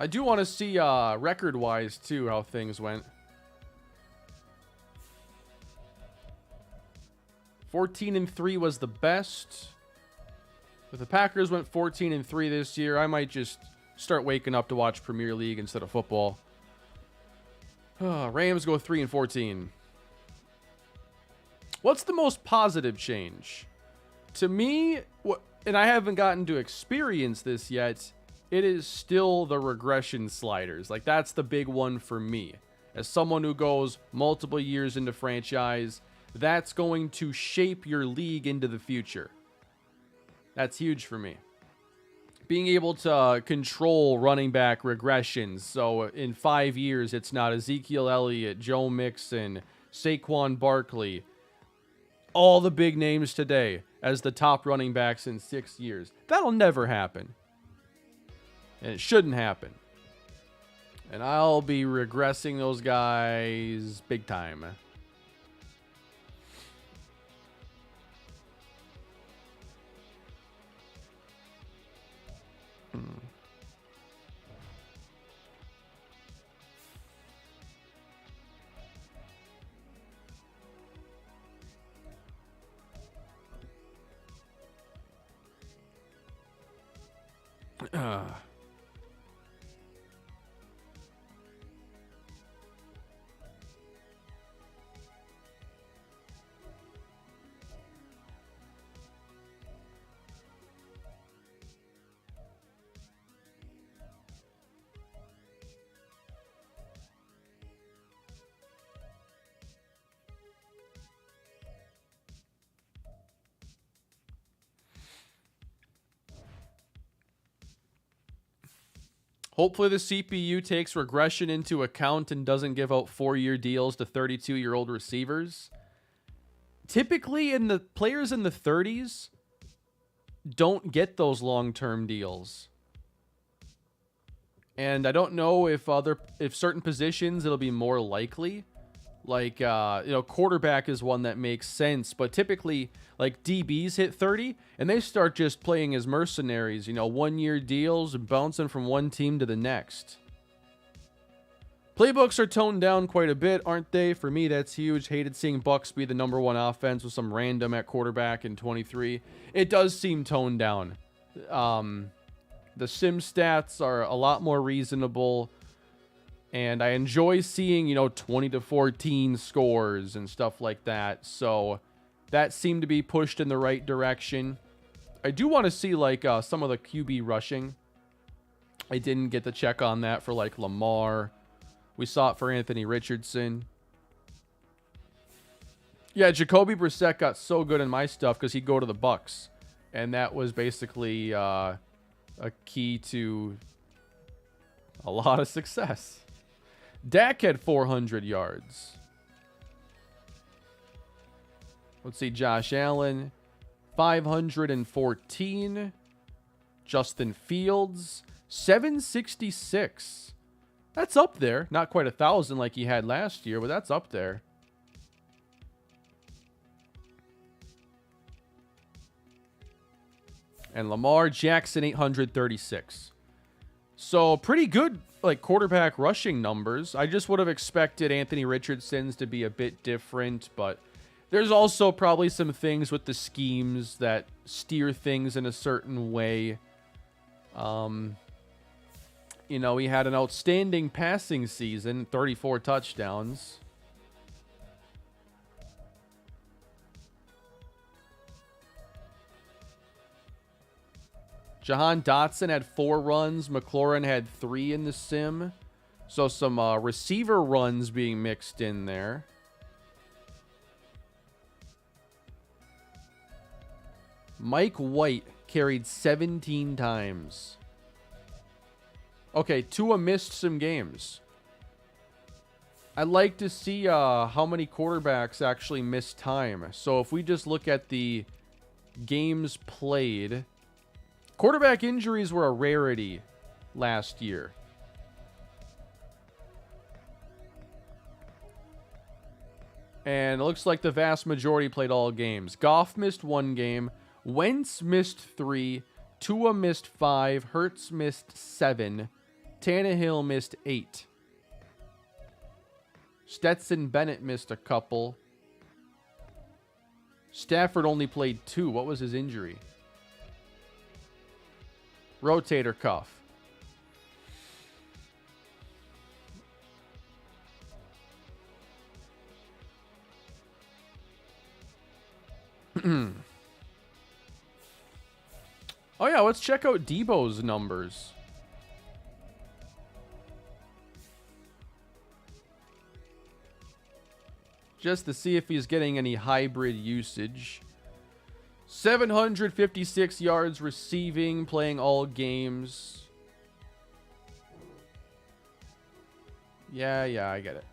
I do want to see record-wise, too, how things went. 14-3 was the best. If the Packers went 14-3 this year, I might just start waking up to watch Premier League instead of football. Rams go 3-14. What's the most positive change? To me, and I haven't gotten to experience this yet, it is still the regression sliders. Like, that's the big one for me. As someone who goes multiple years into franchise, that's going to shape your league into the future. That's huge for me. Being able to control running back regressions. So in 5 years, it's not Ezekiel Elliott, Joe Mixon, Saquon Barkley, all the big names today as the top running backs in 6 years. That'll never happen. And it shouldn't happen. And I'll be regressing those guys big time. Hopefully the CPU takes regression into account and doesn't give out 4-year deals to 32-year-old receivers. Typically, in the players in the 30s, don't get those long-term deals. And I don't know if certain positions it'll be more likely. Like, quarterback is one that makes sense. But typically, like, DBs hit 30, and they start just playing as mercenaries. 1-year deals, bouncing from one team to the next. Playbooks are toned down quite a bit, aren't they? For me, that's huge. Hated seeing Bucks be the #1 offense with some random at quarterback in 23. It does seem toned down. The sim stats are a lot more reasonable. And I enjoy seeing, 20-14 scores and stuff like that. So that seemed to be pushed in the right direction. I do want to see, like, some of the QB rushing. I didn't get the check on that for, like, Lamar. We saw it for Anthony Richardson. Yeah, Jacoby Brissett got so good in my stuff because he'd go to the Bucks. And that was basically a key to a lot of success. Dak had 400 yards. Let's see, Josh Allen, 514. Justin Fields, 766. That's up there. Not quite 1,000 like he had last year, but that's up there. And Lamar Jackson, 836. So pretty good, like, quarterback rushing numbers. I just would have expected Anthony Richardson's to be a bit different, but there's also probably some things with the schemes that steer things in a certain way. He had an outstanding passing season, 34 touchdowns. Jahan Dotson had 4 runs. McLaurin had 3 in the sim. So some receiver runs being mixed in there. Mike White carried 17 times. Okay, Tua missed some games. I'd like to see how many quarterbacks actually missed time. So if we just look at the games played... Quarterback injuries were a rarity last year. And it looks like the vast majority played all games. Goff missed 1 game. Wentz missed 3. Tua missed 5. Hurts missed 7. Tannehill missed 8. Stetson Bennett missed a couple. Stafford only played 2. What was his injury? Rotator cuff. Oh yeah, let's check out Debo's numbers. Just to see if he's getting any hybrid usage. 756 yards receiving, playing all games. Yeah, I get it.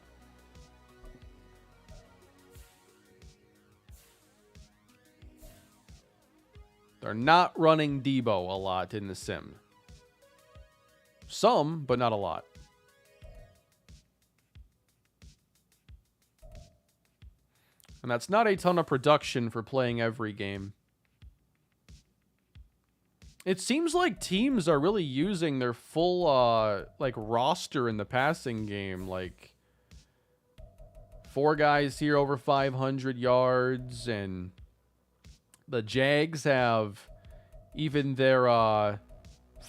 They're not running Debo a lot in the sim. Some, but not a lot. And that's not a ton of production for playing every game. It seems like teams are really using their full roster in the passing game. Like 4 guys here over 500 yards, and the Jags have even their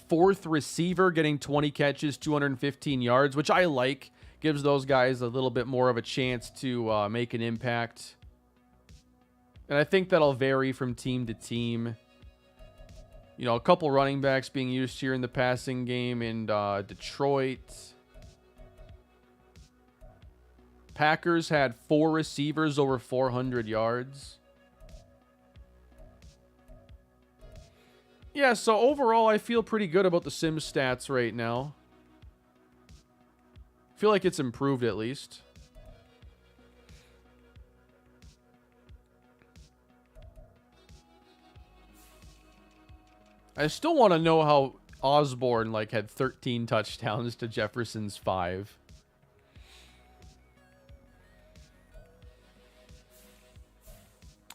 4th receiver getting 20 catches, 215 yards, which I like. Gives those guys a little bit more of a chance to make an impact. And I think that'll vary from team to team. A couple running backs being used here in the passing game in Detroit. Packers had 4 receivers over 400 yards. Yeah, so overall, I feel pretty good about the sim stats right now. I feel like it's improved at least. I still want to know how Osborne like had 13 touchdowns to Jefferson's 5.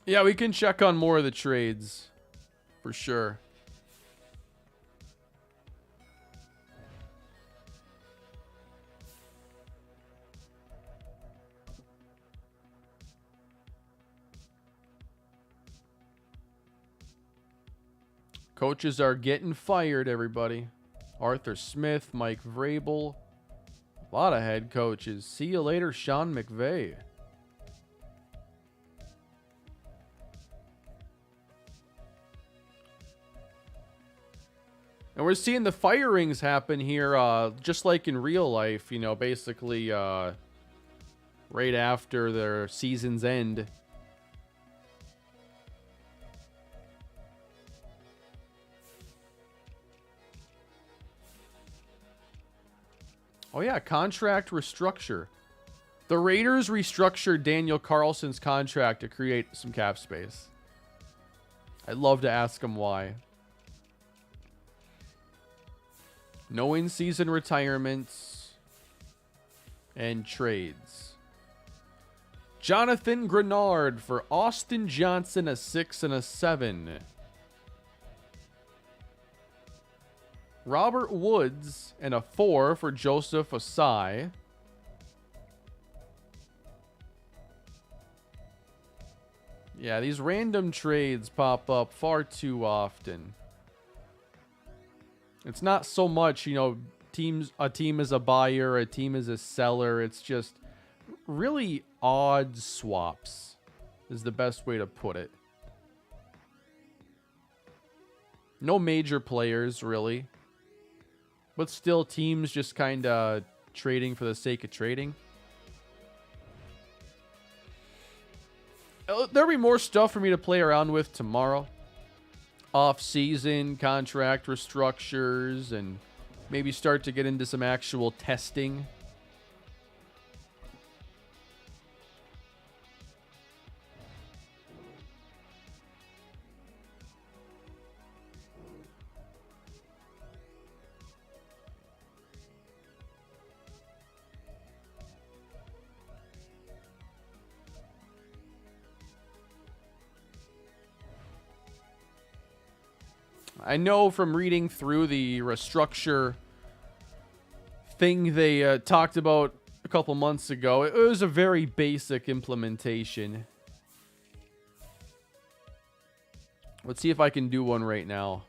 Yeah, we can check on more of the trades for sure. Coaches are getting fired, everybody. Arthur Smith, Mike Vrabel. A lot of head coaches. See you later, Sean McVay. And we're seeing the firings happen here, just like in real life, you know, basically right after their season's end. Oh, yeah, contract restructure. The Raiders restructured Daniel Carlson's contract to create some cap space. I'd love to ask him why. No in-season retirements and trades. Jonathan Grenard for Austin Johnson, a 6 and a 7. Robert Woods and a 4 for Joseph Osai. Yeah, these random trades pop up far too often. It's not so much, you know, a team is a buyer, a team is a seller. It's just really odd swaps is the best way to put it. No major players, really. But still, teams just kind of trading for the sake of trading. There'll be more stuff for me to play around with tomorrow. Off-season contract restructures and maybe start to get into some actual testing. I know from reading through the restructure thing they talked about a couple months ago, it was a very basic implementation. Let's see if I can do one right now.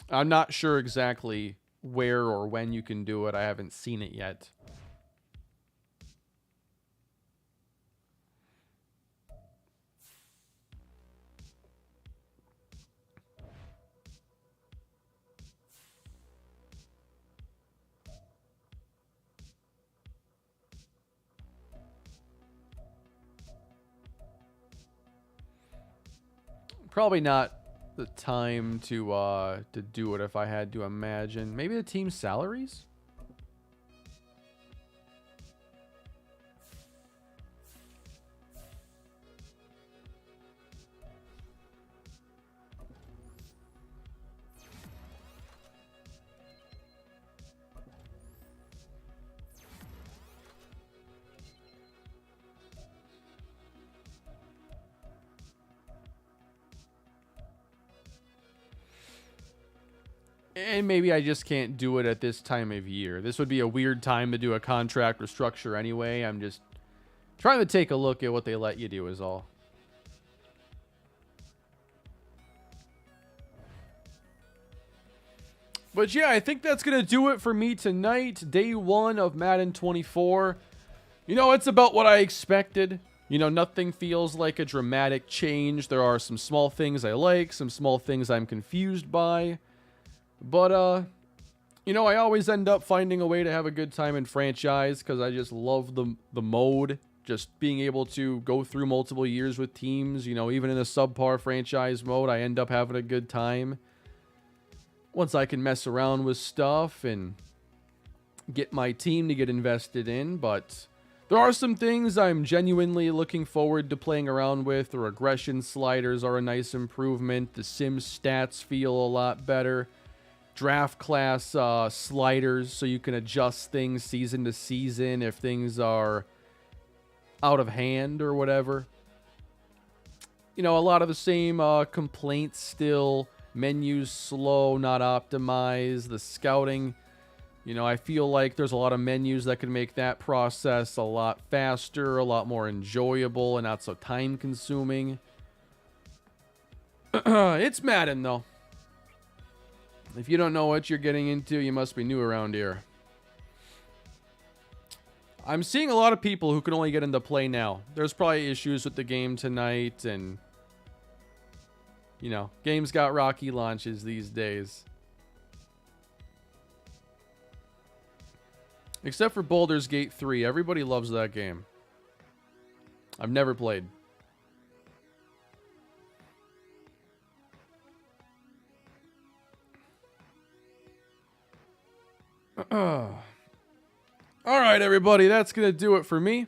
I'm not sure exactly where or when you can do it. I haven't seen it yet. Probably not the time to do it if I had to imagine. Maybe the team's salaries? And maybe I just can't do it at this time of year. This would be a weird time to do a contract restructure anyway. I'm just trying to take a look at what they let you do is all. But yeah, I think that's going to do it for me tonight. Day 1 of Madden 24. You know, it's about what I expected. You know, nothing feels like a dramatic change. There are some small things I like, some small things I'm confused by. But, you know, I always end up finding a way to have a good time in franchise because I just love the mode. Just being able to go through multiple years with teams, you know, even in a subpar franchise mode, I end up having a good time. Once I can mess around with stuff and get my team to get invested in, but There are some things I'm genuinely looking forward to playing around with. The regression sliders are a nice improvement. The sim stats feel a lot better. Draft class sliders, so you can adjust things season to season if things are out of hand or whatever. You know, a lot of the same complaints still. Menus slow, not optimized. The scouting, you know, I feel like there's a lot of menus that can make that process a lot faster, a lot more enjoyable, and not so time consuming. It's Madden, though. If you don't know what you're getting into, you must be new around here. I'm seeing a lot of people who can only get into play now. There's probably issues with the game tonight, and you know, games got rocky launches these days. Except for Baldur's Gate 3. Everybody loves that game. I've never played. All right, everybody. That's going to do it for me.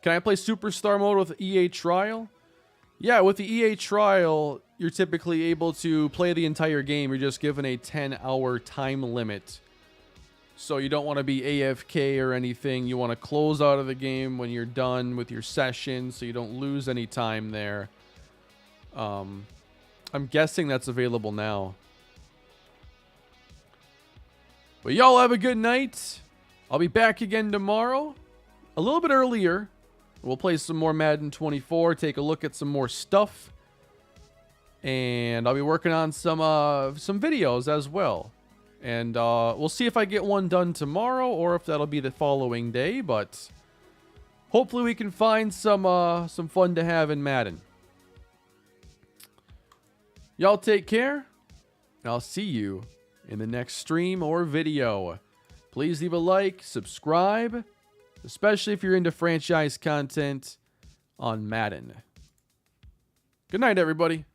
Can I play Superstar Mode with EA Trial? Yeah, with the EA Trial, you're typically able to play the entire game. You're just given a 10-hour time limit. So you don't want to be AFK or anything. You want to close out of the game when you're done with your session so you don't lose any time there. I'm guessing that's available now. But y'all have a good night. I'll be back again tomorrow, a little bit earlier. We'll play some more Madden 24, take a look at some more stuff. And I'll be working on some videos as well. And we'll see if I get one done tomorrow or if that'll be the following day. But hopefully we can find some fun to have in Madden. Y'all take care. And I'll see you in the next stream or video. Please leave a like, subscribe, especially if you're into franchise content on Madden. Good night, everybody.